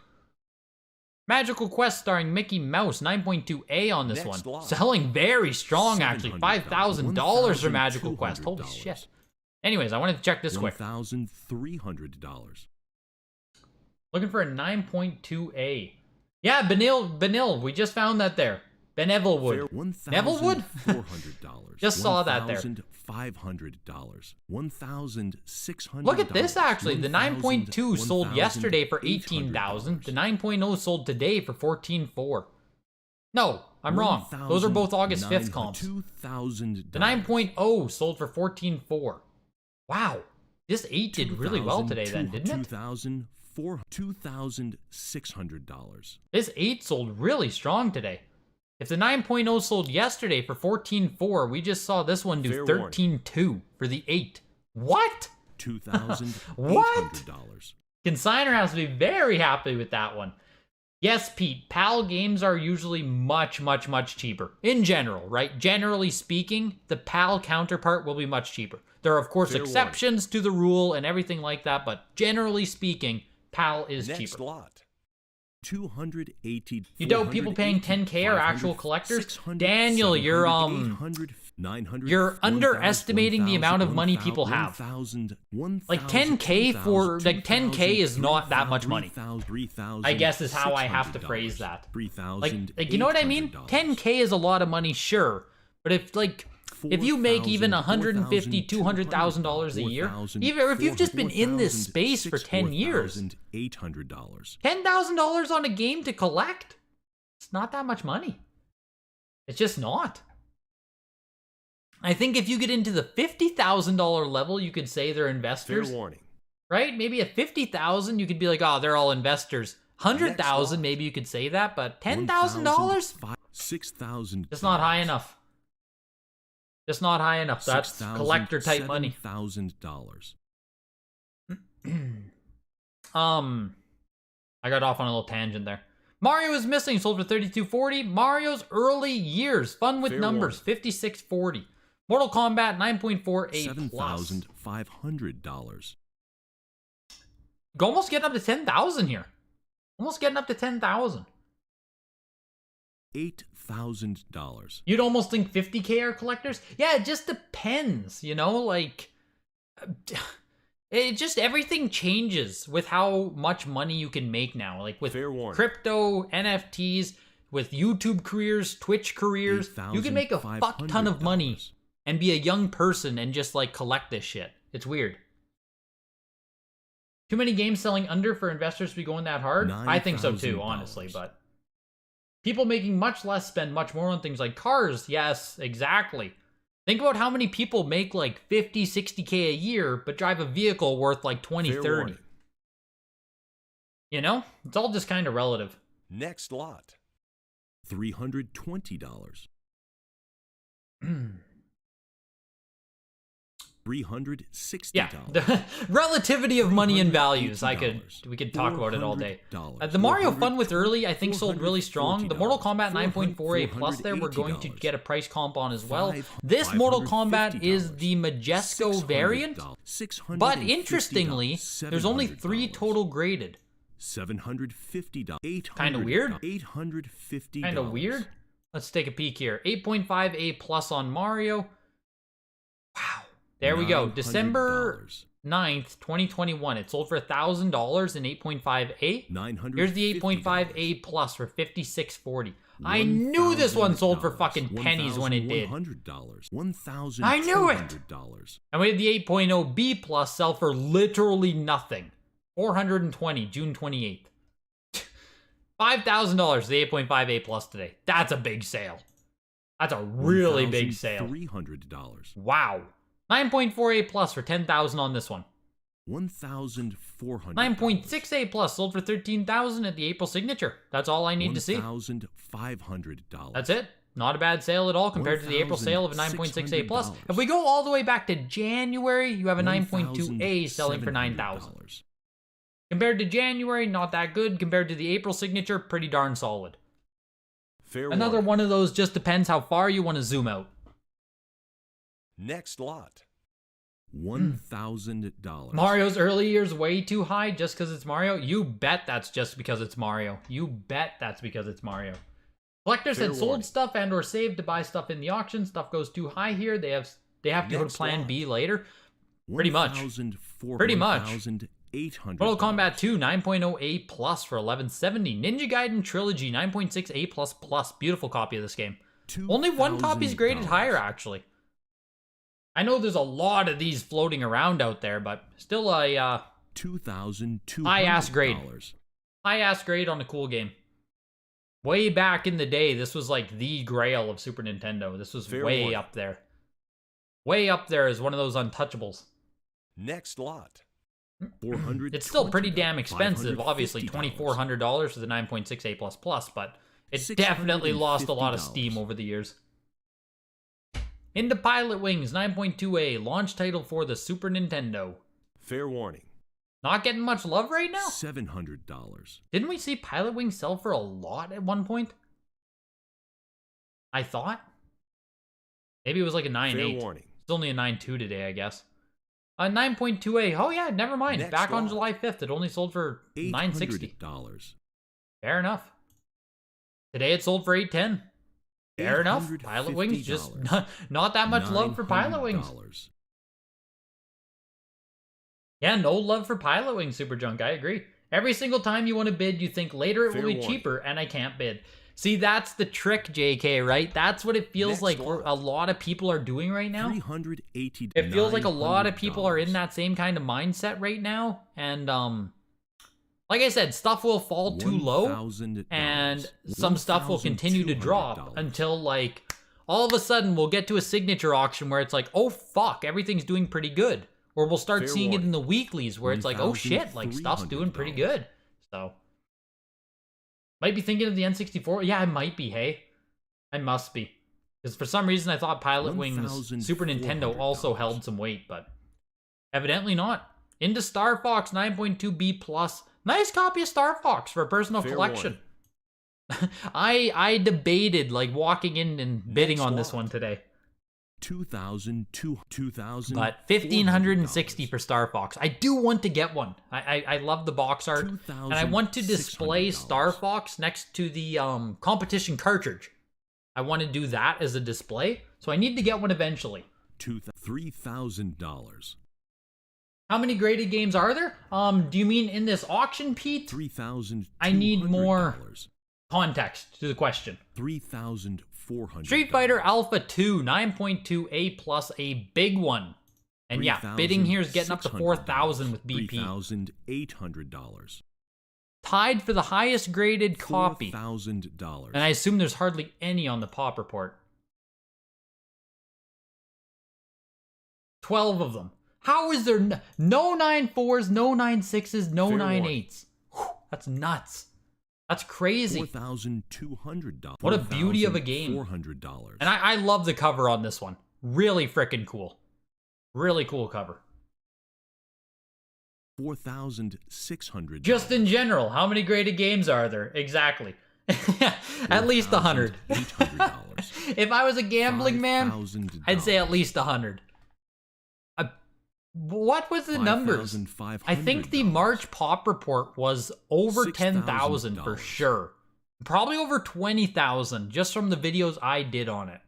Magical Quest starring Mickey Mouse, 9.2A on this Next one. lot. Selling very strong, actually. $700. $5,000 for Magical Quest. Holy $1,200. shit. Anyways, I wanted to check this quick. $1,300. Looking for a 9.2A. Yeah, Benil, we just found that there. Benevolwood. Nevilwood? $1,400. Just saw that there. $1,500. $1,600. Look at this actually. The 9.2 sold yesterday for $18,000. The 9.0 sold today for $14,400. No, I'm wrong. Those are both August 5th comps. $2,000. The 9.0 sold for $14,400. Wow. This 8 did really well today then, didn't it? $2,600. This 8 sold really strong today. If the 9.0 sold yesterday for $14,400, we just saw this one do $13,200 for the 8. What? $2,800. Consigner has to be very happy with that one. Yes, Pete, PAL games are usually much, much, much cheaper. In general, right? Generally speaking, the PAL counterpart will be much cheaper. There are, of course, exceptions to the rule and everything like that, but generally speaking, PAL is Next cheaper. lot. $280. You doubt people paying $10K are actual collectors? Daniel, you're underestimating the amount of money people have. Like 10K for like 10K is not that much money. I guess is how I have to phrase that. Like you know what I mean? 10K is a lot of money, sure, but if you make even $150,000, $200,000 a year, even if you've just been in this space for 10 years, $10,000 on a game to collect, it's not that much money. It's just not. I think if you get into the $50,000 level, you could say they're investors. Fair warning. Right? Maybe at $50,000, you could be like, oh, they're all investors. $100,000, maybe you could say that, but $10,000? $6,000. It's not high enough. Just not high enough. That's collector type money. $7,000. I got off on a little tangent there. Mario is missing. Sold for $32.40. Mario's early years. Fun with numbers. $56.40. Mortal Kombat 9.48 plus. $7,500. Almost getting up to 10,000 here. Almost getting up to 10,000. $8,000. You'd almost think 50K are collectors. Yeah, it just depends, you know, like it just everything changes with how much money you can make now. Like with crypto, NFTs, with YouTube careers, Twitch careers, you can make a fuck ton of money and be a young person and just like collect this shit. It's weird. Too many games selling under for investors to be going that hard? I think so too, honestly, but people making much less spend much more on things like cars. Yes, exactly. Think about how many people make like 50, 60K a year, but drive a vehicle worth like 20, 30. You know? It's all just kind of relative. Next lot. $320. $360. Yeah, the relativity of money and values. We could talk about it all day. The Mario Fun with Early, I think, sold really strong. The Mortal Kombat 9.48 plus there, we're going to get a price comp on as well. This Mortal Kombat is the Majesco variant, but interestingly, there's only 3 total graded. $750. Kind of weird. $850. Kind of weird. Let's take a peek here. 8.5 A plus on Mario. Wow. There we go. December 9th, 2021. It sold for $1,000 in 8.5A. Here's the 8.5A plus for $56.40. I knew this one sold for fucking pennies when it did. I knew it. And we had the 8.0 B plus sell for literally nothing. $420, June 28th. $5,000, the 8.5A plus today. That's a big sale. That's a really big sale. $300. Wow. 9.4A plus for $10,000 on this one. $1,400. 9.6A plus sold for $13,000 at the April signature. That's all I need to see. $1,500. That's it. Not a bad sale at all compared to the April sale of a 9.6A plus. If we go all the way back to January, you have a 9.2A selling for $9,000. Compared to January, not that good. Compared to the April signature, pretty darn solid. Another one of those just depends how far you want to zoom out. Next lot. $1,000. Mario's early years way too high just because it's Mario? You bet that's just because it's Mario. You bet that's because it's Mario. Collectors had sold stuff and or saved to buy stuff in the auction. Stuff goes too high here. They have to go to plan B later. Pretty much. Pretty much. $800. Mortal Kombat 2 9.0 A+ for $1170. Ninja Gaiden Trilogy 9.6 A++. Beautiful copy of this game. Only one copy's graded higher, actually. I know there's a lot of these floating around out there, but still a $2,200. high-ass grade. High-ass grade on a cool game. Way back in the day, this was like the grail of Super Nintendo. This was way up there. Way up there as one of those untouchables. Next lot. $420. It's still pretty damn expensive, obviously $2,400 for the 9.6 A++, but it definitely lost a lot of steam over the years. Into Pilot Wings 9.2A, launch title for the Super Nintendo. Fair warning. Not getting much love right now? $700. Didn't we see Pilot Wings sell for a lot at one point? I thought. Maybe it was like a 9.8. Fair warning. It's only a 9.2 today, I guess. 9.2A. Oh yeah, never mind. Next Back on lot. July 5th, it only sold for $960. $800. Fair enough. Today it sold for $810. Fair enough. Pilot Wings, just not that much love for Pilot Wings. $900. Yeah, no love for Pilot Wings, Super Junk. I agree. Every single time you want to bid, you think later it Fair will be warning. cheaper, and I can't bid. See, that's the trick, JK, right? That's what it feels Next like lot. a lot of people are doing right now. $380. It feels like a lot of people are in $900. that same kind of mindset right now. And, like I said, stuff will fall too low, $1,000. and some stuff will continue to drop $1,200. until, like, all of a sudden we'll get to a signature auction where it's like, oh, fuck, everything's doing pretty good. Or we'll start Fair seeing it warning. in the weeklies where it's like, oh, shit, like, stuff's doing pretty $1,300. good. So, might be thinking of the N64. Yeah, I might be, hey. I must be. Because for some reason I thought Pilot Wings Super Nintendo also $1,400. held some weight, but evidently not. Into Star Fox 9.2B+. Nice copy of Star Fox for a personal Fair collection. I debated like walking in and bidding Next on this lot. one today. $2,000. But $1,560 for Star Fox. I do want to get one. I love the box art, and I want to display Star Fox next to the competition cartridge. I want to do that as a display, so I need to get one eventually. $3,000. How many graded games are there? Do you mean in this auction, Pete? $3,200. I need more context to the question. $3,400. Street Fighter Alpha 2 9.2 A+, a big one. And yeah, bidding here is getting up to $4,000 with BP. $3,800. Tied for the highest graded copy. $4,000. And I assume there's hardly any on the pop report. 12 of them. How is there no 9.4s, no 9.6s, no Fair 9.8s? That's nuts. That's crazy. $4,200. What a beauty of a game. $400. And I love the cover on this one. Really freaking cool. Really cool cover. $4,600. Just in general, how many graded games are there? Exactly. At least 100. $800. If I was a gambling man, $5,000. I'd say at least 100. What was the numbers? I think the March pop report was over 10,000 for sure. Probably over 20,000 just from the videos I did on it.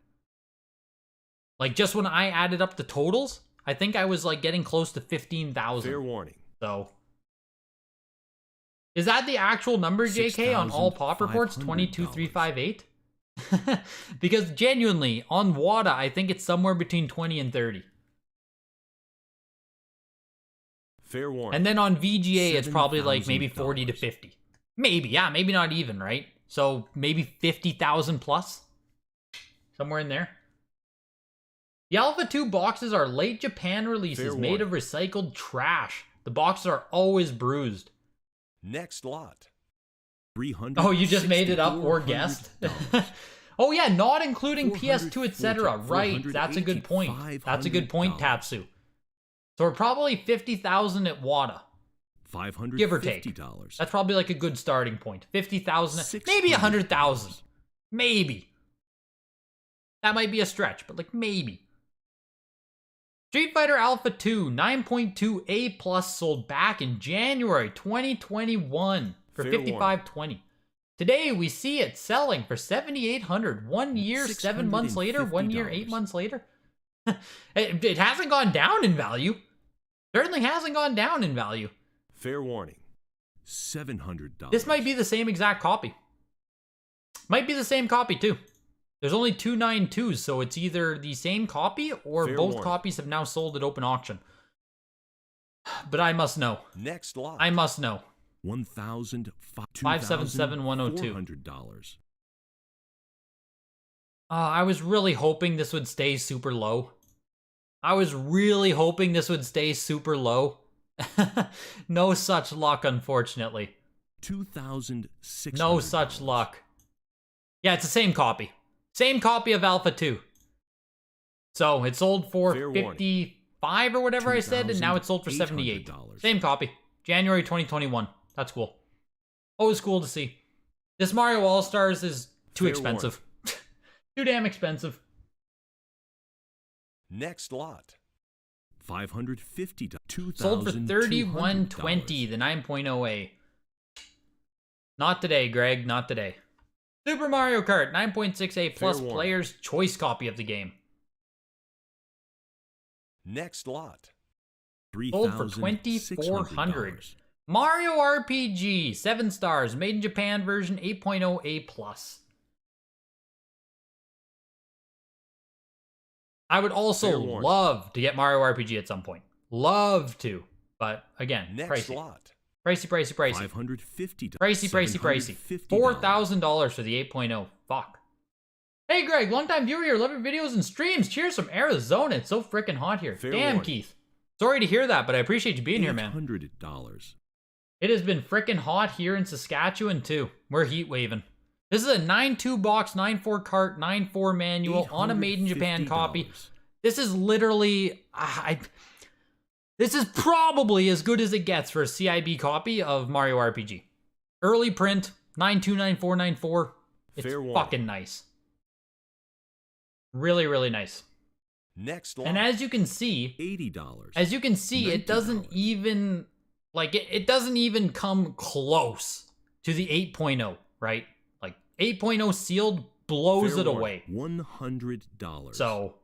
Like just when I added up the totals, I think I was like getting close to 15,000. Fair warning. So, is that the actual number, JK, on all pop reports? 22,358? Because genuinely, on WADA, I think it's somewhere between 20 and 30. Fair warning. And then on VGA, it's probably like maybe 40 to 50. Maybe, yeah, maybe not even, right? So maybe 50,000 plus? Somewhere in there. The Alpha 2 boxes are late Japan releases Fair made of recycled trash. The boxes are always bruised. Next lot. $300. Oh, you just made it up or guessed? Oh yeah, not including PS2, etc. Right, that's a good point. That's a good point, Tatsu. So we're probably 50,000 at WADA. $550. Give or take. That's probably like a good starting point. 50,000, maybe 100,000. Maybe. That might be a stretch, but like maybe. Street Fighter Alpha 2 9.2 A+ sold back in January 2021 for Fair $55.20. Today we see it selling for $7,800. 1 year, 7 months later. 1 year, 8 months later. It hasn't gone down in value. Certainly hasn't gone down in value. Fair warning. $700. This might be the same exact copy. Might be the same copy too. There's only 292s, so it's either the same copy or Fair both warning. copies have now sold at open auction. But I must know. Next lot. I must know. $577,102. $577,102. I was really hoping this would stay super low. I was really hoping this would stay super low. No such luck, unfortunately. $2,600. No such luck. Yeah, it's the same copy. Same copy of Alpha 2. So it sold for Fair warning. 55 or whatever I said, and now it's sold for 78. $2,800. Same copy. January 2021. That's cool. Always cool to see. This Mario All-Stars is too Fair expensive. Too damn expensive. Next lot. $550. Sold for $31.20, the 9.0A. Not today, Greg. Not today. Super Mario Kart 9.6A plus warning. player's choice copy of the game. Next lot. Sold for $2,400. Mario RPG 7 stars, made in Japan version 8.0A plus. I would also Fair warning. love to get Mario RPG at some point. Love to, but again, Next pricey. lot. Pricey. $550. Pricey. $4,000 for the 8.0. Fuck. Hey Greg, long-time viewer here. Love your videos and streams. Cheers from Arizona. It's so freaking hot here. Fair Damn, warning. Keith. Sorry to hear that, but I appreciate you being here, man. $800. It has been freaking hot here in Saskatchewan, too. We're heat waving. This is a 9.2 box, 9.4 cart, 9.4 manual on a made in Japan copy. This is literally... This is probably as good as it gets for a CIB copy of Mario RPG. Early print, 929494. It's Fair warning. fucking nice. Really, really nice. Next lot. And as you can see, $80. it doesn't $90. even, like, it doesn't even come close to the 8.0, right? Like, 8.0 sealed blows Fair it warning. away. $100. So,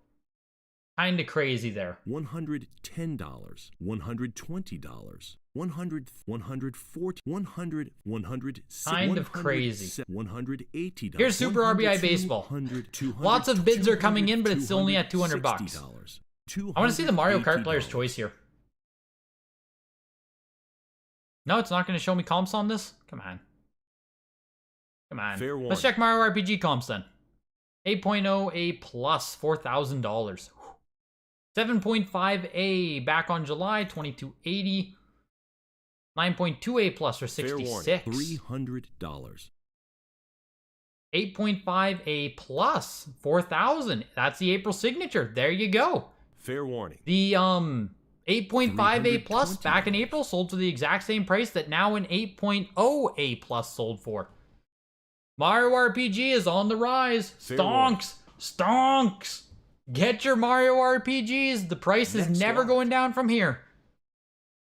kind of crazy there. $110, $120, Kind of crazy. $180. Here's Super RBI Baseball. Lots of bids are coming in, but it's only at $200. I want to see the Mario Kart player's choice here. No, it's not going to show me comps on this? Come on. Come on. Fair Let's warning. check Mario RPG comps then. 8.0A plus, $4,000. 7.5A back on July, $22.80. 9.2A plus for Fair warning. $66. $300. 8.5A plus, $4,000. That's the April signature. There you go. Fair warning. The 8.5A plus back in $320. April sold for the exact same price that now an 8.0A plus sold for. Mario RPG is on the rise. Fair Stonks. Stonks. Get your Mario RPGs. The price is Next never lot. going down from here.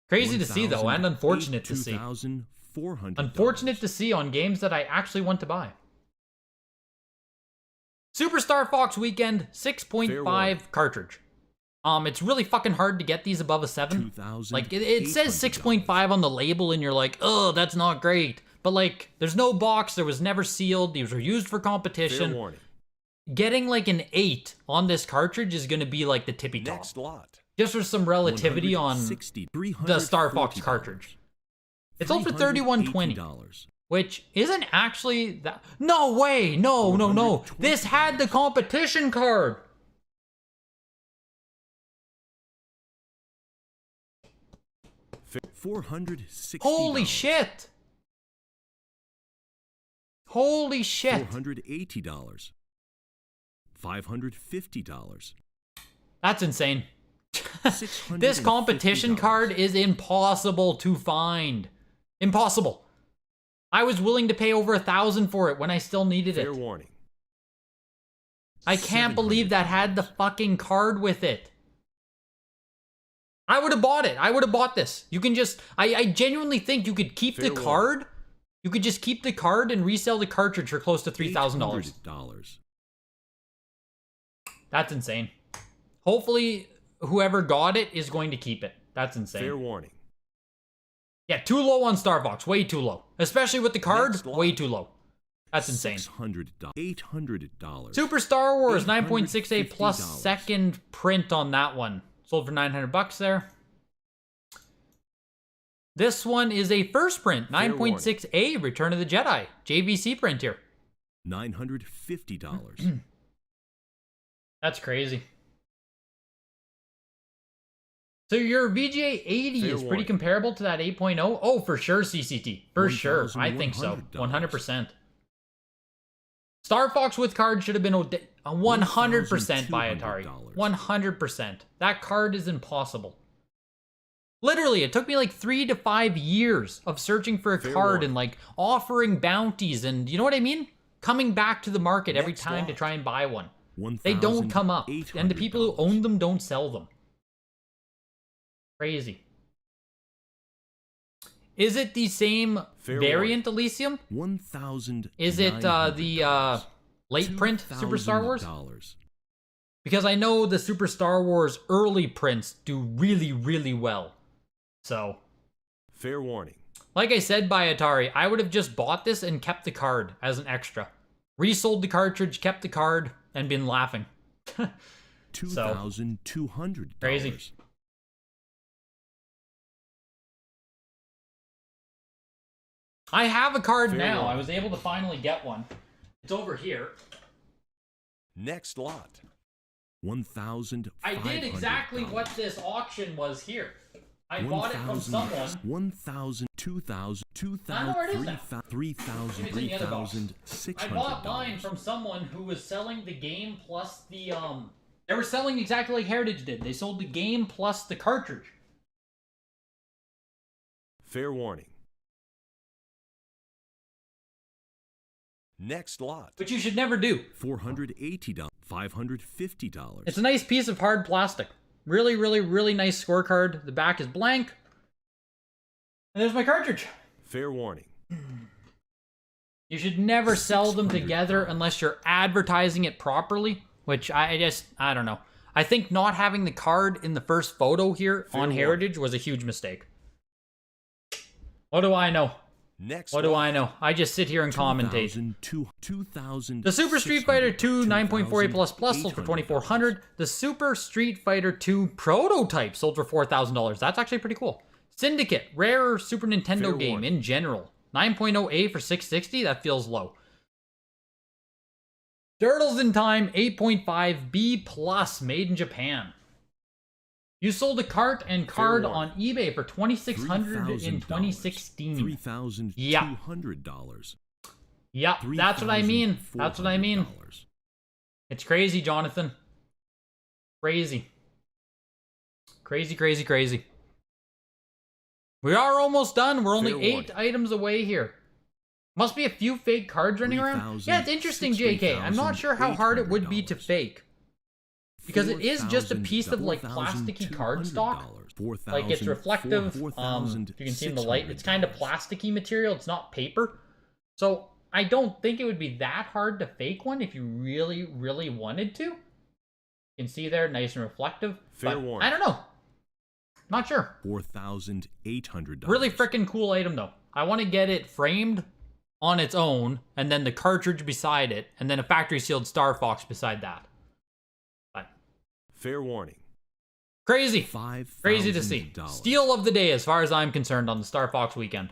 Crazy to see though, and unfortunate to see. $2,400. Unfortunate to see on games that I actually want to buy. Superstar Fox Weekend Fair 6.5 warning. cartridge. It's really fucking hard to get these above a 7. Like, it says $2,800. 6.5 on the label, and you're like, oh, that's not great. But, like, there's no box, there was never sealed, these were used for Fair competition. warning. Getting, like, an 8 on this cartridge is going to be, like, the tippy top. Next lot. Just for some relativity on the Star Fox $340. cartridge. It sold for $31.20. $380. Which isn't actually that. No way! No. This had the competition card. $460. Holy shit! Holy shit! $480. $550. That's insane. This competition card is impossible to find. Impossible. I was willing to pay over $1,000 for it when I still needed Fair it. warning. I can't believe that had the fucking card with it. I would have bought it. I would have bought this. You can just... I genuinely think you could keep the Fair card. You could just keep the card and resell the cartridge for close to $3,000. $800. That's insane. Hopefully, whoever got it is going to keep it. That's insane. Fair warning. Yeah, too low on Star Fox. Way too low. Especially with the card, Next lot. way too low. That's insane. $600. $800. Super Star Wars 9.68 plus $850. second print on that one. Sold for 900 bucks there. This one is a first print, 9.6A Return of the Jedi. JVC print here. $950. That's crazy. So your VGA 80 Fair is pretty warning. comparable to that 8.0? Oh, for sure, CCT. For sure. I think so. $1,100. 100%. Star Fox with card should have been a 100% by Atari. $1,200. 100%. That card is impossible. Literally, it took me like 3 to 5 years of searching for a Fair card warning. and like offering bounties and you know what I mean? Coming back to the market every Next time to lot. try and buy one. They don't come up. And the people who own them don't sell them. Crazy. Is it the same Fair variant, Elysium? $1,000. Is it the late print Super Star Wars? Because I know the Super Star Wars early prints do really, really well. So, Fair warning. like I said by Atari, I would have just bought this and kept the card as an extra. Resold the cartridge, kept the card, and been laughing. $2,200. Crazy. I have a card Fair now. warning. I was able to finally get one. It's over here. Next lot. $1,500. I did exactly what this auction was here. I bought it from someone. 1,000, 2,000, I know where it is now. 3,000, It's in the other box. 3,600. I bought mine from someone who was selling the game plus the They were selling exactly like Heritage did. They sold the game plus the cartridge. Fair warning. Next lot. Which you should never do. $480. $550. It's a nice piece of hard plastic. Really, really, really nice scorecard. The back is blank. And there's my cartridge. Fair warning. You should never sell them together unless you're advertising it properly, which I don't know. I think not having the card in the first photo here Fair on warning. Heritage was a huge mistake. What do I know? Next What do I know? I just sit here and commentate. 2,000. The Super Street Fighter 2 9.48 plus plus sold for $2,400. The Super Street Fighter 2 prototype sold for $4,000. That's actually pretty cool. Syndicate, rare Super Nintendo Fair game warning. in general. 9.0A for $660. That feels low. Turtles in Time 8.5B plus made in Japan. You sold a cart and card Fair on warning. eBay for $2,600 in 2016. $3,200. Yep, that's what I mean. That's what I mean. $3,400. It's crazy, Jonathan. Crazy. Crazy, crazy, crazy. We are almost done. We're only Fair 8 warning. items away here. Must be a few fake cards running around. 3,000, Yeah, it's interesting, JK. I'm not sure how hard it would be to $800. fake. Because it is just a piece of like plasticky cardstock. Like it's reflective. If you can see in the light, it's kind of plasticky material. It's not paper. So I don't think it would be that hard to fake one if you really, really wanted to. You can see there, nice and reflective. Fair but warning. I don't know. Not sure. $4,800. Really freaking cool item though. I want to get it framed on its own, and then the cartridge beside it, and then a factory sealed Star Fox beside that. But Fair warning. crazy. $5,000. Crazy to see. Steal of the day as far as I'm concerned on the Star Fox weekend.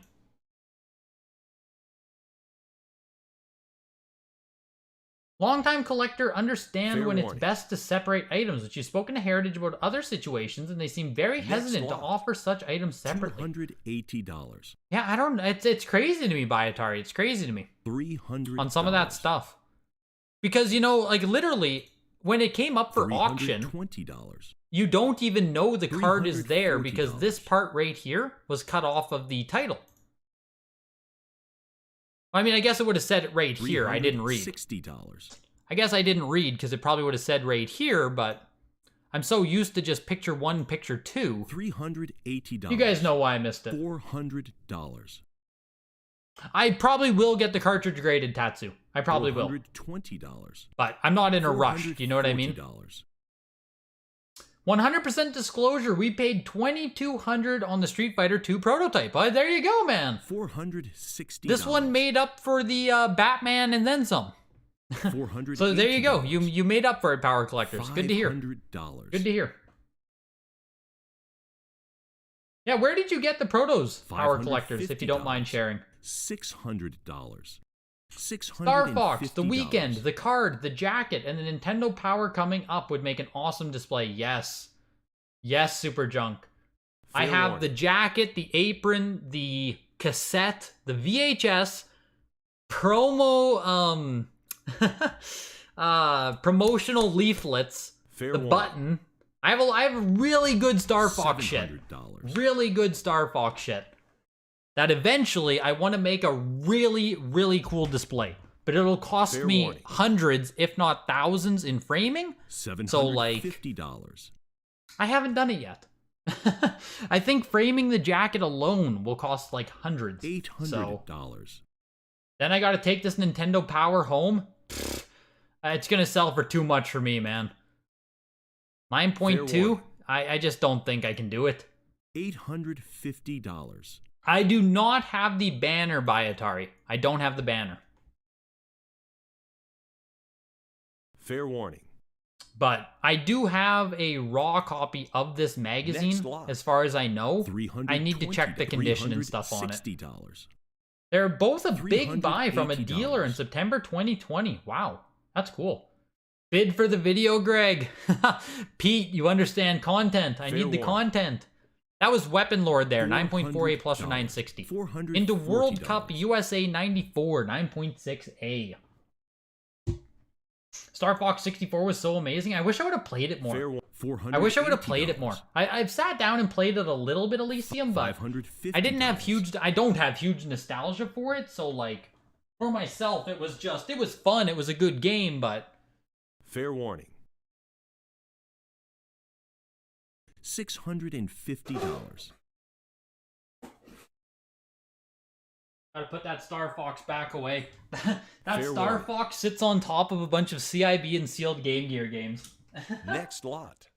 Longtime collector understand Fair when warning. it's best to separate items, but you've spoken to Heritage about other situations and they seem very hesitant to lot. offer such items separately. $280. Yeah, I don't it's crazy to me by Atari. It's crazy to me $300. on some of that stuff. Because you know, like literally when it came up for auction, $320. you don't even know the card is there because $340. this part right here was cut off of the title. I mean, I guess it would have said it right here. I didn't read. $60. I guess I didn't read because it probably would have said right here, but I'm so used to just picture 1, picture 2. $380. You guys know why I missed it. $400. I probably will get the cartridge graded Tatsu. I probably will. $420. But I'm not in a rush. Do you know what I mean? $440. 100% disclosure, we paid $2,200 on the Street Fighter 2 prototype. There you go, man. $460. This one made up for the Batman and then some. $480. So there you go. You made up for it, Power Collectors. Good to hear. $500. Good to hear. Yeah, where did you get the protos, Power Collectors, if you don't mind sharing? $600. Star Fox, the $650. weekend, the card, the jacket, and the Nintendo Power coming up would make an awesome display. Yes. Yes, Super Junk. I Fair have warning. the jacket, the apron, the cassette, the VHS, promo, promotional leaflets, Fair the warning. button. I have really good Star Fox shit. $700. Really good Star Fox shit. That eventually I want to make a really, really cool display. But it'll cost Fair me warning. hundreds, if not thousands, in framing. $750. I haven't done it yet. I think framing the jacket alone will cost like hundreds. So $800. then I gotta take this Nintendo Power home. It's gonna sell for too much for me, man. 9.2? warning. I just don't think I can do it. $850. I do not have the banner by Atari. I don't have the banner. Fair warning. But I do have a raw copy of this magazine, Next lot. as far as I know. $320. I need to check the condition and stuff on it. $360. They're both a big buy from a $380. dealer in September 2020. Wow, that's cool. Bid for the video, Greg. Pete, you understand content. I Fair need the warning. content. That was Weapon Lord there, 9.4A plus or 960. $440. Into World Cup USA 94, 9.6A. Star Fox 64 was so amazing. I wish I would have played it more. Fair warning. I wish I would have played it more. I've sat down and played it a little bit, Elysium, but $550. I don't have huge nostalgia for it, so like, for myself, it was fun, it was a good game, but Fair warning. $650. gotta put that Star Fox back away. That Fair Star warning. Fox sits on top of a bunch of CIB and sealed Game Gear games. Next lot.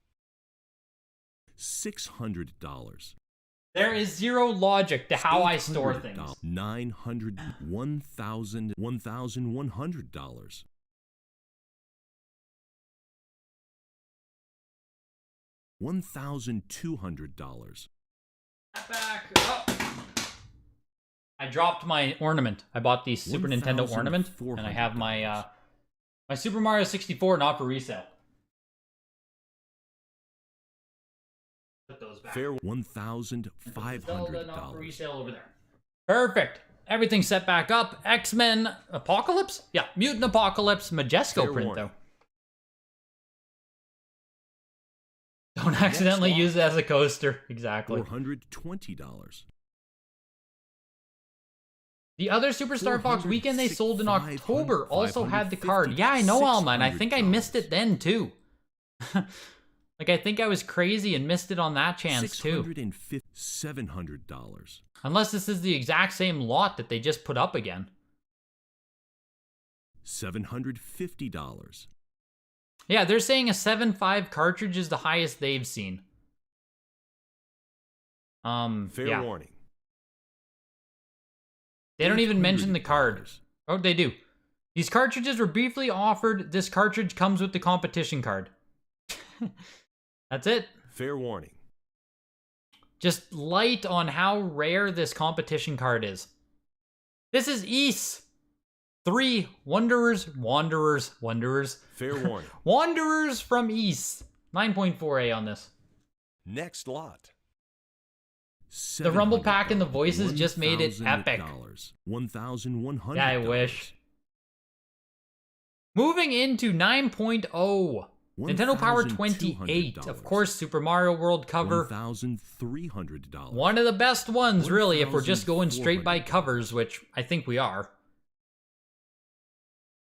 $600. There is zero logic to how I store $800. things. $900. $1,100. $1,200. Back up. I dropped my ornament. I bought the Super Nintendo ornament, and I have my my Super Mario 64 not for resale. Put those back. Fair Zelda not for $1,500. resale over there. Perfect. Everything's set back up. X-Men Apocalypse? Yeah, Mutant Apocalypse Majesco Fair print warning. though. Don't accidentally lot. use it as a coaster. Exactly. $420. The other Super Star Fox weekend they sold in October also had the card. Yeah, I know, Alma, and I think I missed it then too. Like, I think I was crazy and missed it on that chance too. $700. Unless this is the exact same lot that they just put up again. $750. Yeah, they're saying a 7.5 cartridge is the highest they've seen. Fair yeah. warning. They don't even mention the card. $800. Oh, they do. These cartridges were briefly offered. This cartridge comes with the competition card. That's it. Fair warning. Just light on how rare this competition card is. This is Ys 3 Wanderers. Fair warning. Wanderers from Ys. 9.4A on this. Next lot. The Rumble Pack and the voices just made it epic. $1,100. Yeah, I wish. Moving into 9.0. Nintendo Power 28. Of course, Super Mario World cover. $1,300. One of the best ones, really, if we're just going straight by covers, which I think we are.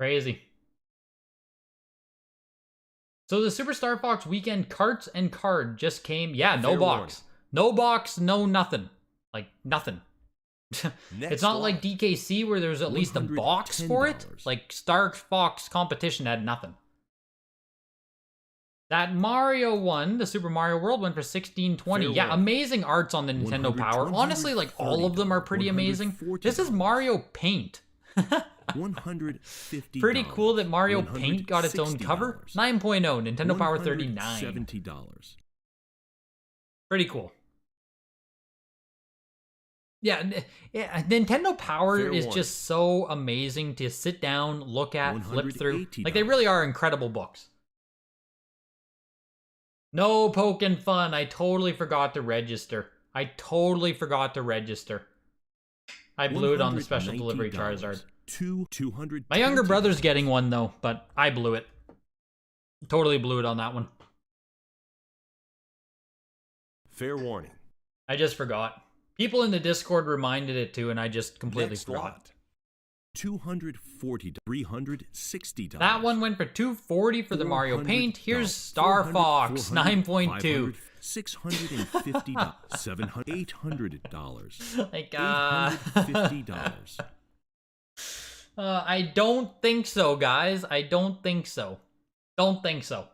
Crazy. So the Super Star Fox weekend carts and card just came. Yeah, no Fair box. warning. No box, no nothing. Like, nothing. Next It's not lot. like DKC where there's at least a box for it. $110. Like, Star Fox competition had nothing. That Mario one, the Super Mario World, went for $16.20. Yeah, amazing arts on the Nintendo Power. Honestly, like all of them are pretty amazing. This is Mario Paint. $150. Pretty cool that Mario Paint got its own cover. 9.0, Nintendo Power 39. $70. Pretty cool. Yeah, Nintendo Power is just so amazing to sit down, look at, flip through. Like, they really are incredible books. No poking fun. I totally forgot to register. I blew it on the special delivery Charizard. My younger brother's getting one, though, but I blew it. Totally blew it on that one. Fair warning. I just forgot. People in the Discord reminded it too, and I just completely forgot. Lot. $240, $360. That one went for $240 for the Mario Paint. Here's Star Fox, 9.2. $650, $700, $800. Like, $850. I don't think so, guys. I don't think so. I don't think so.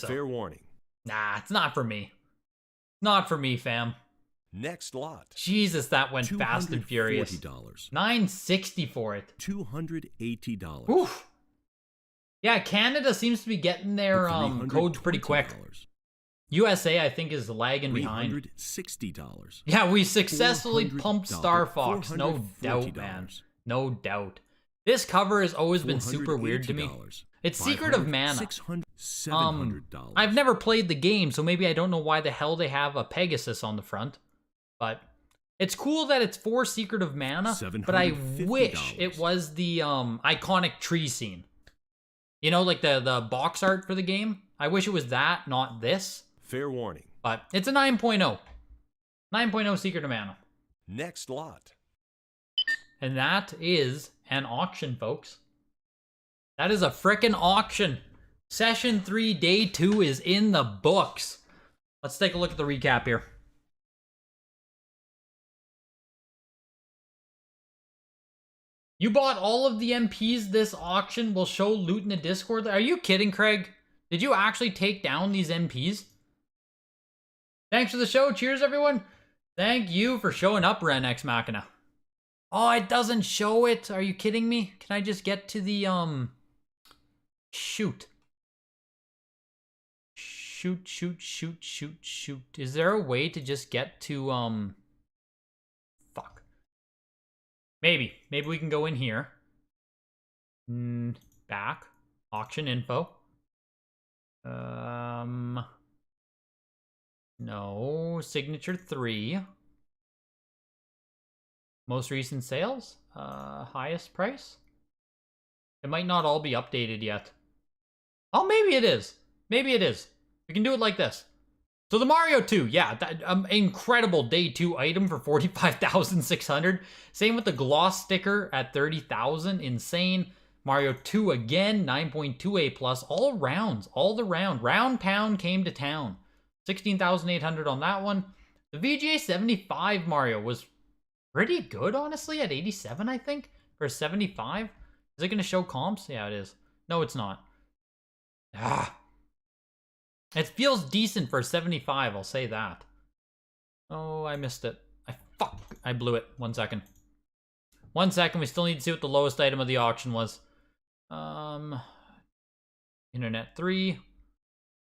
Fair warning. Nah, it's not for me. Not for me, fam. Next lot. Jesus, that went fast and furious. $960 for it. $280. Oof. Yeah, Canada seems to be getting their codes pretty quick. USA, I think, is lagging behind. $360. Yeah, we successfully pumped Star Fox. No doubt, man. No doubt. This cover has always been super weird to me. It's Secret of Mana. $700. I've never played the game, so maybe I don't know why the hell they have a Pegasus on the front. But it's cool that it's for Secret of Mana, but I wish it was the iconic tree scene. You know, like the box art for the game? I wish it was that, not this. Fair warning. But it's a 9.0. 9.0 Secret of Mana. Next lot. And that is an auction, folks. That is a frickin' auction. Session 3, Day 2 is in the books. Let's take a look at the recap here. You bought all of the MPs this auction. Will show loot in the Discord. Are you kidding, Craig? Did you actually take down these MPs? Thanks for the show. Cheers, everyone. Thank you for showing up, Ren Ex Machina. Oh, it doesn't show it. Are you kidding me? Can I just get to the, shoot. Shoot. Is there a way to just get to, fuck. Maybe we can go in here. Back. Auction info. No. Signature 3. Most recent sales. Highest price. It might not all be updated yet. Oh, maybe it is. We can do it like this. So the Mario 2, yeah, that incredible Day 2 item for $45,600. Same with the gloss sticker at $30,000, insane. Mario 2 again, 9.2A+, all rounds, all the round pound came to town. 16,800 on that one. The VGA 75 Mario was pretty good, honestly, at 87, I think, for 75. Is it going to show comps? Yeah, it is. No, it's not. It feels decent for 75, I'll say that. Oh, I missed it. I blew it. 1 second. 1 second, we still need to see what the lowest item of the auction was. Internet 3.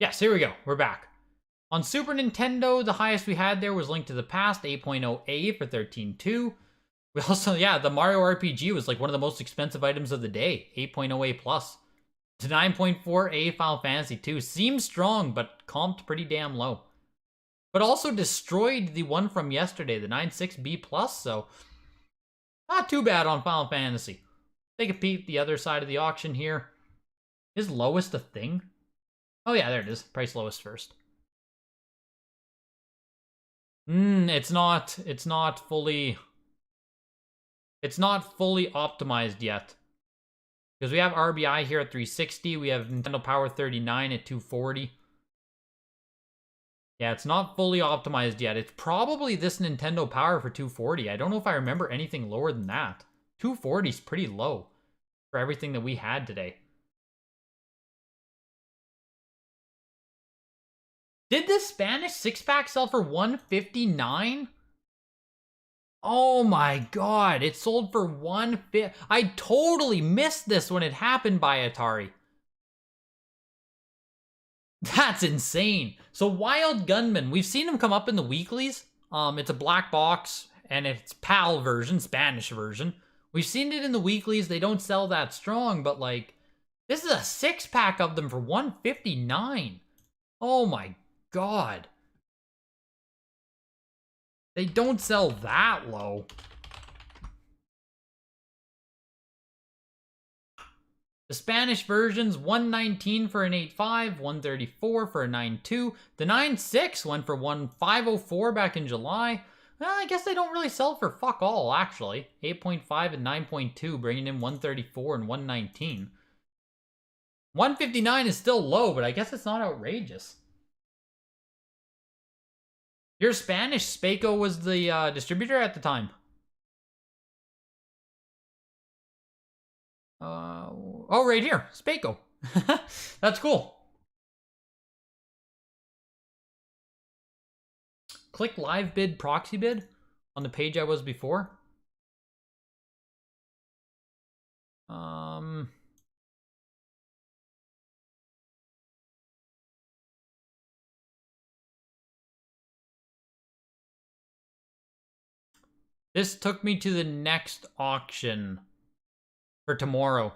Yes, here we go. We're back. On Super Nintendo, the highest we had there was Link to the Past, 8.0A for 13.2. We also, yeah, the Mario RPG was like one of the most expensive items of the day, 8.0A+. To 9.4A Final Fantasy 2. Seems strong, but comped pretty damn low. But also destroyed the one from yesterday, the 9.6B+, so not too bad on Final Fantasy. Take a peek at the other side of the auction here. Is lowest a thing? Oh yeah, there it is. Price lowest first. It's not fully optimized yet. Because we have RBI here at 360, we have Nintendo Power 39 at 240. Yeah, it's not fully optimized yet. It's probably this Nintendo Power for 240. I don't know if I remember anything lower than that. 240 is pretty low for everything that we had today. Did this Spanish 6-pack sell for $159? Oh my god, it sold for $150. I totally missed this when it happened by Atari. That's insane. So Wild Gunman, we've seen him come up in the weeklies. It's a black box, and it's PAL version, Spanish version. We've seen it in the weeklies. They don't sell that strong, but like, this is a 6-pack of them for $159. Oh my god. They don't sell that low. The Spanish version's $119 for an 8.5, $134 for a 9.2. The 9.6 went for $504 back in July. Well, I guess they don't really sell for fuck all, actually. 8.5 and 9.2, bringing in $134 and $119. $159 is still low, but I guess it's not outrageous. Your Spanish, Spaco was the distributor at the time. Oh, right here, Spaco. That's cool. Click live bid, proxy bid on the page I was before. This took me to the next auction for tomorrow.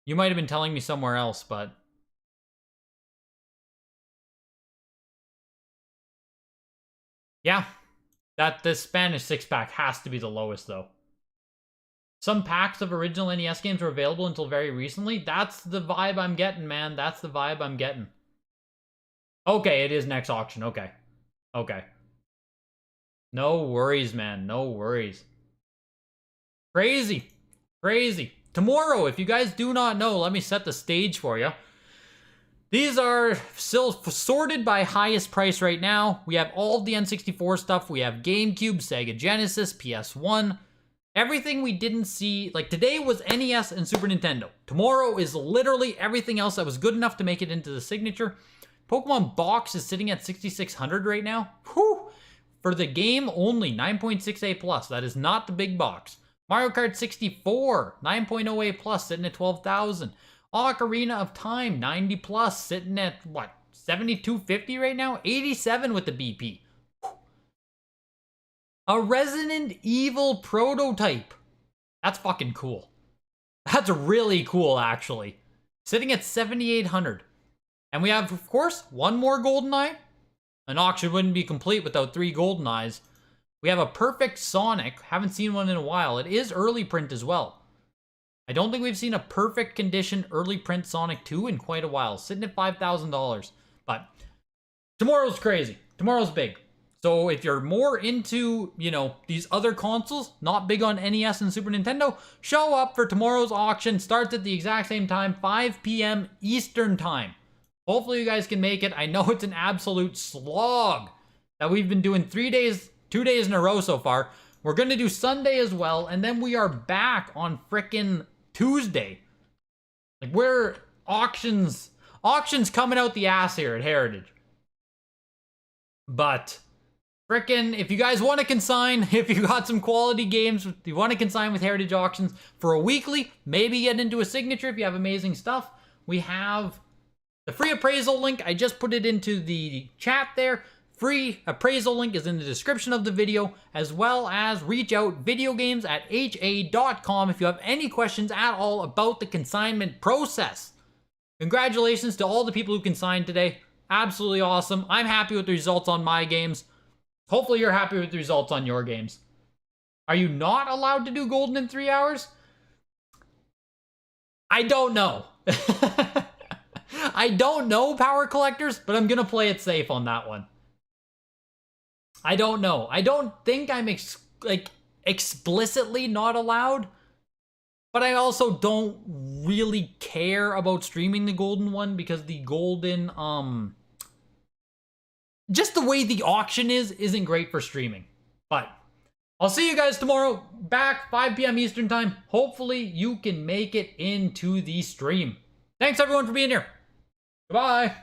You might have been telling me somewhere else, but... yeah, this Spanish 6-pack has to be the lowest, though. Some packs of original NES games were available until very recently. That's the vibe I'm getting, man. That's the vibe I'm getting. Okay, it is next auction. Okay. Okay. No worries, man. No worries. Crazy. Crazy. Tomorrow, if you guys do not know, let me set the stage for you. These are still sorted by highest price right now. We have all of the N64 stuff. We have GameCube, Sega Genesis, PS1. Everything we didn't see, like today was NES and Super Nintendo. Tomorrow is literally everything else that was good enough to make it into the signature. Pokemon Box is sitting at 6,600 right now. Whew! For the game only, 9.6A plus. That is not the big box. Mario Kart 64, 9.0A plus, sitting at 12,000. Ocarina of Time, 90 plus, sitting at, what, 7,250 right now? 87 with the BP. A Resident Evil prototype. That's fucking cool. That's really cool, actually. Sitting at 7,800. And we have, of course, one more GoldenEye. An auction wouldn't be complete without 3 GoldenEyes. We have a perfect Sonic. Haven't seen one in a while. It is early print as well. I don't think we've seen a perfect condition early print Sonic 2 in quite a while. Sitting at $5,000. But tomorrow's crazy. Tomorrow's big. So if you're more into, you know, these other consoles, not big on NES and Super Nintendo, show up for tomorrow's auction. Starts at the exact same time, 5 p.m. Eastern time. Hopefully you guys can make it. I know it's an absolute slog that we've been doing 2 days in a row so far. We're going to do Sunday as well, and then we are back on frickin' Tuesday. Like, we're auctions coming out the ass here at Heritage. But frickin', if you guys want to consign, if you got some quality games, if you want to consign with Heritage Auctions for a weekly, maybe get into a signature if you have amazing stuff. We have the free appraisal link. I just put it into the chat there. Free appraisal link is in the description of the video, as well as reach out videogames@ha.com if you have any questions at all about the consignment process. Congratulations to all the people who consigned today. Absolutely awesome. I'm happy with the results on my games. Hopefully you're happy with the results on your games. Are you not allowed to do golden in 3 hours? I don't know. I don't know, power collectors, but I'm gonna play it safe on that one. I don't know. I don't think I'm explicitly not allowed, but I also don't really care about streaming the golden one because the golden, just the way the auction isn't great for streaming. But I'll see you guys tomorrow, back 5 p.m. Eastern time. Hopefully you can make it into the stream. Thanks everyone for being here. Goodbye.